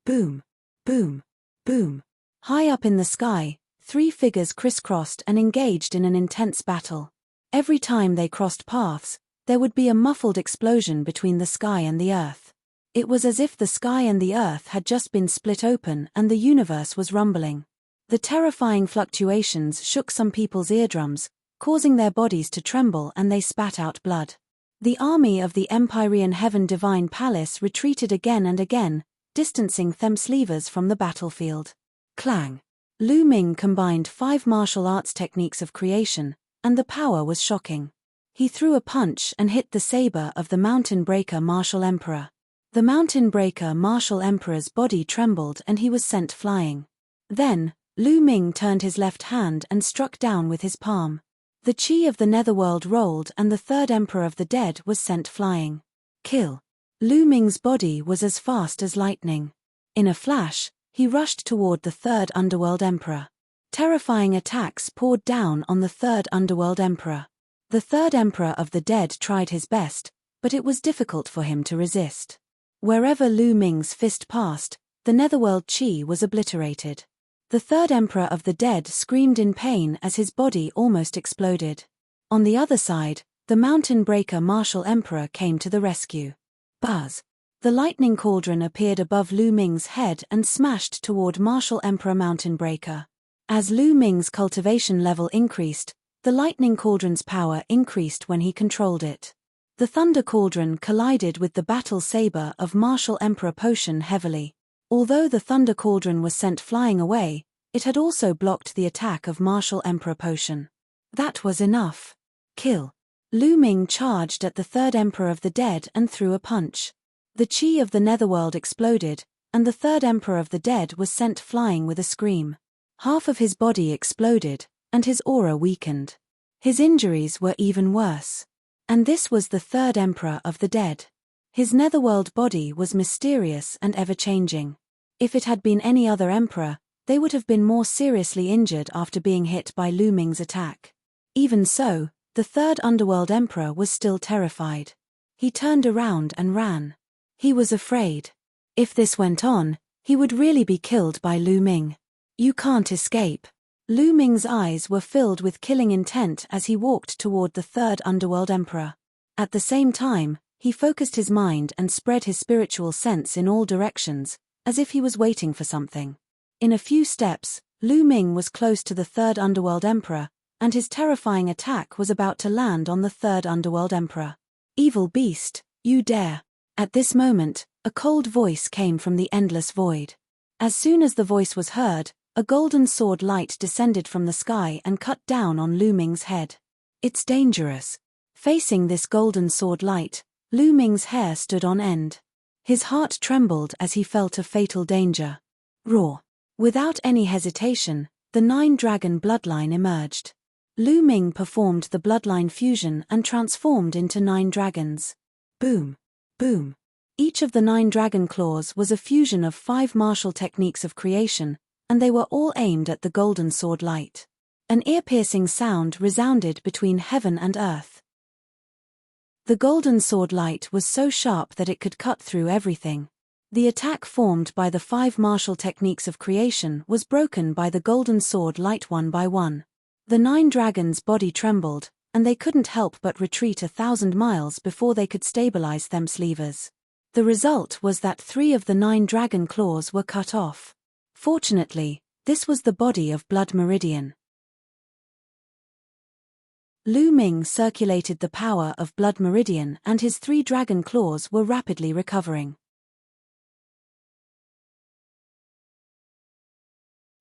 S1: Boom, boom, boom. High up in the sky, 3 figures crisscrossed and engaged in an intense battle. Every time they crossed paths, there would be a muffled explosion between the sky and the earth. It was as if the sky and the earth had just been split open and the universe was rumbling. The terrifying fluctuations shook some people's eardrums, causing their bodies to tremble, and they spat out blood. The army of the Empyrean Heaven Divine Palace retreated again and again, distancing themselves from the battlefield. Clang. Lu Ming combined 5 martial arts techniques of creation, and the power was shocking. He threw a punch and hit the saber of the Mountain Breaker Martial Emperor. The Mountain Breaker Martial Emperor's body trembled and he was sent flying. Then, Lu Ming turned his left hand and struck down with his palm. The chi of the netherworld rolled and the 3rd Emperor of the Dead was sent flying. Kill. Lu Ming's body was as fast as lightning. In a flash, he rushed toward the 3rd Underworld Emperor. Terrifying attacks poured down on the 3rd Underworld Emperor. The 3rd Emperor of the Dead tried his best, but it was difficult for him to resist. Wherever Lu Ming's fist passed, the netherworld chi was obliterated. The 3rd Emperor of the Dead screamed in pain as his body almost exploded. On the other side, the Mountain Breaker Martial Emperor came to the rescue. Buzz. The lightning cauldron appeared above Lu Ming's head and smashed toward Martial Emperor Mountain Breaker. As Lu Ming's cultivation level increased, the lightning cauldron's power increased when he controlled it. The thunder cauldron collided with the battle saber of Martial Emperor Potion heavily. Although the thunder cauldron was sent flying away, it had also blocked the attack of Martial Emperor Potion. That was enough. Kill. Lu Ming charged at the 3rd Emperor of the Dead and threw a punch. The chi of the netherworld exploded, and the 3rd Emperor of the Dead was sent flying with a scream. Half of his body exploded, and his aura weakened. His injuries were even worse. And this was the 3rd Emperor of the Dead. His netherworld body was mysterious and ever-changing. If it had been any other emperor, they would have been more seriously injured after being hit by Lu Ming's attack. Even so, the 3rd Underworld Emperor was still terrified. He turned around and ran. He was afraid. If this went on, he would really be killed by Lu Ming. You can't escape. Lu Ming's eyes were filled with killing intent as he walked toward the 3rd Underworld Emperor. At the same time, he focused his mind and spread his spiritual sense in all directions, as if he was waiting for something. In a few steps, Lu Ming was close to the third Underworld Emperor, and his terrifying attack was about to land on the third Underworld Emperor. Evil beast, you dare! At this moment, a cold voice came from the endless void. As soon as the voice was heard, a golden sword light descended from the sky and cut down on Lu Ming's head. It's dangerous. Facing this golden sword light, Lu Ming's hair stood on end. His heart trembled as he felt a fatal danger. Roar! Without any hesitation, the 9-dragon bloodline emerged. Lu Ming performed the bloodline fusion and transformed into 9 dragons. Boom! Boom! Each of the 9 dragon claws was a fusion of 5 martial techniques of creation, and they were all aimed at the golden sword light. An ear-piercing sound resounded between heaven and earth. The golden sword light was so sharp that it could cut through everything. The attack formed by the 5 martial techniques of creation was broken by the golden sword light one by one. The 9 dragons' body trembled, and they couldn't help but retreat 1,000 miles before they could stabilize them's levers. The result was that 3 of the 9 dragon claws were cut off. Fortunately, this was the body of Blood Meridian. Lu Ming circulated the power of Blood Meridian and his 3 dragon claws were rapidly recovering.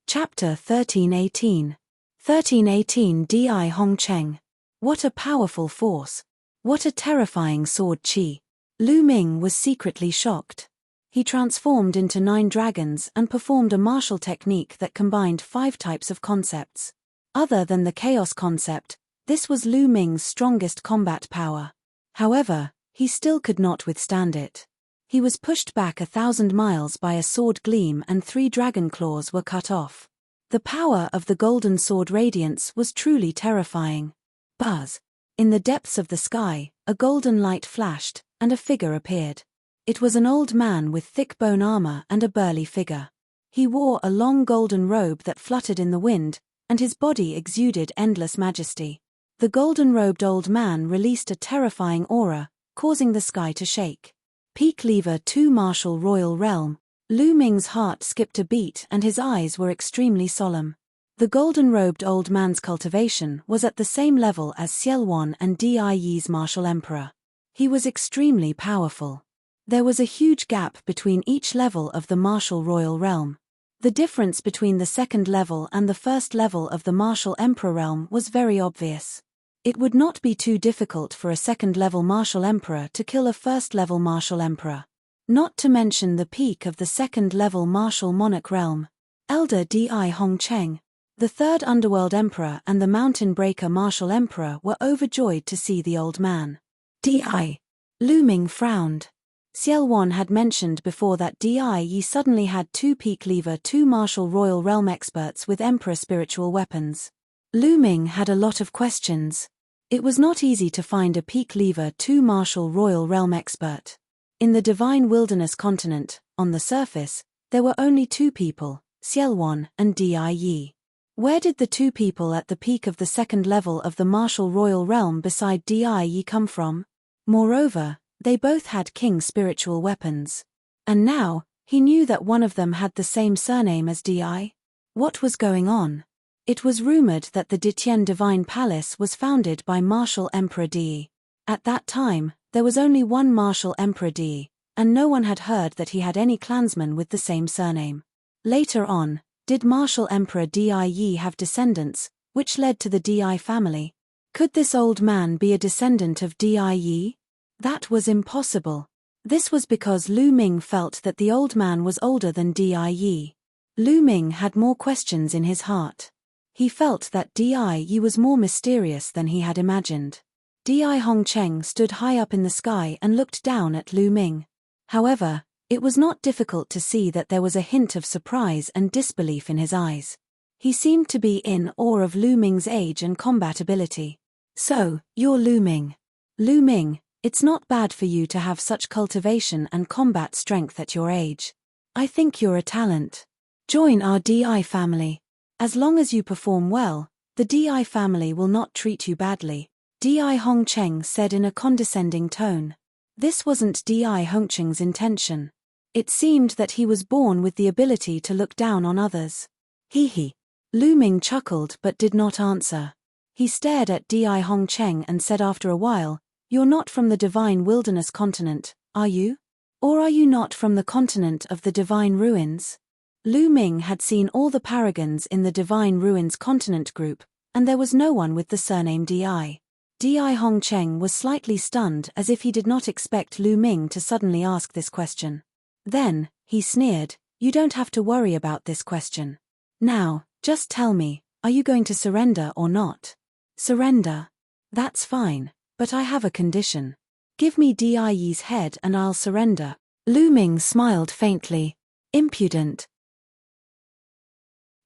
S1: Chapter 1318. 1318 Di Hongcheng. What a powerful force. What a terrifying sword chi. Lu Ming was secretly shocked. He transformed into 9 dragons and performed a martial technique that combined 5 types of concepts. Other than the chaos concept, this was Lu Ming's strongest combat power. However, he still could not withstand it. He was pushed back 1,000 miles by a sword gleam and 3 dragon claws were cut off. The power of the golden sword radiance was truly terrifying. Buzz! In the depths of the sky, a golden light flashed, and a figure appeared. It was an old man with thick bone armor and a burly figure. He wore a long golden robe that fluttered in the wind, and his body exuded endless majesty. The golden-robed old man released a terrifying aura, causing the sky to shake. Peak Lever 2 Martial Royal Realm. Lu Ming's heart skipped a beat and his eyes were extremely solemn. The golden-robed old man's cultivation was at the same level as Xielwan and Di's Martial Emperor. He was extremely powerful. There was a huge gap between each level of the Martial Royal Realm. The difference between the second level and the first level of the Martial Emperor realm was very obvious. It would not be too difficult for a second-level Martial Emperor to kill a first-level Martial Emperor. Not to mention the peak of the second-level Martial Monarch realm. Elder Di Hongcheng, the third Underworld Emperor and the Mountain Breaker Martial Emperor were overjoyed to see the old man. Di. Lu Ming frowned. Xielwan had mentioned before that Di suddenly had 2 Peak Lever 2 Martial Royal Realm experts with Emperor spiritual weapons. Lu Ming had a lot of questions. It was not easy to find a Peak Lever 2 Martial Royal Realm expert. In the Divine Wilderness continent, on the surface, there were only 2 people, Xielwan and Di. Where did the 2 people at the peak of the second level of the Martial Royal Realm beside Di come from? Moreover, they both had king spiritual weapons. And now, he knew that one of them had the same surname as Di. What was going on? It was rumored that the Ditian Divine Palace was founded by Martial Emperor Di. At that time, there was only one Martial Emperor Di, and no one had heard that he had any clansmen with the same surname. Later on, did Martial Emperor Di have descendants, which led to the Di family? Could this old man be a descendant of Di? That was impossible. This was because Lu Ming felt that the old man was older than Di. Lu Ming had more questions in his heart. He felt that Di was more mysterious than he had imagined. Di Hongcheng stood high up in the sky and looked down at Lu Ming. However, it was not difficult to see that there was a hint of surprise and disbelief in his eyes. He seemed to be in awe of Lu Ming's age and combat ability. So, you're Lu Ming. Lu Ming, it's not bad for you to have such cultivation and combat strength at your age. I think you're a talent. Join our Di family. As long as you perform well, the Di family will not treat you badly. Di Hongcheng said in a condescending tone. This wasn't Di Hongcheng's intention. It seemed that he was born with the ability to look down on others. Hee. Lu Ming chuckled but did not answer. He stared at Di Hongcheng and said after a while, "You're not from the Divine Wilderness continent, are you? Or are you not from the continent of the Divine Ruins?" Lu Ming had seen all the paragons in the Divine Ruins continent group, and there was no one with the surname Di. Di Hongcheng was slightly stunned, as if he did not expect Lu Ming to suddenly ask this question. Then, he sneered, "You don't have to worry about this question. Now, just tell me, are you going to surrender or not?" "Surrender? That's fine, but I have a condition. Give me Di's head and I'll surrender." Lu Ming smiled faintly. Impudent.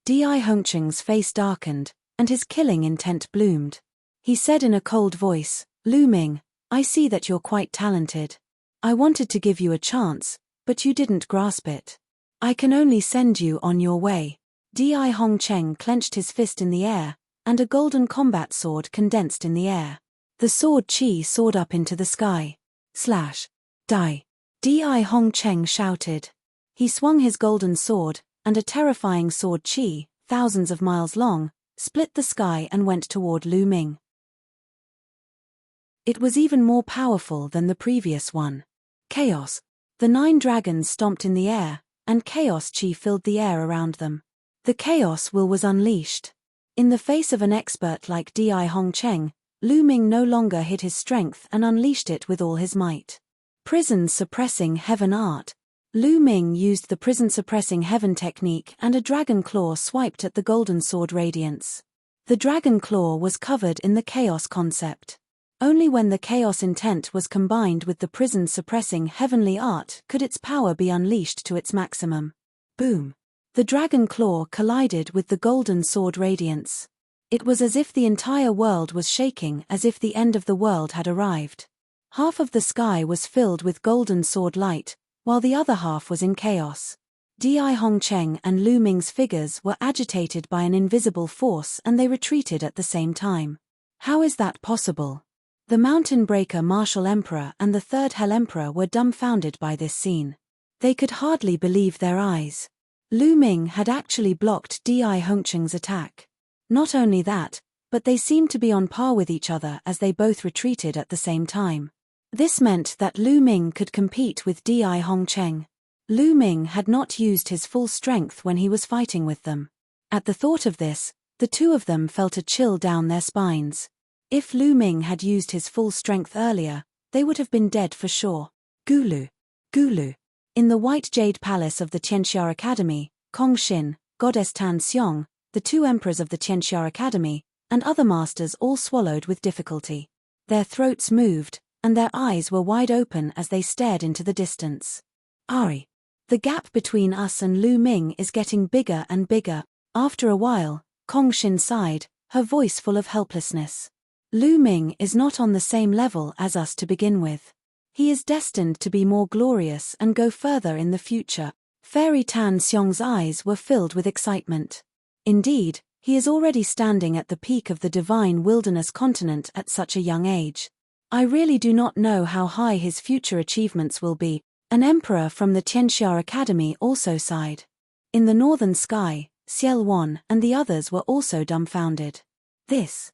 S1: Di Hongcheng's face darkened, and his killing intent bloomed. He said in a cold voice, "Lu Ming, I see that you're quite talented. I wanted to give you a chance, but you didn't grasp it. I can only send you on your way." Di Hongcheng clenched his fist in the air, and a golden combat sword condensed in the air. The sword chi soared up into the sky. Slash. Die. Di Hongcheng shouted. He swung his golden sword, and a terrifying sword chi, thousands of miles long, split the sky and went toward Lu Ming. It was even more powerful than the previous one. Chaos. The 9 dragons stomped in the air, and chaos chi filled the air around them. The chaos will was unleashed. In the face of an expert like Di Hongcheng, Lu Ming no longer hid his strength and unleashed it with all his might. Prison suppressing heaven art. Lu Ming used the prison suppressing heaven technique, and a dragon claw swiped at the golden sword radiance. The dragon claw was covered in the chaos concept. Only when the chaos intent was combined with the prison suppressing heavenly art could its power be unleashed to its maximum. Boom. The dragon claw collided with the golden sword radiance. It was as if the entire world was shaking, as if the end of the world had arrived. Half of the sky was filled with golden sword light, while the other half was in chaos. Di Hongcheng and Lu Ming's figures were agitated by an invisible force, and they retreated at the same time. How is that possible? The Mountain Breaker Martial Emperor and the Third Hell Emperor were dumbfounded by this scene. They could hardly believe their eyes. Lu Ming had actually blocked Di Hongcheng's attack. Not only that, but they seemed to be on par with each other as they both retreated at the same time. This meant that Lu Ming could compete with Di Hongcheng. Lu Ming had not used his full strength when he was fighting with them. At the thought of this, the two of them felt a chill down their spines. If Lu Ming had used his full strength earlier, they would have been dead for sure. Gulu. Gulu. In the White Jade Palace of the Tianxia Academy, Kong Xin, Goddess Tan Xiong, the 2 emperors of the Tianxia Academy, and other masters all swallowed with difficulty. Their throats moved, and their eyes were wide open as they stared into the distance. Ari. The gap between us and Lu Ming is getting bigger and bigger. After a while, Kong Xin sighed, her voice full of helplessness. Lu Ming is not on the same level as us to begin with. He is destined to be more glorious and go further in the future. Fairy Tan Xiong's eyes were filled with excitement. Indeed, he is already standing at the peak of the Divine Wilderness continent at such a young age. I really do not know how high his future achievements will be. An emperor from the Tianxia Academy also sighed. In the northern sky, Xiel Wan and the others were also dumbfounded. This.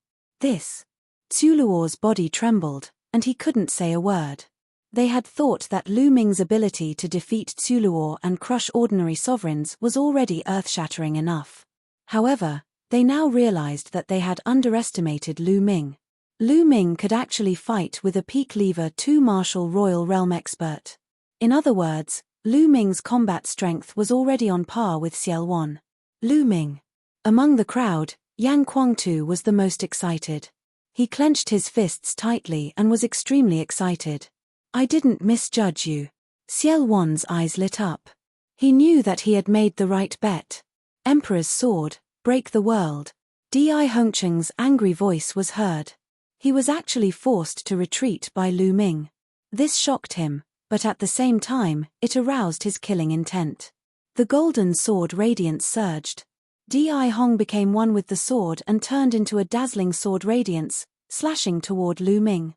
S1: Tsuluo's body trembled, and he couldn't say a word. They had thought that Lu Ming's ability to defeat Tsuluo and crush ordinary sovereigns was already earth-shattering enough. However, they now realized that they had underestimated Lu Ming. Lu Ming could actually fight with a peak lever 2 martial royal realm expert. In other words, Lu Ming's combat strength was already on par with Xiel Wan. Lu Ming. Among the crowd, Yang Kuangtu was the most excited. He clenched his fists tightly and was extremely excited. I didn't misjudge you. Xiel Wan's eyes lit up. He knew that he had made the right bet. Emperor's sword, break the world. Di Hongcheng's angry voice was heard. He was actually forced to retreat by Lu Ming. This shocked him, but at the same time, it aroused his killing intent. The golden sword radiance surged. Di Hong became one with the sword and turned into a dazzling sword radiance, slashing toward Lu Ming.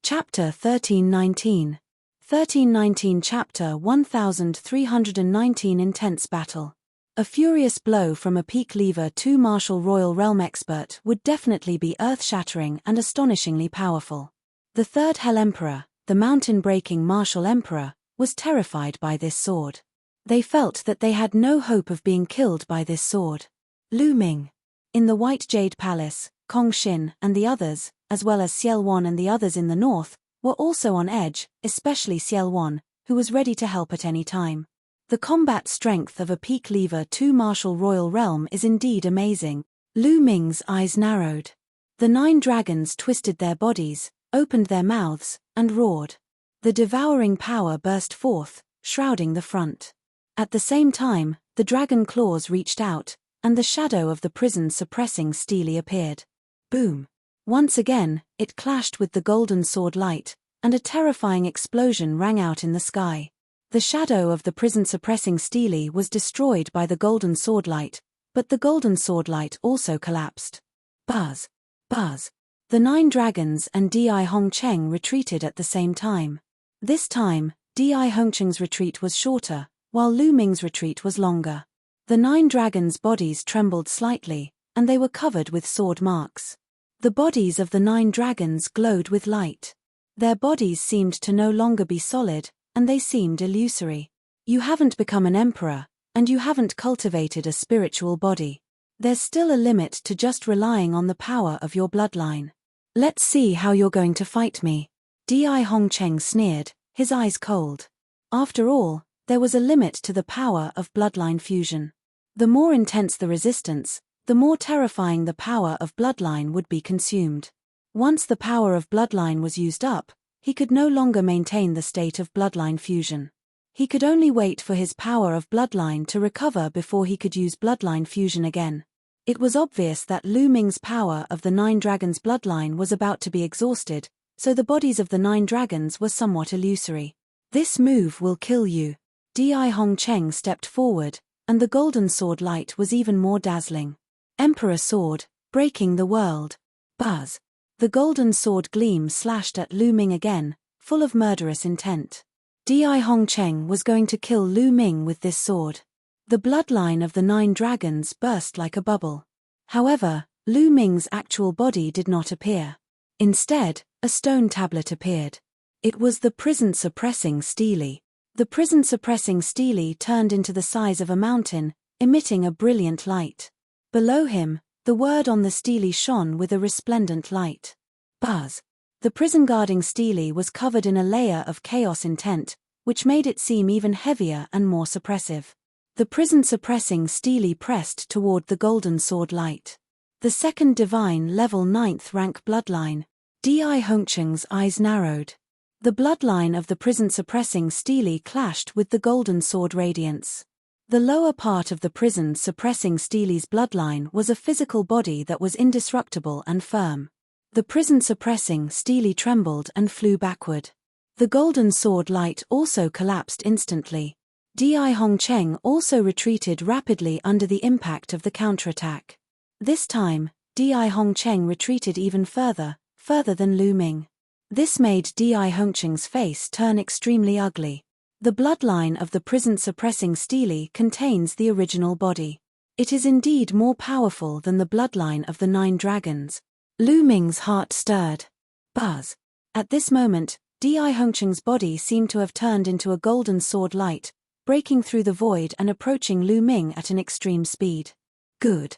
S1: Chapter 1319. 1319 Chapter 1319 Intense Battle. A furious blow from a peak lever 2 martial royal realm expert would definitely be earth-shattering and astonishingly powerful. The third Hell Emperor, the mountain-breaking martial emperor, was terrified by this sword. They felt that they had no hope of being killed by this sword. Lu Ming. In the White Jade Palace, Kong Xin and the others, as well as Xiel Wan and the others in the north, were also on edge, especially Xiel Wan, who was ready to help at any time. The combat strength of a peak lever 2 martial royal realm is indeed amazing. Lu Ming's eyes narrowed. The 9 dragons twisted their bodies, opened their mouths, and roared. The devouring power burst forth, shrouding the front. At the same time, the dragon claws reached out, and the shadow of the prison suppressing Steely appeared. Boom! Once again, it clashed with the golden sword light, and a terrifying explosion rang out in the sky. The shadow of the prison suppressing Steely was destroyed by the golden sword light, but the golden sword light also collapsed. Buzz! Buzz! The 9 dragons and Di Hongcheng retreated at the same time. This time, Di Hongcheng's retreat was shorter, while Lu Ming's retreat was longer. The 9 dragons' bodies trembled slightly, and they were covered with sword marks. The bodies of the 9 dragons glowed with light. Their bodies seemed to no longer be solid, and they seemed illusory. You haven't become an emperor, and you haven't cultivated a spiritual body. There's still a limit to just relying on the power of your bloodline. Let's see how you're going to fight me. Di Hongcheng sneered, his eyes cold. After all, there was a limit to the power of bloodline fusion. The more intense the resistance, the more terrifying the power of bloodline would be consumed. Once the power of bloodline was used up, he could no longer maintain the state of bloodline fusion. He could only wait for his power of bloodline to recover before he could use bloodline fusion again. It was obvious that Lu Ming's power of the 9 dragons' bloodline was about to be exhausted, so the bodies of the 9 dragons were somewhat illusory. This move will kill you. Di Hongcheng stepped forward, and the golden sword light was even more dazzling. Emperor Sword, breaking the world. Buzz! The golden sword gleam slashed at Lu Ming again, full of murderous intent. Di Hongcheng was going to kill Lu Ming with this sword. The bloodline of the 9 dragons burst like a bubble. However, Lu Ming's actual body did not appear. Instead, a stone tablet appeared. It was the prison-suppressing Steely. The prison-suppressing Steely turned into the size of a mountain, emitting a brilliant light. Below him, the word on the Steely shone with a resplendent light. Buzz! The prison-guarding Steely was covered in a layer of chaos intent, which made it seem even heavier and more suppressive. The prison-suppressing Steely pressed toward the golden sword light. The second divine level 9th rank bloodline. Di Hongcheng's eyes narrowed. The bloodline of the prison-suppressing Steely clashed with the golden sword radiance. The lower part of the prison-suppressing Steely's bloodline was a physical body that was indestructible and firm. The prison-suppressing Steely trembled and flew backward. The golden sword light also collapsed instantly. Di Hongcheng also retreated rapidly under the impact of the counterattack. This time, Di Hongcheng retreated even further than Lu Ming. This made Di Hongcheng's face turn extremely ugly. The bloodline of the prison-suppressing Steely contains the original body. It is indeed more powerful than the bloodline of the 9 dragons. Lu Ming's heart stirred. Buzz! At this moment, Di Hongcheng's body seemed to have turned into a golden sword light, breaking through the void and approaching Lu Ming at an extreme speed. Good.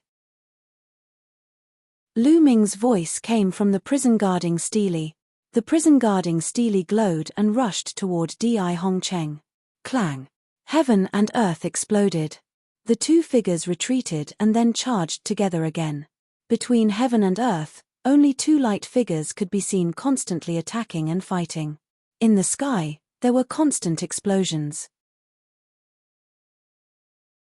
S1: Lu Ming's voice came from the prison-guarding Steely. The prison-guarding Steely glowed and rushed toward Di Hongcheng. Clang! Heaven and earth exploded. The 2 figures retreated and then charged together again. Between heaven and earth, only 2 light figures could be seen constantly attacking and fighting. In the sky, there were constant explosions.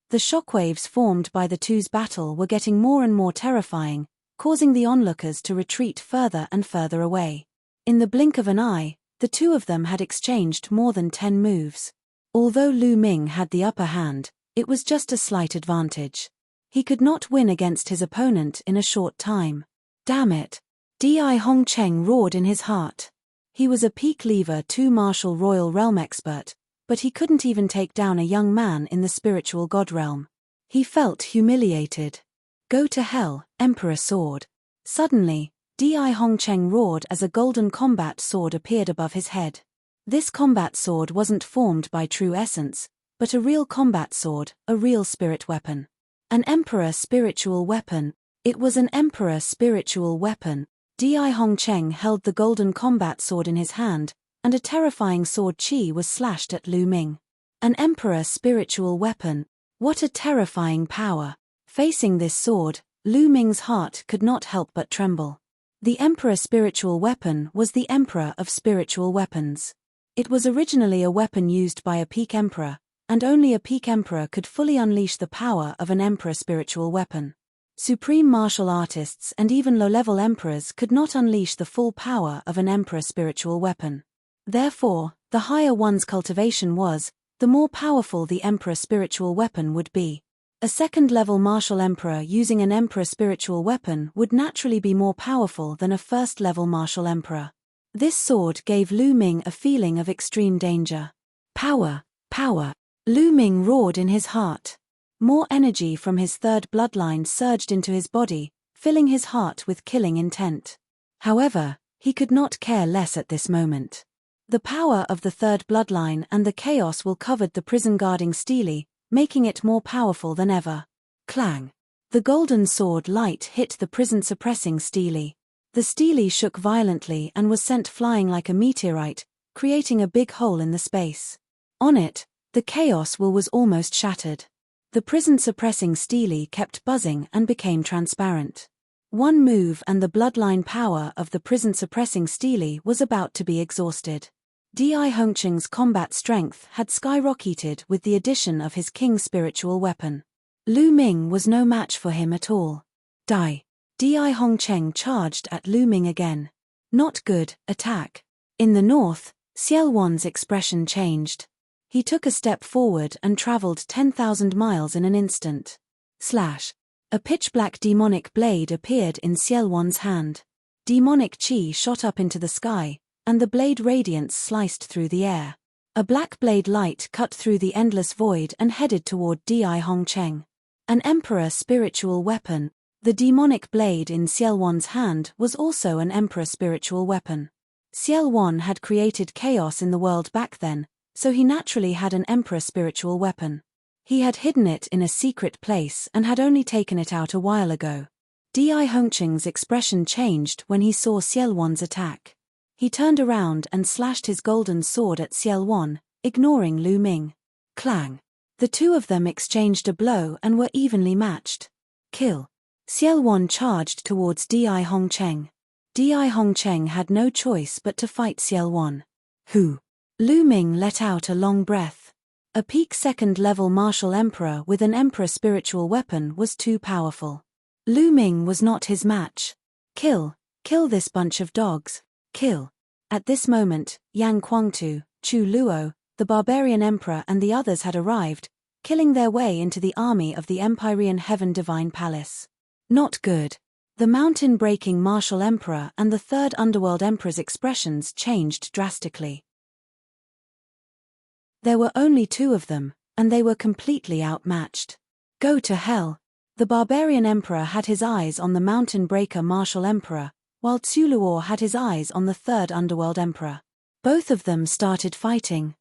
S1: The shockwaves formed by the 2's battle were getting more and more terrifying, causing the onlookers to retreat further and further away. In the blink of an eye, the 2 of them had exchanged more than 10 moves. Although Lu Ming had the upper hand, it was just a slight advantage. He could not win against his opponent in a short time. Damn it! Di Hongcheng roared in his heart. He was a peak lever 2 martial royal realm expert, but he couldn't even take down a young man in the spiritual god realm. He felt humiliated. Go to hell, Emperor Sword. Suddenly, Di Hongcheng roared as a golden combat sword appeared above his head. This combat sword wasn't formed by true essence, but a real combat sword, a real spirit weapon. An emperor spiritual weapon. It was an emperor spiritual weapon. Di Hongcheng held the golden combat sword in his hand, and a terrifying sword chi was slashed at Lu Ming. An emperor spiritual weapon. What a terrifying power. Facing this sword, Lu Ming's heart could not help but tremble. The emperor spiritual weapon was the emperor of spiritual weapons. It was originally a weapon used by a peak emperor, and only a peak emperor could fully unleash the power of an emperor spiritual weapon. Supreme martial artists and even low-level emperors could not unleash the full power of an emperor spiritual weapon. Therefore, the higher one's cultivation was, the more powerful the emperor spiritual weapon would be. A second-level martial emperor using an emperor spiritual weapon would naturally be more powerful than a first-level martial emperor. This sword gave Lu Ming a feeling of extreme danger. Power, power. Lu Ming roared in his heart. More energy from his third bloodline surged into his body, filling his heart with killing intent. However, he could not care less at this moment. The power of the third bloodline and the chaos will covered the prison guarding Steely, making it more powerful than ever. Clang! The golden sword light hit the prison suppressing Steely. The Steely shook violently and was sent flying like a meteorite, creating a big hole in the space. On it, the chaos will was almost shattered. The prison-suppressing Steely kept buzzing and became transparent. One move and the bloodline power of the prison-suppressing Steely was about to be exhausted. Di Hongcheng's combat strength had skyrocketed with the addition of his king spiritual weapon. Lu Ming was no match for him at all. Di Hongcheng charged at Lu Ming again. Not good, attack. In the north, Xielwan's expression changed. He took a step forward and traveled 10,000 miles in an instant. Slash. A pitch-black demonic blade appeared in Xielwan's hand. Demonic chi shot up into the sky, and the blade radiance sliced through the air. A black blade light cut through the endless void and headed toward Di Hongcheng. An emperor spiritual weapon. The demonic blade in Xielwan's hand was also an emperor spiritual weapon. Xielwan had created chaos in the world back then, so he naturally had an emperor spiritual weapon. He had hidden it in a secret place and had only taken it out a while ago. Di Hongcheng's expression changed when he saw Xielwan's attack. He turned around and slashed his golden sword at Xielwan, ignoring Lu Ming. Clang! The two of them exchanged a blow and were evenly matched. Kill! Xielwan charged towards Di Hongcheng. Di Hongcheng had no choice but to fight Xielwan. Who? Lu Ming let out a long breath. A peak second-level martial emperor with an emperor spiritual weapon was too powerful. Lu Ming was not his match. Kill this bunch of dogs, kill. At this moment, Yang Guangtu, Chu Luo, the barbarian emperor and the others had arrived, killing their way into the army of the Empyrean Heaven Divine Palace. Not good. The mountain-breaking martial emperor and the third underworld emperor's expressions changed drastically. There were only two of them, and they were completely outmatched. Go to hell. The barbarian emperor had his eyes on the mountain breaker martial emperor, while Tsuluo had his eyes on the third underworld emperor. Both of them started fighting.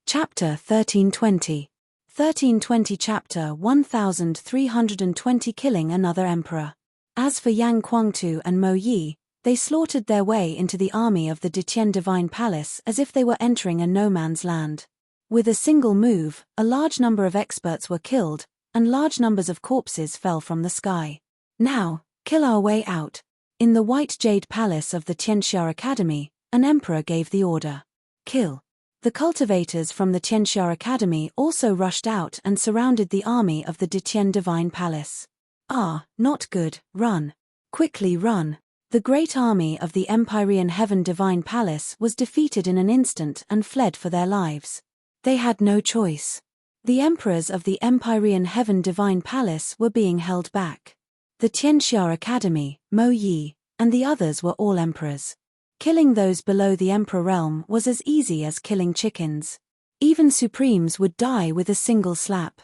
S1: Chapter 1320. 1320 Chapter 1320 Killing Another Emperor. As for Yang Guangtu and Mo Yi, they slaughtered their way into the army of the Detian Divine Palace as if they were entering a no-man's land. With a single move, a large number of experts were killed, and large numbers of corpses fell from the sky. Now, kill our way out. In the White Jade Palace of the Tianxia Academy, an emperor gave the order. Kill. The cultivators from the Tianxia Academy also rushed out and surrounded the army of the Detian Divine Palace. Ah, not good, run. Quickly run. The great army of the Empyrean Heaven Divine Palace was defeated in an instant and fled for their lives. They had no choice. The emperors of the Empyrean Heaven Divine Palace were being held back. The Tianxia Academy, Mo Yi, and the others were all emperors. Killing those below the emperor realm was as easy as killing chickens. Even supremes would die with a single slap.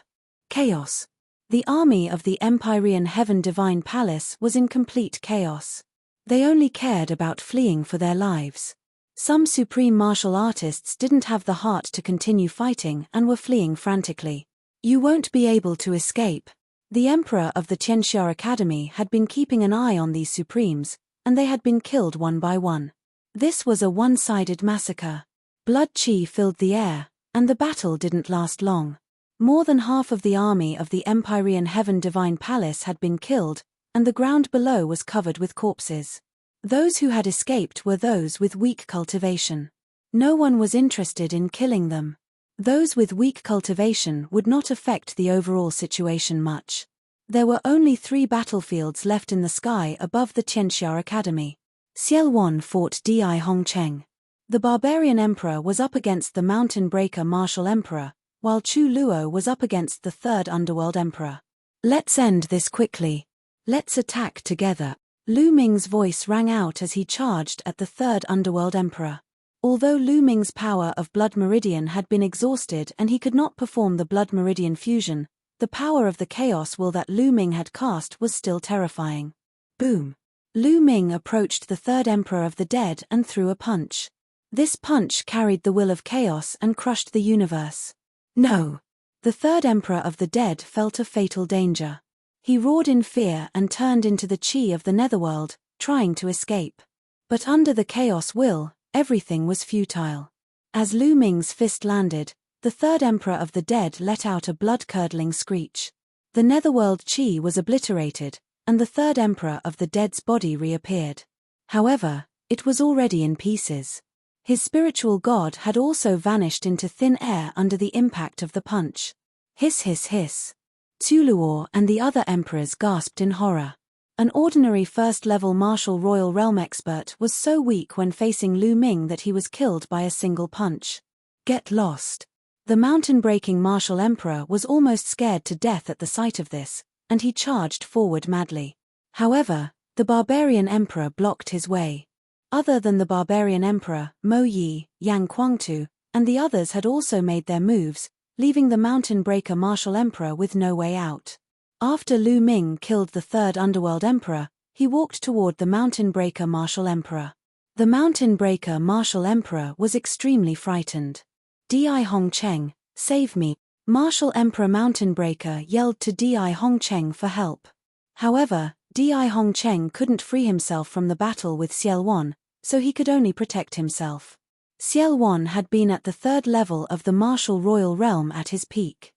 S1: Chaos. The army of the Empyrean Heaven Divine Palace was in complete chaos. They only cared about fleeing for their lives. Some supreme martial artists didn't have the heart to continue fighting and were fleeing frantically. You won't be able to escape. The emperor of the Tianxia Academy had been keeping an eye on these supremes, and they had been killed one by one. This was a one-sided massacre. Blood chi filled the air, and the battle didn't last long. More than half of the army of the Empyrean Heaven Divine Palace had been killed, and the ground below was covered with corpses. Those who had escaped were those with weak cultivation. No one was interested in killing them. Those with weak cultivation would not affect the overall situation much. There were only 3 battlefields left in the sky above the Tianxia Academy. Xielwan fought Di Hongcheng. The barbarian emperor was up against the mountain breaker martial emperor, while Chu Luo was up against the third underworld emperor. Let's end this quickly. Let's attack together. Lu Ming's voice rang out as he charged at the third underworld emperor. Although Lu Ming's power of blood meridian had been exhausted and he could not perform the blood meridian fusion, the power of the chaos will that Lu Ming had cast was still terrifying. Boom! Lu Ming approached the third emperor of the dead and threw a punch. This punch carried the will of chaos and crushed the universe. No! The third emperor of the dead felt a fatal danger. He roared in fear and turned into the chi of the netherworld, trying to escape. But under the chaos will, everything was futile. As Lu Ming's fist landed, the third emperor of the dead let out a blood-curdling screech. The netherworld chi was obliterated, and the third emperor of the dead's body reappeared. However, it was already in pieces. His spiritual god had also vanished into thin air under the impact of the punch. Hiss hiss hiss. Tuluor and the other emperors gasped in horror. An ordinary first-level martial royal realm expert was so weak when facing Lu Ming that he was killed by a single punch. Get lost. The mountain-breaking martial emperor was almost scared to death at the sight of this, and he charged forward madly. However, the barbarian emperor blocked his way. Other than the barbarian emperor, Mo Yi, Yang Guangtu, and the others had also made their moves, leaving the mountain breaker martial emperor with no way out. After Lu Ming killed the third underworld emperor, he walked toward the mountain breaker martial emperor. The mountain breaker martial emperor was extremely frightened. Di Hongcheng, save me! Martial Emperor Mountain Breaker yelled to Di Hongcheng for help. However, Di Hongcheng couldn't free himself from the battle with Xielwan, so he could only protect himself. Xielwan had been at the third level of the martial royal realm at his peak.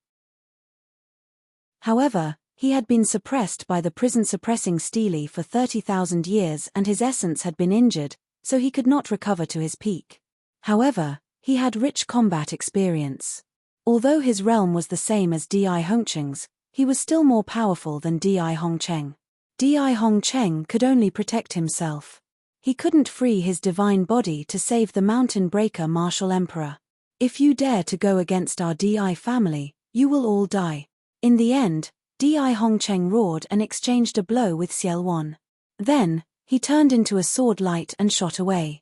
S1: However, he had been suppressed by the prison-suppressing stele for 30,000 years and his essence had been injured, so he could not recover to his peak. However, he had rich combat experience. Although his realm was the same as Di Hongcheng's, he was still more powerful than Di Hongcheng. Di Hongcheng could only protect himself. He couldn't free his divine body to save the mountain breaker martial emperor. If you dare to go against our Di family, you will all die. In the end, Di Hongcheng roared and exchanged a blow with Xielwan. Then, he turned into a sword light and shot away.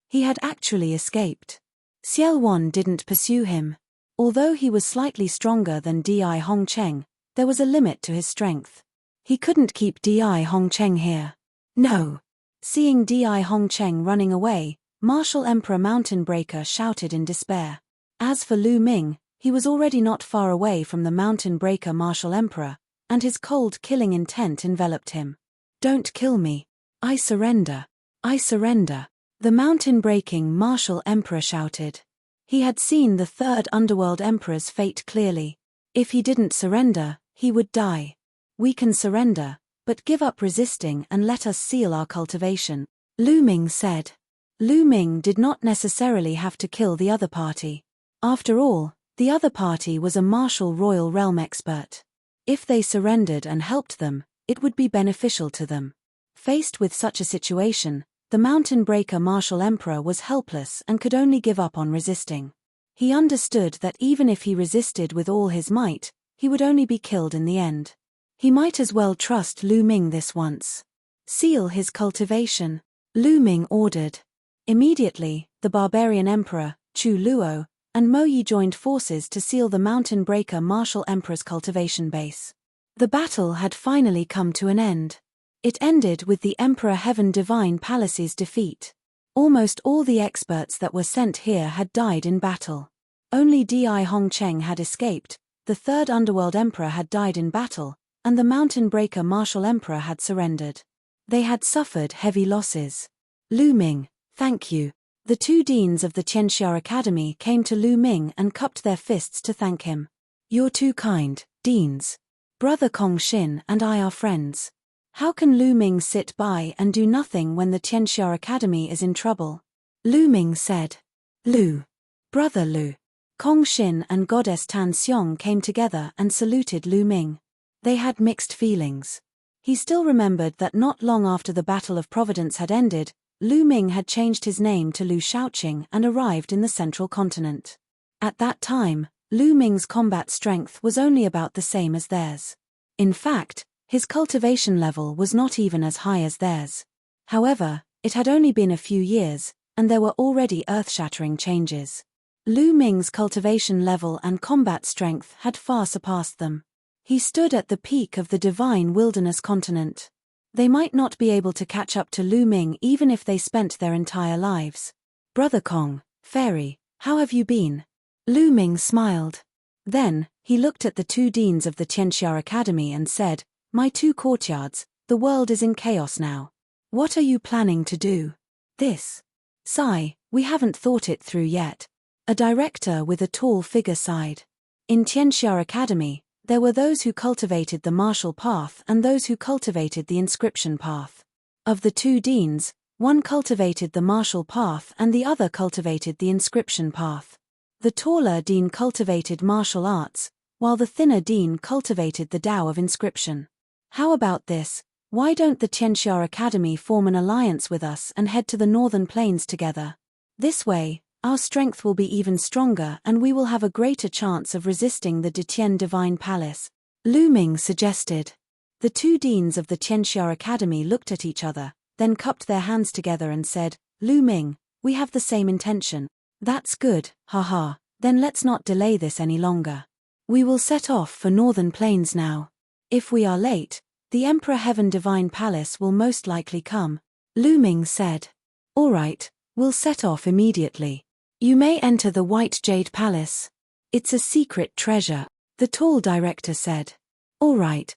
S1: He had actually escaped. Xielwan didn't pursue him. Although he was slightly stronger than Di Hongcheng, there was a limit to his strength. He couldn't keep Di Hongcheng here. No! Seeing Di Hongcheng running away, Martial Emperor Mountain Breaker shouted in despair. As for Lu Ming, he was already not far away from the Mountain Breaker Martial Emperor, and his cold killing intent enveloped him. Don't kill me. I surrender. I surrender. The mountain-breaking Martial Emperor shouted. He had seen the third Underworld Emperor's fate clearly. If he didn't surrender, he would die. We can surrender, but give up resisting and let us seal our cultivation, Lu Ming said. Lu Ming did not necessarily have to kill the other party. After all, the other party was a martial royal realm expert. If they surrendered and helped them, it would be beneficial to them. Faced with such a situation, the mountain breaker martial emperor was helpless and could only give up on resisting. He understood that even if he resisted with all his might, he would only be killed in the end. He might as well trust Lu Ming this once. Seal his cultivation, Lu Ming ordered. Immediately, the barbarian emperor, Chu Luo, and Mo Yi joined forces to seal the mountain breaker martial emperor's cultivation base. The battle had finally come to an end. It ended with the Emperor Heaven Divine Palace's defeat. Almost all the experts that were sent here had died in battle. Only Di Hongcheng had escaped, the third underworld emperor had died in battle, and the mountain breaker martial emperor had surrendered. They had suffered heavy losses. Lu Ming, thank you. The two deans of the Qianxia Academy came to Lu Ming and cupped their fists to thank him. You're too kind, deans. Brother Kong Xin and I are friends. How can Lu Ming sit by and do nothing when the Qianxia Academy is in trouble? Lu Ming said. Lu. Brother Lu. Kong Xin and Goddess Tan Xiong came together and saluted Lu Ming. They had mixed feelings. He still remembered that not long after the Battle of Providence had ended, Lu Ming had changed his name to Lu Shaoqing and arrived in the central continent. At that time, Lu Ming's combat strength was only about the same as theirs. In fact, his cultivation level was not even as high as theirs. However, it had only been a few years, and there were already earth-shattering changes. Lu Ming's cultivation level and combat strength had far surpassed them. He stood at the peak of the divine wilderness continent. They might not be able to catch up to Lu Ming even if they spent their entire lives. Brother Kong, Fairy, how have you been? Lu Ming smiled. Then, he looked at the two deans of the Qianxia Academy and said, My two courtyards, the world is in chaos now. What are you planning to do? This. Sigh, we haven't thought it through yet. A director with a tall figure sighed. In Qianxia Academy, there were those who cultivated the martial path and those who cultivated the inscription path. Of the two deans, one cultivated the martial path and the other cultivated the inscription path. The taller dean cultivated martial arts, while the thinner dean cultivated the Tao of inscription. How about this? Why don't the Qianxia Academy form an alliance with us and head to the northern plains together? This way, our strength will be even stronger and we will have a greater chance of resisting the Detian Divine Palace, Lu Ming suggested. The two deans of the Qianxia Academy looked at each other, then cupped their hands together and said, Lu Ming, we have the same intention. That's good, haha, then let's not delay this any longer. We will set off for northern plains now. If we are late, the Emperor Heaven Divine Palace will most likely come, Lu Ming said. All right, we'll set off immediately. You may enter the White Jade Palace. It's a secret treasure, the tall director said. All right.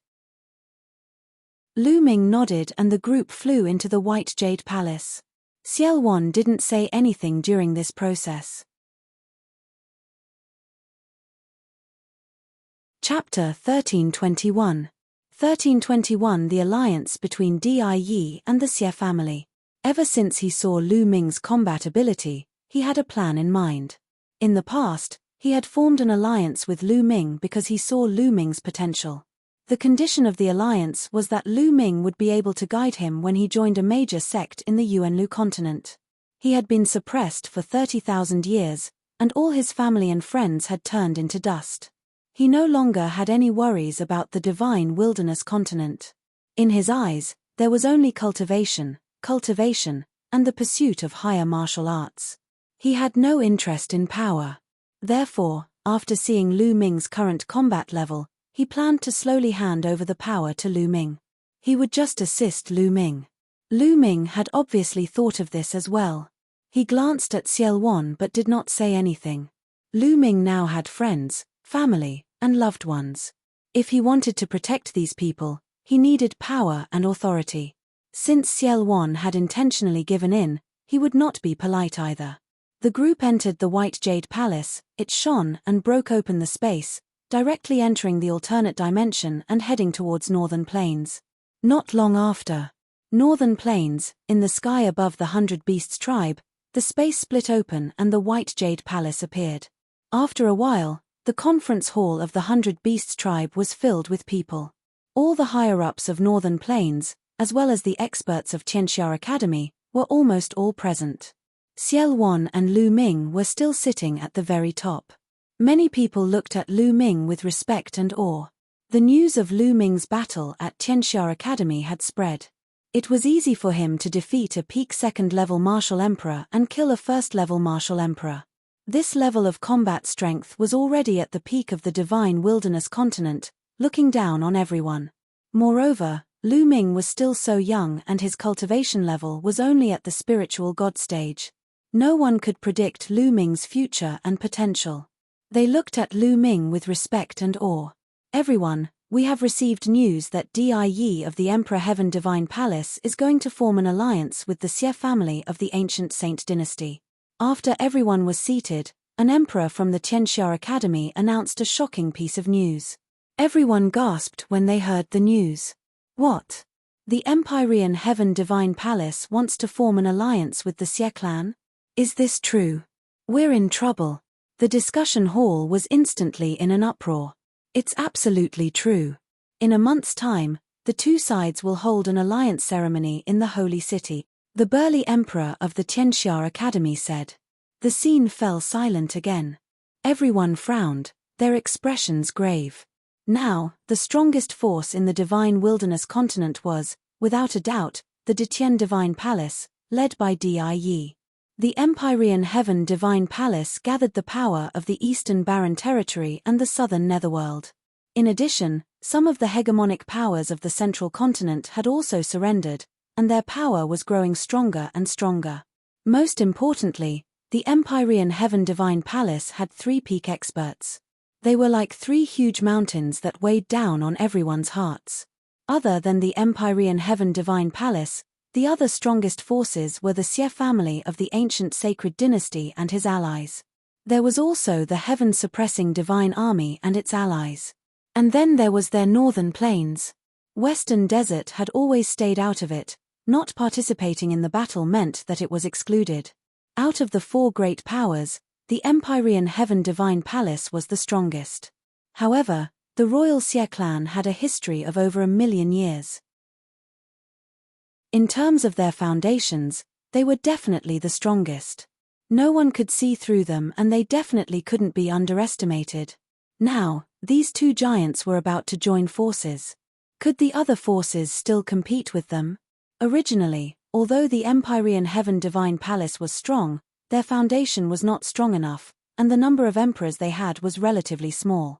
S1: Lu Ming nodded and the group flew into the White Jade Palace. Xiao Wan didn't say anything during this process. Chapter 1321. 1321 The alliance between Di Yi and the Xie family. Ever since he saw Lu Ming's combat ability, he had a plan in mind. In the past, he had formed an alliance with Lu Ming because he saw Lu Ming's potential. The condition of the alliance was that Lu Ming would be able to guide him when he joined a major sect in the Yuanlu continent. He had been suppressed for 30,000 years, and all his family and friends had turned into dust. He no longer had any worries about the divine wilderness continent. In his eyes, there was only cultivation, and the pursuit of higher martial arts. He had no interest in power. Therefore, after seeing Lu Ming's current combat level, he planned to slowly hand over the power to Lu Ming. He would just assist Lu Ming. Lu Ming had obviously thought of this as well. He glanced at Xiao Wan but did not say anything. Lu Ming now had friends, family, and loved ones. If he wanted to protect these people, he needed power and authority. Since Xiao Wan had intentionally given in, he would not be polite either. The group entered the White Jade Palace, it shone and broke open the space, directly entering the alternate dimension and heading towards Northern Plains. Not long after, Northern Plains, in the sky above the 100 Beasts tribe, the space split open and the White Jade Palace appeared. After a while, the conference hall of the 100 Beasts tribe was filled with people. All the higher-ups of Northern Plains, as well as the experts of Qianxia Academy, were almost all present. Xiel Wan and Lu Ming were still sitting at the very top. Many people looked at Lu Ming with respect and awe. The news of Lu Ming's battle at Tianxia Academy had spread. It was easy for him to defeat a peak second-level martial emperor and kill a first-level martial emperor. This level of combat strength was already at the peak of the divine wilderness continent, looking down on everyone. Moreover, Lu Ming was still so young and his cultivation level was only at the spiritual god stage. No one could predict Lu Ming's future and potential. They looked at Lu Ming with respect and awe. Everyone, we have received news that Die of the Emperor Heaven Divine Palace is going to form an alliance with the Xie family of the ancient Saint dynasty. After everyone was seated, an emperor from the Tianxia Academy announced a shocking piece of news. Everyone gasped when they heard the news. What? The Empyrean Heaven Divine Palace wants to form an alliance with the Xie clan? Is this true? We're in trouble. The discussion hall was instantly in an uproar. It's absolutely true. In a month's time, the two sides will hold an alliance ceremony in the Holy City, the burly emperor of the Tianxia Academy said. The scene fell silent again. Everyone frowned, their expressions grave. Now, the strongest force in the divine wilderness continent was, without a doubt, the Detian Divine Palace, led by Die. The Empyrean Heaven Divine Palace gathered the power of the Eastern Barren Territory and the Southern Netherworld. In addition, some of the hegemonic powers of the Central Continent had also surrendered, and their power was growing stronger and stronger. Most importantly, the Empyrean Heaven Divine Palace had 3 peak experts. They were like 3 huge mountains that weighed down on everyone's hearts. Other than the Empyrean Heaven Divine Palace, the other strongest forces were the Xie family of the ancient sacred dynasty and his allies. There was also the heaven-suppressing divine army and its allies. And then there was their northern plains. Western Desert had always stayed out of it. Not participating in the battle meant that it was excluded. Out of the 4 great powers, the Empyrean Heaven Divine Palace was the strongest. However, the royal Xie clan had a history of over 1,000,000 years. In terms of their foundations, they were definitely the strongest. No one could see through them and they definitely couldn't be underestimated. Now, these 2 giants were about to join forces. Could the other forces still compete with them? Originally, although the Empyrean Heaven Divine Palace was strong, their foundation was not strong enough, and the number of emperors they had was relatively small.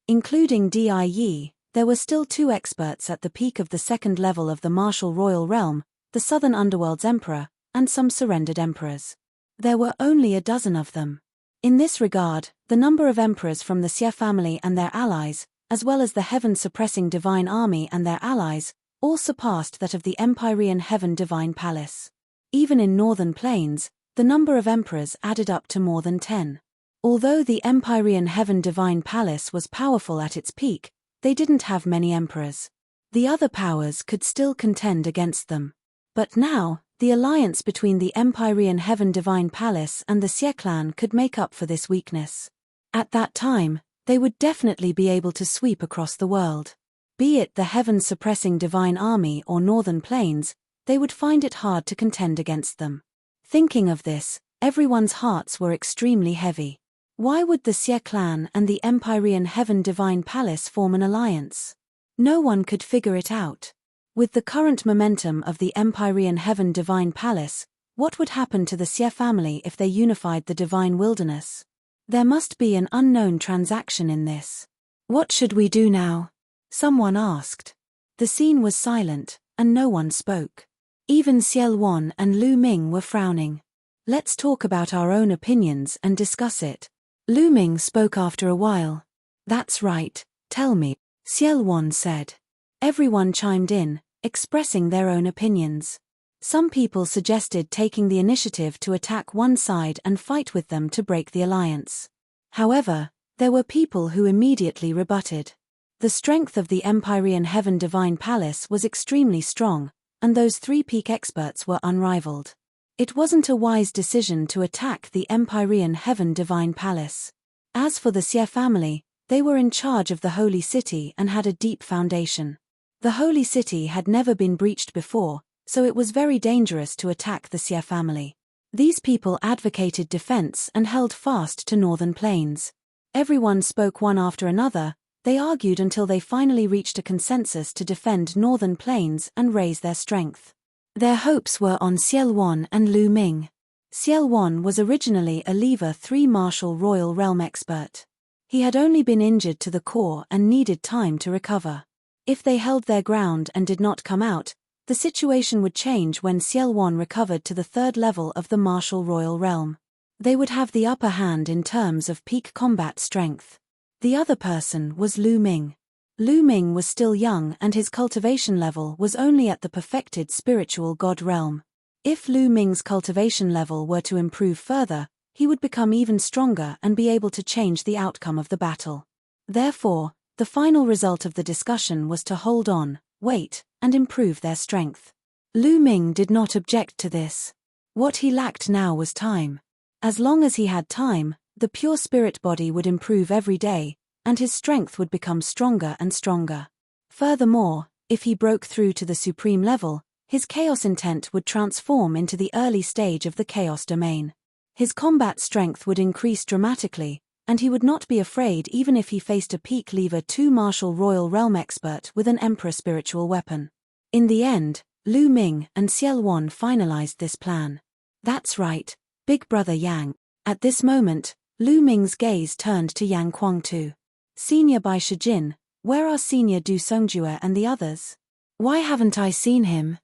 S1: Including Die, there were still 2 experts at the peak of the second level of the martial royal realm, the Southern Underworld's emperor, and some surrendered emperors. There were only a dozen of them. In this regard, the number of emperors from the Xie family and their allies, as well as the heaven-suppressing divine army and their allies, all surpassed that of the Empyrean Heaven Divine Palace. Even in northern plains, the number of emperors added up to more than 10. Although the Empyrean Heaven Divine Palace was powerful at its peak, they didn't have many emperors. The other powers could still contend against them. But now, the alliance between the Empyrean Heaven Divine Palace and the Xie clan could make up for this weakness. At that time, they would definitely be able to sweep across the world. Be it the heaven-suppressing divine army or northern plains, they would find it hard to contend against them. Thinking of this, everyone's hearts were extremely heavy. Why would the Xie clan and the Empyrean Heaven Divine Palace form an alliance? No one could figure it out. With the current momentum of the Empyrean Heaven Divine Palace, what would happen to the Xie family if they unified the divine wilderness? There must be an unknown transaction in this. What should we do now? Someone asked. The scene was silent, and no one spoke. Even Xiel Wan and Lu Ming were frowning. Let's talk about our own opinions and discuss it. Lu Ming spoke after a while. That's right, tell me, Xiel Wan said. Everyone chimed in, expressing their own opinions. Some people suggested taking the initiative to attack one side and fight with them to break the alliance. However, there were people who immediately rebutted. The strength of the Empyrean Heaven Divine Palace was extremely strong, and those 3 peak experts were unrivaled. It wasn't a wise decision to attack the Empyrean Heaven Divine Palace. As for the Xie family, they were in charge of the Holy City and had a deep foundation. The Holy City had never been breached before, so it was very dangerous to attack the Xie family. These people advocated defense and held fast to northern plains. Everyone spoke one after another. They argued until they finally reached a consensus to defend northern plains and raise their strength. Their hopes were on Xielwan and Lu Ming. Xielwan was originally a lever 3 martial royal realm expert. He had only been injured to the core and needed time to recover. If they held their ground and did not come out, the situation would change when Xielwan recovered to the 3rd level of the martial royal realm. They would have the upper hand in terms of peak combat strength. The other person was Lu Ming. Lu Ming was still young and his cultivation level was only at the perfected spiritual god realm. If Lu Ming's cultivation level were to improve further, he would become even stronger and be able to change the outcome of the battle. Therefore, the final result of the discussion was to hold on, wait, and improve their strength. Lu Ming did not object to this. What he lacked now was time. As long as he had time, the pure spirit body would improve every day, and his strength would become stronger and stronger. Furthermore, if he broke through to the supreme level, his chaos intent would transform into the early stage of the chaos domain. His combat strength would increase dramatically, and he would not be afraid even if he faced a peak lever 2 martial royal realm expert with an emperor spiritual weapon. In the end, Lu Ming and Xielwan finalized this plan. That's right, Big Brother Yang. At this moment, Lu Ming's gaze turned to Yang Kuangtu. Senior Bai Shijin, where are Senior Du Songjue and the others? Why haven't I seen him?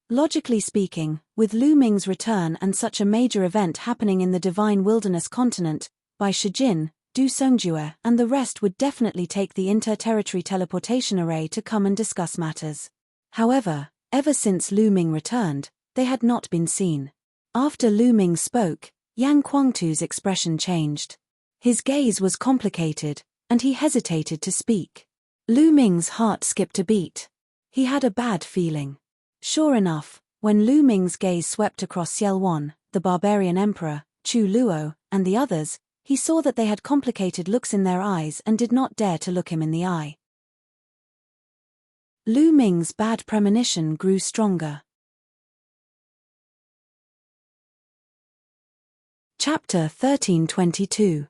S1: Logically speaking, with Lu Ming's return and such a major event happening in the Divine Wilderness continent, Bai Shijin, Du Songjue and the rest would definitely take the inter-territory teleportation array to come and discuss matters. However, ever since Lu Ming returned, they had not been seen. After Lu Ming spoke, Yang Kuangtu's expression changed. His gaze was complicated, and he hesitated to speak. Lu Ming's heart skipped a beat. He had a bad feeling. Sure enough, when Lu Ming's gaze swept across Xielwan, the barbarian emperor, Chu Luo, and the others, he saw that they had complicated looks in their eyes and did not dare to look him in the eye. Lu Ming's bad premonition grew stronger. Chapter 1322.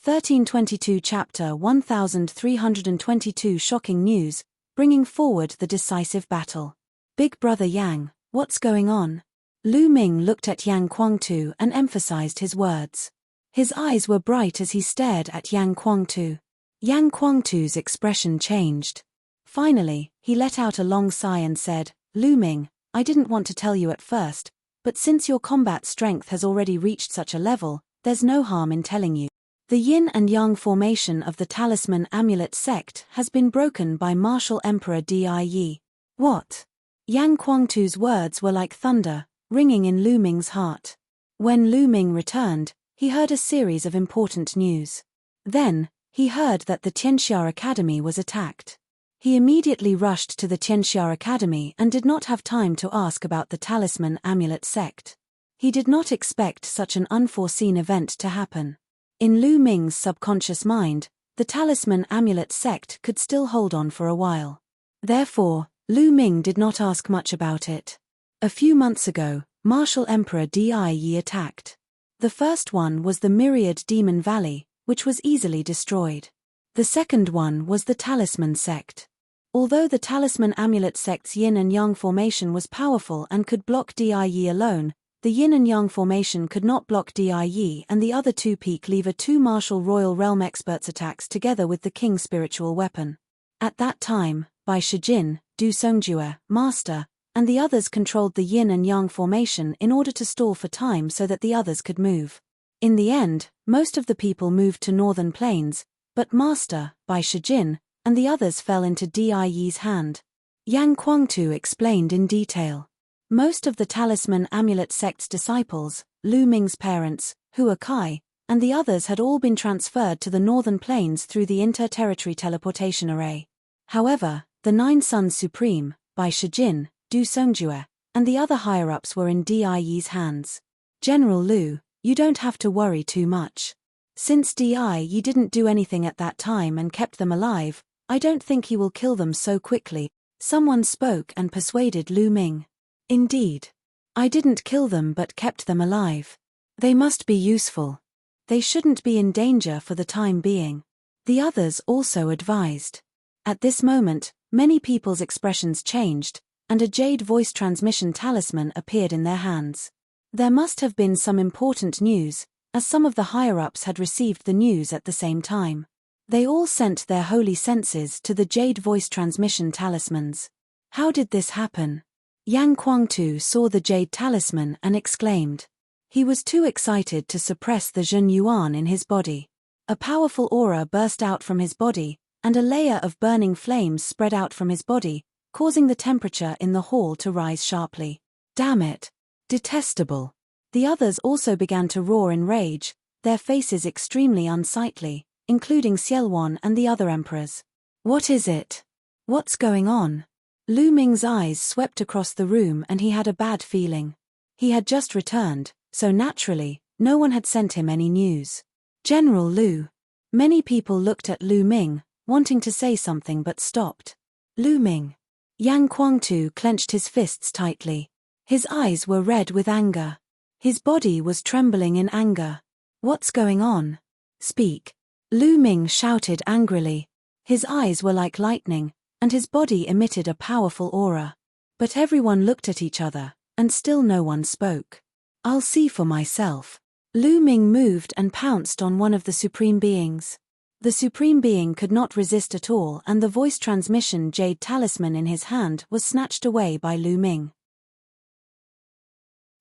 S1: 1322 Chapter 1322 Shocking news, bringing forward the decisive battle. Big Brother Yang, what's going on? Lu Ming looked at Yang Kuangtu and emphasized his words. His eyes were bright as he stared at Yang Kuangtu. Yang Kuangtu's expression changed. Finally, he let out a long sigh and said, Lu Ming, I didn't want to tell you at first, but since your combat strength has already reached such a level, there's no harm in telling you. The yin and yang formation of the talisman amulet sect has been broken by Martial Emperor Di. What? Yang Kuangtu's words were like thunder, ringing in Lu Ming's heart. When Lu Ming returned, he heard a series of important news. Then, he heard that the Tianxia Academy was attacked. He immediately rushed to the Tianxia Academy and did not have time to ask about the talisman amulet sect. He did not expect such an unforeseen event to happen. In Lu Ming's subconscious mind, the talisman amulet sect could still hold on for a while. Therefore, Lu Ming did not ask much about it. A few months ago, Martial Emperor Di attacked. The first one was the Myriad Demon Valley, which was easily destroyed. The second one was the Talisman sect. Although the Talisman amulet sect's yin and yang formation was powerful and could block Di alone, the yin and yang formation could not block Di and the other two peak lever 2 martial royal realm experts' attacks together with the king's spiritual weapon. At that time, Bai Shijin, Du Songjue, Master, and the others controlled the yin and yang formation in order to stall for time so that the others could move. In the end, most of the people moved to northern plains, but Master, Bai Shijin, and the others fell into Di's hand. Yang Kuangtu explained in detail. Most of the Talisman Amulet sect's disciples, Lu Ming's parents, Hua Kai, and the others had all been transferred to the northern plains through the inter-territory teleportation array. However, the 9 Sons Supreme, Bai Shijin, Du Songjue, and the other higher-ups were in Di's hands. General Lu, you don't have to worry too much. Since Di didn't do anything at that time and kept them alive, I don't think he will kill them so quickly. Someone spoke and persuaded Lu Ming. Indeed. I didn't kill them but kept them alive. They must be useful. They shouldn't be in danger for the time being. The others also advised. At this moment, many people's expressions changed, and a jade voice transmission talisman appeared in their hands. There must have been some important news, as some of the higher-ups had received the news at the same time. They all sent their holy senses to the jade voice transmission talismans. How did this happen? Yang Guangtu saw the jade talisman and exclaimed. He was too excited to suppress the Zhen Yuan in his body. A powerful aura burst out from his body, and a layer of burning flames spread out from his body, causing the temperature in the hall to rise sharply. Damn it! Detestable! The others also began to roar in rage, their faces extremely unsightly, including Xielwan and the other emperors. What is it? What's going on? Lu Ming's eyes swept across the room and he had a bad feeling. He had just returned, so naturally, no one had sent him any news. General Lu. Many people looked at Lu Ming, wanting to say something but stopped. Lu Ming. Yang Guangtu clenched his fists tightly. His eyes were red with anger. His body was trembling in anger. What's going on? Speak. Lu Ming shouted angrily. His eyes were like lightning, and his body emitted a powerful aura. But everyone looked at each other, and still no one spoke. I'll see for myself. Lu Ming moved and pounced on one of the Supreme Beings. The Supreme Being could not resist at all, and the voice transmission jade talisman in his hand was snatched away by Lu Ming.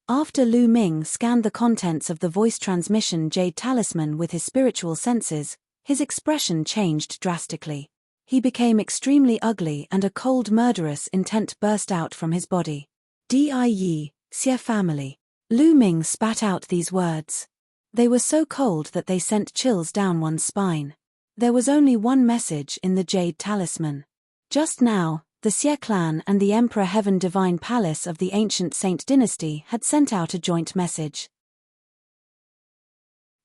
S1: After Lu Ming scanned the contents of the voice transmission jade talisman with his spiritual senses, his expression changed drastically. He became extremely ugly and a cold murderous intent burst out from his body. Die, Xie family. Lu Ming spat out these words. They were so cold that they sent chills down one's spine. There was only one message in the jade talisman. Just now, the Xie clan and the Emperor Heaven Divine Palace of the ancient Saint dynasty had sent out a joint message.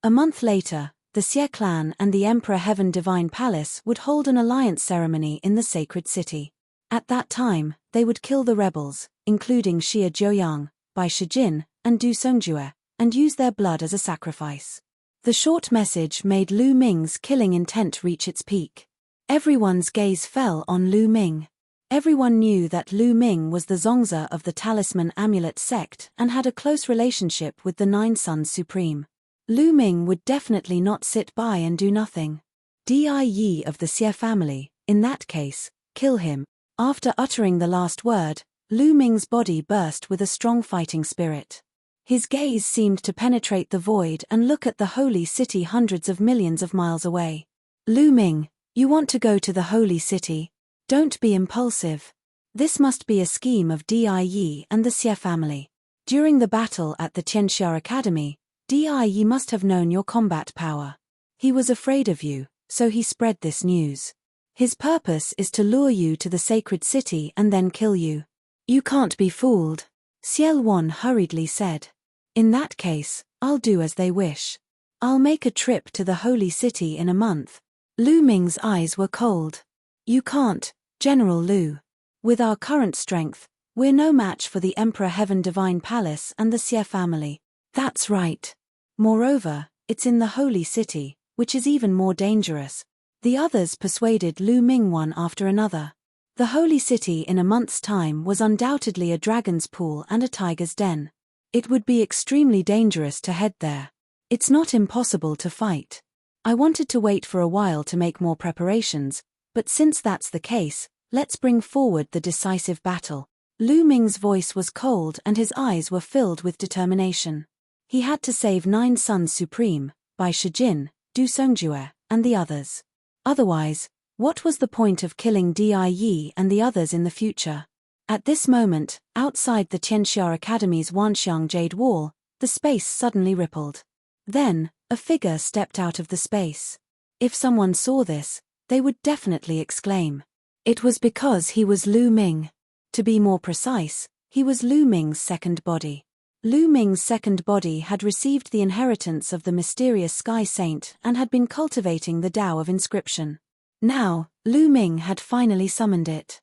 S1: A month later, the Xie clan and the Emperor Heaven Divine Palace would hold an alliance ceremony in the sacred city. At that time, they would kill the rebels, including Xie Jiuyang, Bai Shijin, and Du Songjue, and use their blood as a sacrifice. The short message made Lu Ming's killing intent reach its peak. Everyone's gaze fell on Lu Ming. Everyone knew that Lu Ming was the Zongzi of the Talisman Amulet sect and had a close relationship with the Nine Sons Supreme. Lu Ming would definitely not sit by and do nothing. Die of the Xie family, in that case, kill him. After uttering the last word, Lu Ming's body burst with a strong fighting spirit. His gaze seemed to penetrate the void and look at the holy city hundreds of millions of miles away. Lu Ming, you want to go to the holy city? Don't be impulsive. This must be a scheme of Die and the Xie family. During the battle at the Tianxia Academy, Die must have known your combat power. He was afraid of you, so he spread this news. His purpose is to lure you to the sacred city and then kill you. You can't be fooled. Xielwan hurriedly said. In that case, I'll do as they wish. I'll make a trip to the holy city in a month. Lu Ming's eyes were cold. You can't, General Lu. With our current strength, we're no match for the Emperor Heaven Divine Palace and the Xie family. That's right. Moreover, it's in the holy city, which is even more dangerous. The others persuaded Lu Ming one after another. The holy city in a month's time was undoubtedly a dragon's pool and a tiger's den. It would be extremely dangerous to head there. It's not impossible to fight. I wanted to wait for a while to make more preparations, but since that's the case, let's bring forward the decisive battle. Lu Ming's voice was cold and his eyes were filled with determination. He had to save Nine Sons Supreme, Bai Shijin, Du Songjue, and the others. Otherwise, what was the point of killing Die and the others in the future? At this moment, outside the Tianxia Academy's Wanxiang Jade Wall, the space suddenly rippled. Then, a figure stepped out of the space. If someone saw this, they would definitely exclaim. It was because he was Lu Ming. To be more precise, he was Lu Ming's second body. Lu Ming's second body had received the inheritance of the mysterious Sky Saint and had been cultivating the Tao of inscription. Now, Lu Ming had finally summoned it.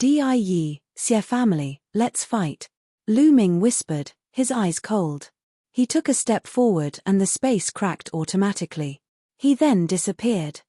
S1: "Di, Xie family, let's fight," Lu Ming whispered, his eyes cold. He took a step forward and the space cracked automatically. He then disappeared.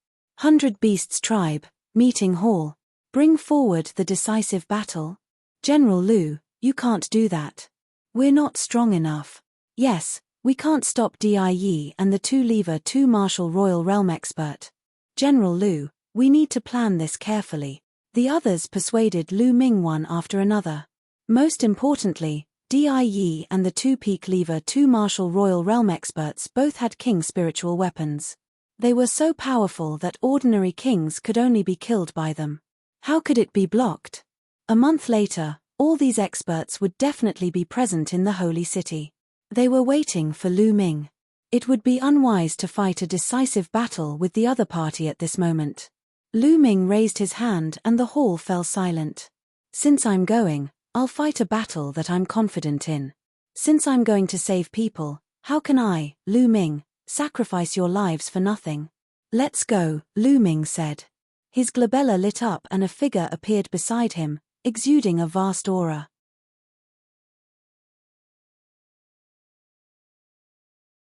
S1: 100 Beasts Tribe, Meeting Hall. Bring forward the decisive battle. General Lu, you can't do that. We're not strong enough. Yes, we can't stop Die and the two-lever two-martial royal realm expert. General Lu, we need to plan this carefully. The others persuaded Lu Ming one after another. Most importantly, Die and the two-peak lever two-martial royal realm experts both had king spiritual weapons. They were so powerful that ordinary kings could only be killed by them. How could it be blocked? A month later, all these experts would definitely be present in the holy city. They were waiting for Lu Ming. It would be unwise to fight a decisive battle with the other party at this moment. Lu Ming raised his hand and the hall fell silent. Since I'm going, I'll fight a battle that I'm confident in. Since I'm going to save people, how can I, Lu Ming, sacrifice your lives for nothing? Let's go, Lu Ming said. His glabella lit up and a figure appeared beside him, exuding a vast aura.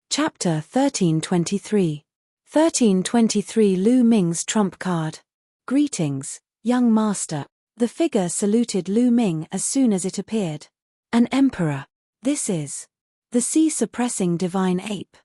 S1: Chapter 1323. 1323 Lu Ming's Trump Card. Greetings, young master. The figure saluted Lu Ming as soon as it appeared. An emperor. This is the sea-suppressing divine ape.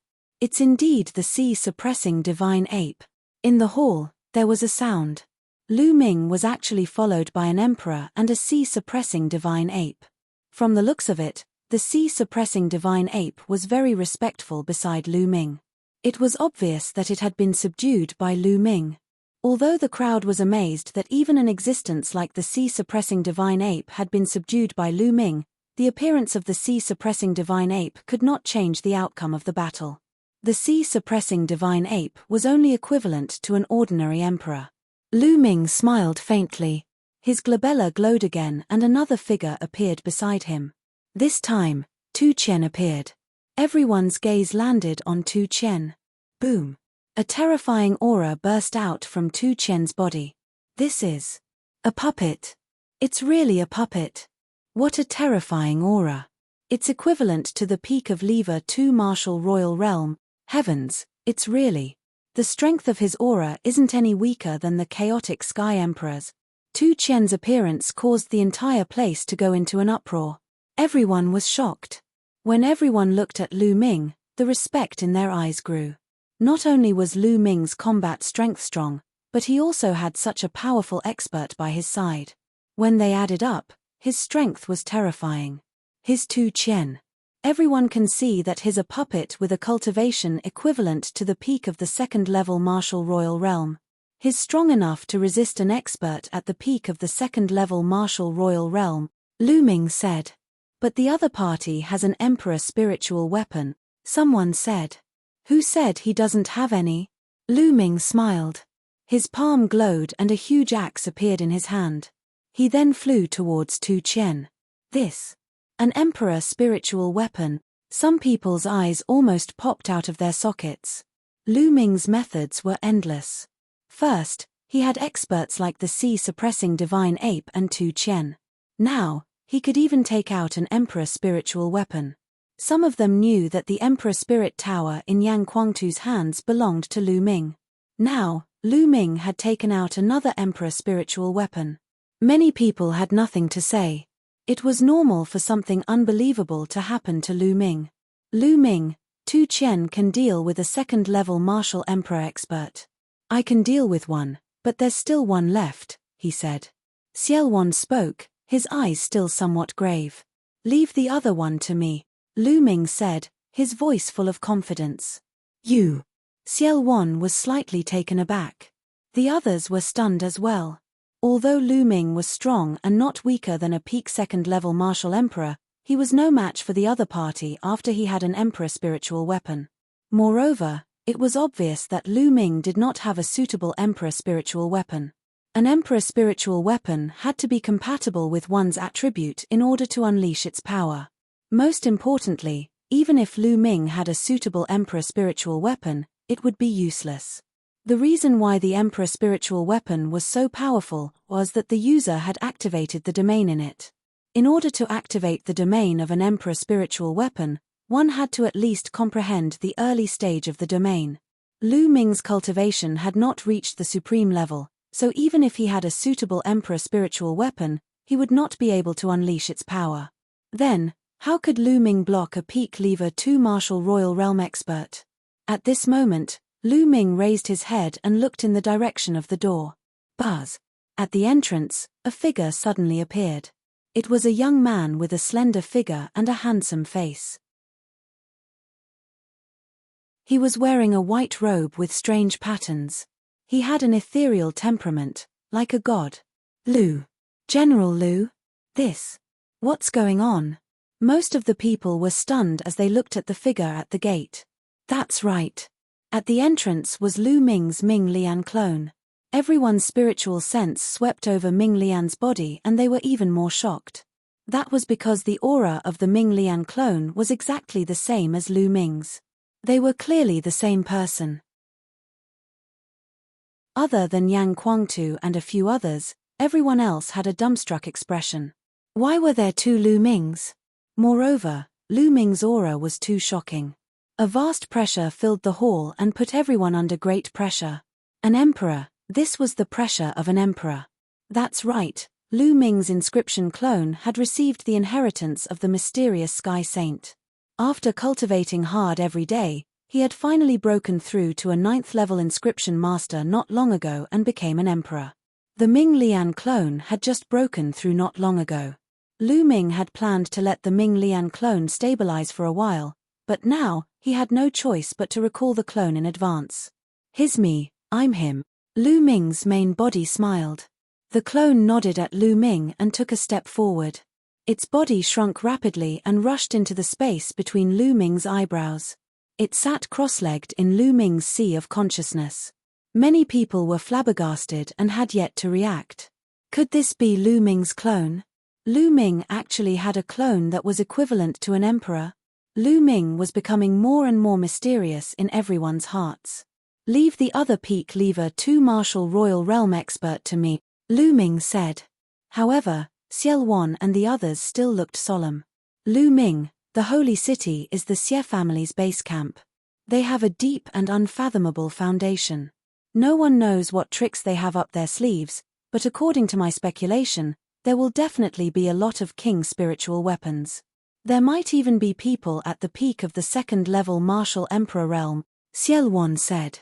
S1: It's indeed the sea-suppressing divine ape. In the hall, there was a sound. Lu Ming was actually followed by an emperor and a sea-suppressing divine ape. From the looks of it, the sea-suppressing divine ape was very respectful beside Lu Ming. It was obvious that it had been subdued by Lu Ming. Although the crowd was amazed that even an existence like the sea-suppressing divine ape had been subdued by Lu Ming, the appearance of the sea-suppressing divine ape could not change the outcome of the battle. The sea-suppressing divine ape was only equivalent to an ordinary emperor. Lu Ming smiled faintly. His glabella glowed again and another figure appeared beside him. This time, Tu Qian appeared. Everyone's gaze landed on Tu Qian. Boom! A terrifying aura burst out from Tu Qian's body. This is a puppet. It's really a puppet. What a terrifying aura. It's equivalent to the peak of lever 2 martial royal realm. Heavens, it's really. The strength of his aura isn't any weaker than the chaotic Sky Emperor's. Tu Qian's appearance caused the entire place to go into an uproar. Everyone was shocked. When everyone looked at Lu Ming, the respect in their eyes grew. Not only was Lu Ming's combat strength strong, but he also had such a powerful expert by his side. When they added up, his strength was terrifying. His Tu Qian. Everyone can see that he's a puppet with a cultivation equivalent to the peak of the second-level martial royal realm. He's strong enough to resist an expert at the peak of the second-level martial royal realm, Lu Ming said. But the other party has an emperor spiritual weapon, someone said. Who said he doesn't have any? Lu Ming smiled. His palm glowed and a huge axe appeared in his hand. He then flew towards Tu Qian. This. An emperor spiritual weapon. Some people's eyes almost popped out of their sockets. Lu Ming's methods were endless. First, he had experts like the sea-suppressing divine ape and Tu Qian. Now, he could even take out an emperor spiritual weapon. Some of them knew that the emperor spirit tower in Yang Guangtu's hands belonged to Lu Ming. Now, Lu Ming had taken out another emperor spiritual weapon. Many people had nothing to say. It was normal for something unbelievable to happen to Lu Ming. Lu Ming, Tu Qian can deal with a second-level martial emperor expert. I can deal with one, but there's still one left, he said. Xielwan spoke, his eyes still somewhat grave. Leave the other one to me, Lu Ming said, his voice full of confidence. You. Xielwan was slightly taken aback. The others were stunned as well. Although Lu Ming was strong and not weaker than a peak second-level martial emperor, he was no match for the other party after he had an emperor spiritual weapon. Moreover, it was obvious that Lu Ming did not have a suitable emperor spiritual weapon. An emperor spiritual weapon had to be compatible with one's attribute in order to unleash its power. Most importantly, even if Lu Ming had a suitable emperor spiritual weapon, it would be useless. The reason why the Emperor spiritual weapon was so powerful was that the user had activated the domain in it. In order to activate the domain of an Emperor spiritual weapon, one had to at least comprehend the early stage of the domain. Lu Ming's cultivation had not reached the supreme level, so even if he had a suitable Emperor spiritual weapon, he would not be able to unleash its power. Then, how could Lu Ming block a peak lever 2 martial royal realm expert? At this moment, Lu Ming raised his head and looked in the direction of the door. Buzz! At the entrance, a figure suddenly appeared. It was a young man with a slender figure and a handsome face. He was wearing a white robe with strange patterns. He had an ethereal temperament, like a god. Lu. General Lu? What's going on? Most of the people were stunned as they looked at the figure at the gate. That's right. At the entrance was Lu Ming's Ming Lian clone. Everyone's spiritual sense swept over Ming Lian's body and they were even more shocked. That was because the aura of the Ming Lian clone was exactly the same as Lu Ming's. They were clearly the same person. Other than Yang Guangtu and a few others, everyone else had a dumbstruck expression. Why were there 2 Lu Mings? Moreover, Lu Ming's aura was too shocking. A vast pressure filled the hall and put everyone under great pressure. An emperor, this was the pressure of an emperor. That's right, Lu Ming's inscription clone had received the inheritance of the mysterious Sky Saint. After cultivating hard every day, he had finally broken through to a 9th level inscription master not long ago and became an emperor. The Ming Lian clone had just broken through not long ago. Lu Ming had planned to let the Ming Lian clone stabilize for a while, but now, he had no choice but to recall the clone in advance. He's me, I'm him. Lu Ming's main body smiled. The clone nodded at Lu Ming and took a step forward. Its body shrunk rapidly and rushed into the space between Lu Ming's eyebrows. It sat cross-legged in Lu Ming's sea of consciousness. Many people were flabbergasted and had yet to react. Could this be Lu Ming's clone? Lu Ming actually had a clone that was equivalent to an emperor. Lu Ming was becoming more and more mysterious in everyone's hearts. Leave the other peak lever 2 martial royal realm expert to me, Lu Ming said. However, Xiel Wan and the others still looked solemn. Lu Ming, the holy city is the Xie family's base camp. They have a deep and unfathomable foundation. No one knows what tricks they have up their sleeves, but according to my speculation, there will definitely be a lot of king spiritual weapons. There might even be people at the peak of the 2nd level martial emperor realm, Xiel Wan said.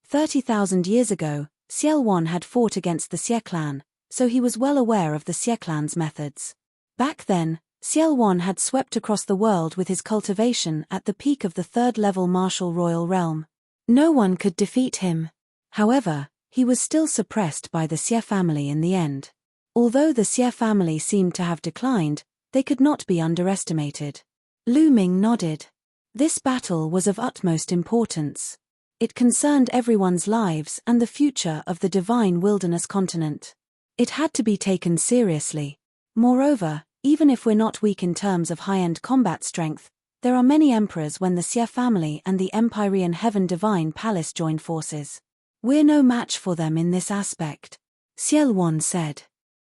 S1: 30,000 years ago, Xiel Wan had fought against the Xie clan, so he was well aware of the Xie clan's methods. Back then, Xiel Wan had swept across the world with his cultivation at the peak of the 3rd level martial royal realm. No one could defeat him. However, he was still suppressed by the Xie family in the end. Although the Xie family seemed to have declined, they could not be underestimated. Lu Ming nodded. This battle was of utmost importance. It concerned everyone's lives and the future of the divine wilderness continent. It had to be taken seriously. Moreover, even if we're not weak in terms of high-end combat strength, there are many emperors when the Xie family and the Empyrean Heaven Divine Palace join forces. We're no match for them in this aspect, Xiel Wan said.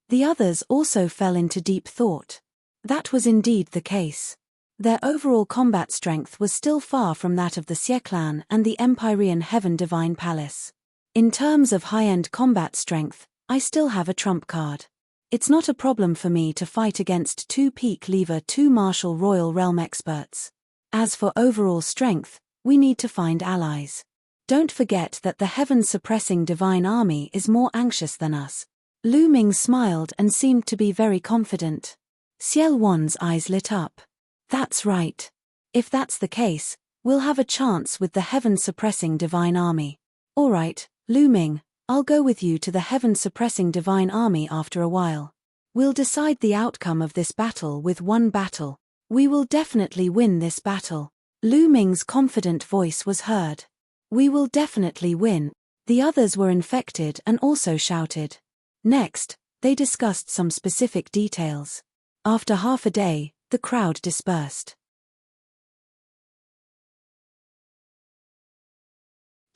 S1: The others also fell into deep thought. That was indeed the case. Their overall combat strength was still far from that of the Xie clan and the Empyrean Heaven Divine Palace. In terms of high-end combat strength, I still have a trump card. It's not a problem for me to fight against 2 peak lever 2 martial royal realm experts. As for overall strength, we need to find allies. Don't forget that the heaven-suppressing divine army is more anxious than us. Lu Ming smiled and seemed to be very confident. Xiel Wan's eyes lit up. That's right. If that's the case, we'll have a chance with the heaven-suppressing divine army. All right, Lu Ming, I'll go with you to the heaven-suppressing divine army after a while. We'll decide the outcome of this battle with one battle. We will definitely win this battle. Lu Ming's confident voice was heard. We will definitely win. The others were infected and also shouted. Next, they discussed some specific details. After half a day, the crowd dispersed.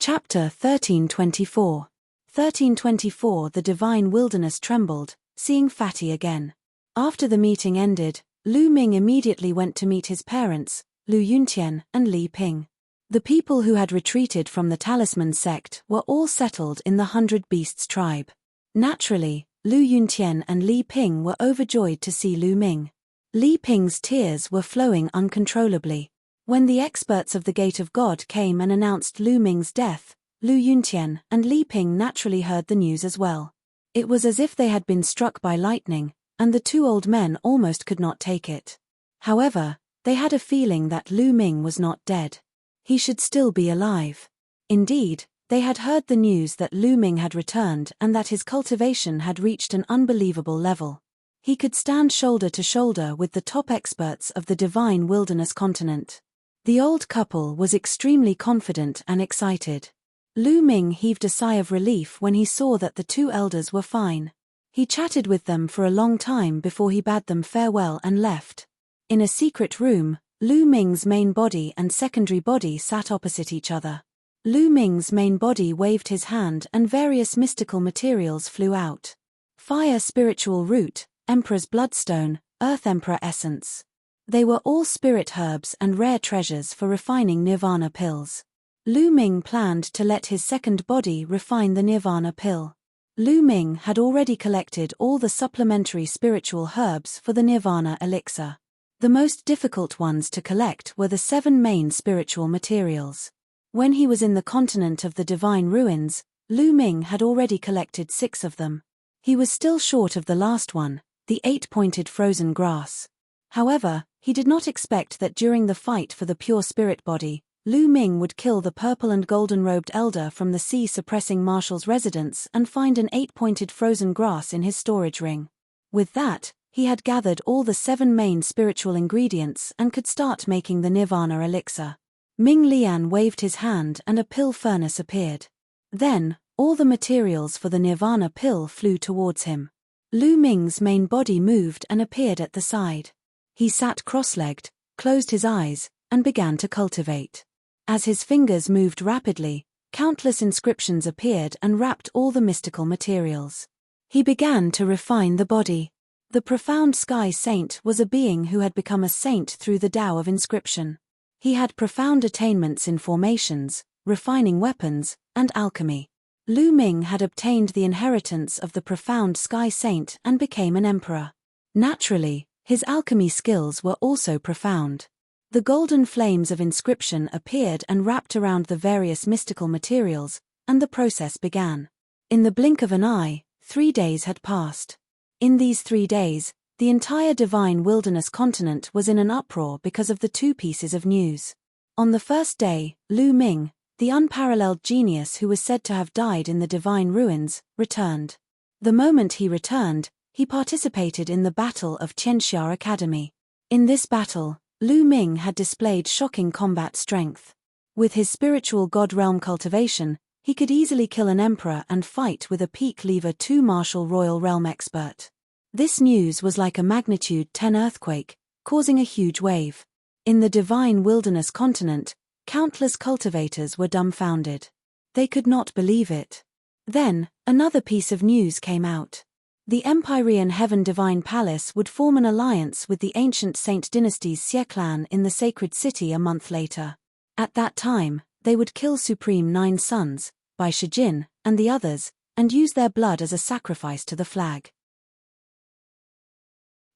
S1: Chapter 1324. 1324. The divine wilderness trembled, seeing Fatty again. After the meeting ended, Lu Ming immediately went to meet his parents, Lu Yuntian and Li Ping. The people who had retreated from the Talisman sect were all settled in the 100 Beasts tribe. Naturally, Lu Yuntian and Li Ping were overjoyed to see Lu Ming. Li Ping's tears were flowing uncontrollably. When the experts of the Gate of God came and announced Lu Ming's death, Lu Yuntian and Li Ping naturally heard the news as well. It was as if they had been struck by lightning, and the two old men almost could not take it. However, they had a feeling that Lu Ming was not dead. He should still be alive. Indeed, they had heard the news that Lu Ming had returned and that his cultivation had reached an unbelievable level. He could stand shoulder to shoulder with the top experts of the divine wilderness continent. The old couple was extremely confident and excited. Lu Ming heaved a sigh of relief when he saw that the two elders were fine. He chatted with them for a long time before he bade them farewell and left. In a secret room, Lu Ming's main body and secondary body sat opposite each other. Lu Ming's main body waved his hand and various mystical materials flew out. Fire spiritual root, Emperor's bloodstone, Earth Emperor essence. They were all spirit herbs and rare treasures for refining nirvana pills. Lu Ming planned to let his second body refine the nirvana pill. Lu Ming had already collected all the supplementary spiritual herbs for the nirvana elixir. The most difficult ones to collect were the 7 main spiritual materials. When he was in the continent of the divine ruins, Lu Ming had already collected 6 of them. He was still short of the last one, the 8-pointed frozen grass. However, he did not expect that during the fight for the pure spirit body, Lu Ming would kill the purple and golden-robed elder from the sea-suppressing marshal's residence and find an 8-pointed frozen grass in his storage ring. With that, he had gathered all the 7 main spiritual ingredients and could start making the nirvana elixir. Ming Lian waved his hand and a pill furnace appeared. Then, all the materials for the nirvana pill flew towards him. Lu Ming's main body moved and appeared at the side. He sat cross-legged, closed his eyes, and began to cultivate. As his fingers moved rapidly, countless inscriptions appeared and wrapped all the mystical materials. He began to refine the body. The profound sky saint was a being who had become a saint through the Tao of inscription. He had profound attainments in formations, refining weapons, and alchemy. Lu Ming had obtained the inheritance of the profound sky saint and became an emperor. Naturally, his alchemy skills were also profound. The golden flames of inscription appeared and wrapped around the various mystical materials, and the process began. In the blink of an eye, 3 days had passed. In these 3 days, the entire divine wilderness continent was in an uproar because of the 2 pieces of news. On the first day, Lu Ming, the unparalleled genius who was said to have died in the divine ruins, returned. The moment he returned, he participated in the Battle of Tianxia Academy. In this battle, Lu Ming had displayed shocking combat strength. With his spiritual god realm cultivation, he could easily kill an emperor and fight with a peak lever 2 martial royal realm expert. This news was like a magnitude 10 earthquake, causing a huge wave. In the divine wilderness continent, countless cultivators were dumbfounded. They could not believe it. Then, another piece of news came out. The Empyrean Heaven Divine Palace would form an alliance with the ancient Saint Dynasty's Xie clan in the sacred city a month later. At that time, they would kill Supreme 9 sons, Bai Shijin, and the others, and use their blood as a sacrifice to the flag.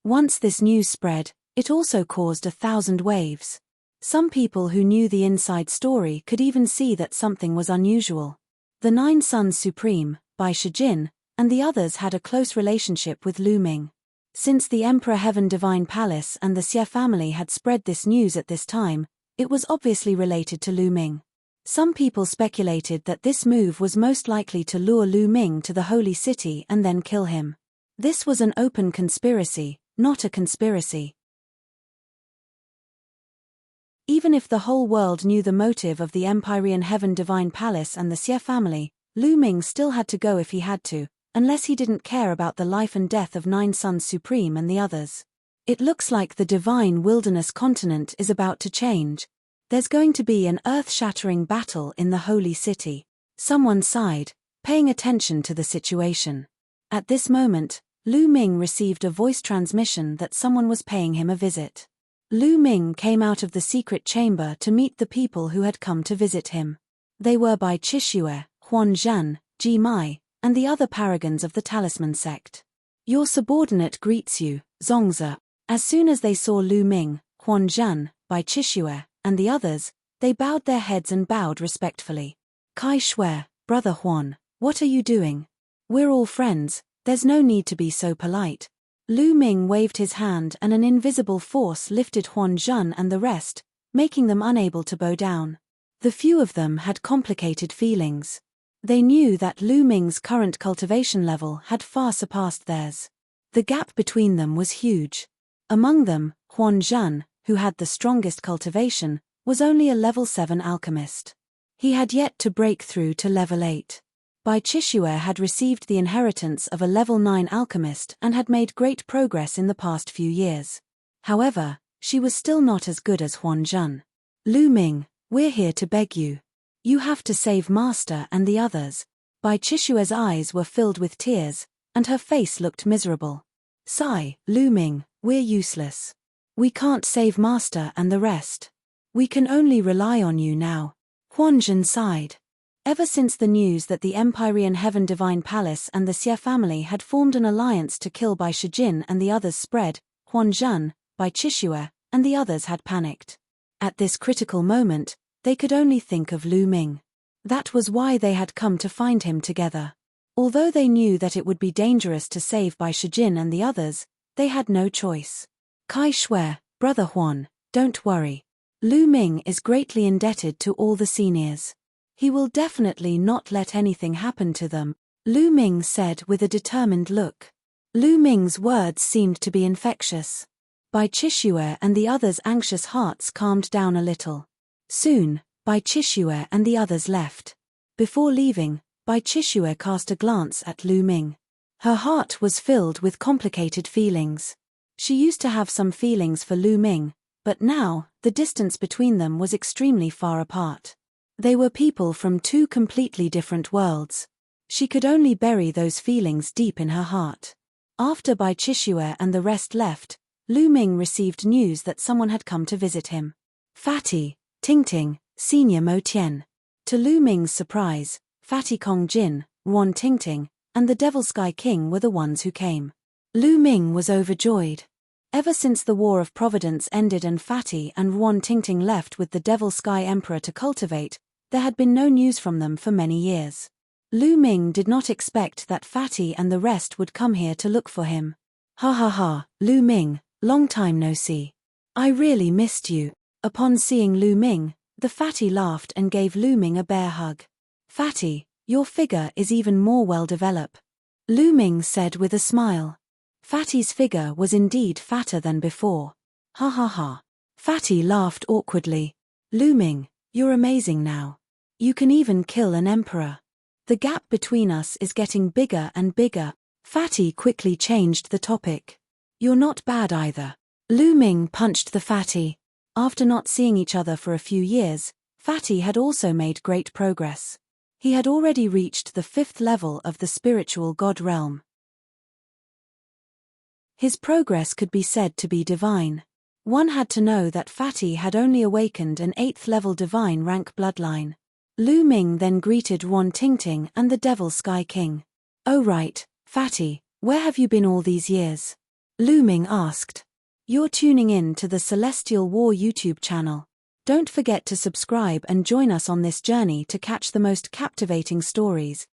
S1: Once this news spread, it also caused 1,000 waves. Some people who knew the inside story could even see that something was unusual. The 9 sons Supreme, Bai Shijin, and the others had a close relationship with Lu Ming. Since the Emperor Heaven Divine Palace and the Xie family had spread this news at this time, it was obviously related to Lu Ming. Some people speculated that this move was most likely to lure Lu Ming to the holy city and then kill him. This was an open conspiracy, not a conspiracy. Even if the whole world knew the motive of the Empyrean Heaven Divine Palace and the Xie family, Lu Ming still had to go if he had to, unless he didn't care about the life and death of 9 sons Supreme and the others. It looks like the divine wilderness continent is about to change. There's going to be an earth-shattering battle in the holy city. Someone sighed, paying attention to the situation. At this moment, Lu Ming received a voice transmission that someone was paying him a visit. Lu Ming came out of the secret chamber to meet the people who had come to visit him. They were Bai Chishue, Huan Zhan, Ji Mai, and the other paragons of the talisman sect. Your subordinate greets you, Zongzi. As soon as they saw Lu Ming, Huan Zhan, Bai Chishue, and the others, they bowed their heads and bowed respectfully. Kai Shui, Brother Huan, what are you doing? We're all friends, there's no need to be so polite. Lu Ming waved his hand and an invisible force lifted Huan Zhan and the rest, making them unable to bow down. The few of them had complicated feelings. They knew that Lu Ming's current cultivation level had far surpassed theirs. The gap between them was huge. Among them, Huan Zhan, who had the strongest cultivation, was only a level 7 alchemist. He had yet to break through to level 8. Bai Chishue had received the inheritance of a level 9 alchemist and had made great progress in the past few years. However, she was still not as good as Huan Zhan. Lu Ming, we're here to beg you. You have to save Master and the others. Bai Chishue's eyes were filled with tears, and her face looked miserable. Sigh, Lu Ming, we're useless. We can't save Master and the rest. We can only rely on you now. Huan Zhan sighed. Ever since the news that the Empyrean Heaven Divine Palace and the Xie family had formed an alliance to kill Bai Shijin and the others spread, Huan Zhan, Bai Chishue, and the others had panicked. At this critical moment, they could only think of Lu Ming. That was why they had come to find him together. Although they knew that it would be dangerous to save Bai Shijin and the others, they had no choice. Kai Shui, Brother Huan, don't worry. Lu Ming is greatly indebted to all the seniors. He will definitely not let anything happen to them, Lu Ming said with a determined look. Lu Ming's words seemed to be infectious. Bai Chishue and the others' anxious hearts calmed down a little. Soon, Bai Chishue and the others left. Before leaving, Bai Chishue cast a glance at Lu Ming. Her heart was filled with complicated feelings. She used to have some feelings for Lu Ming, but now, the distance between them was extremely far apart. They were people from two completely different worlds. She could only bury those feelings deep in her heart. After Bai Chishue and the rest left, Lu Ming received news that someone had come to visit him. Fatty, Tingting, Senior Mo Tian. To Lu Ming's surprise, Fatty Kong Jin, Ruan Tingting, and the Devil Sky King were the ones who came. Lu Ming was overjoyed. Ever since the War of Providence ended and Fatty and Ruan Tingting left with the Devil Sky Emperor to cultivate, there had been no news from them for many years. Lu Ming did not expect that Fatty and the rest would come here to look for him. Ha ha ha, Lu Ming, long time no see. I really missed you. Upon seeing Lu Ming, the Fatty laughed and gave Lu Ming a bear hug. Fatty, your figure is even more well developed. Lu Ming said with a smile. Fatty's figure was indeed fatter than before. Ha ha ha. Fatty laughed awkwardly. Lu Ming, you're amazing now. You can even kill an emperor. The gap between us is getting bigger and bigger. Fatty quickly changed the topic. You're not bad either. Lu Ming punched the Fatty. After not seeing each other for a few years, Fatty had also made great progress. He had already reached the 5th level of the spiritual god realm. His progress could be said to be divine. One had to know that Fatty had only awakened an 8th level divine rank bloodline. Lu Ming then greeted Ruan Tingting and the Devil Sky King. Oh right, Fatty, where have you been all these years? Lu Ming asked. You're tuning in to the Celestial War YouTube channel. Don't forget to subscribe and join us on this journey to catch the most captivating stories.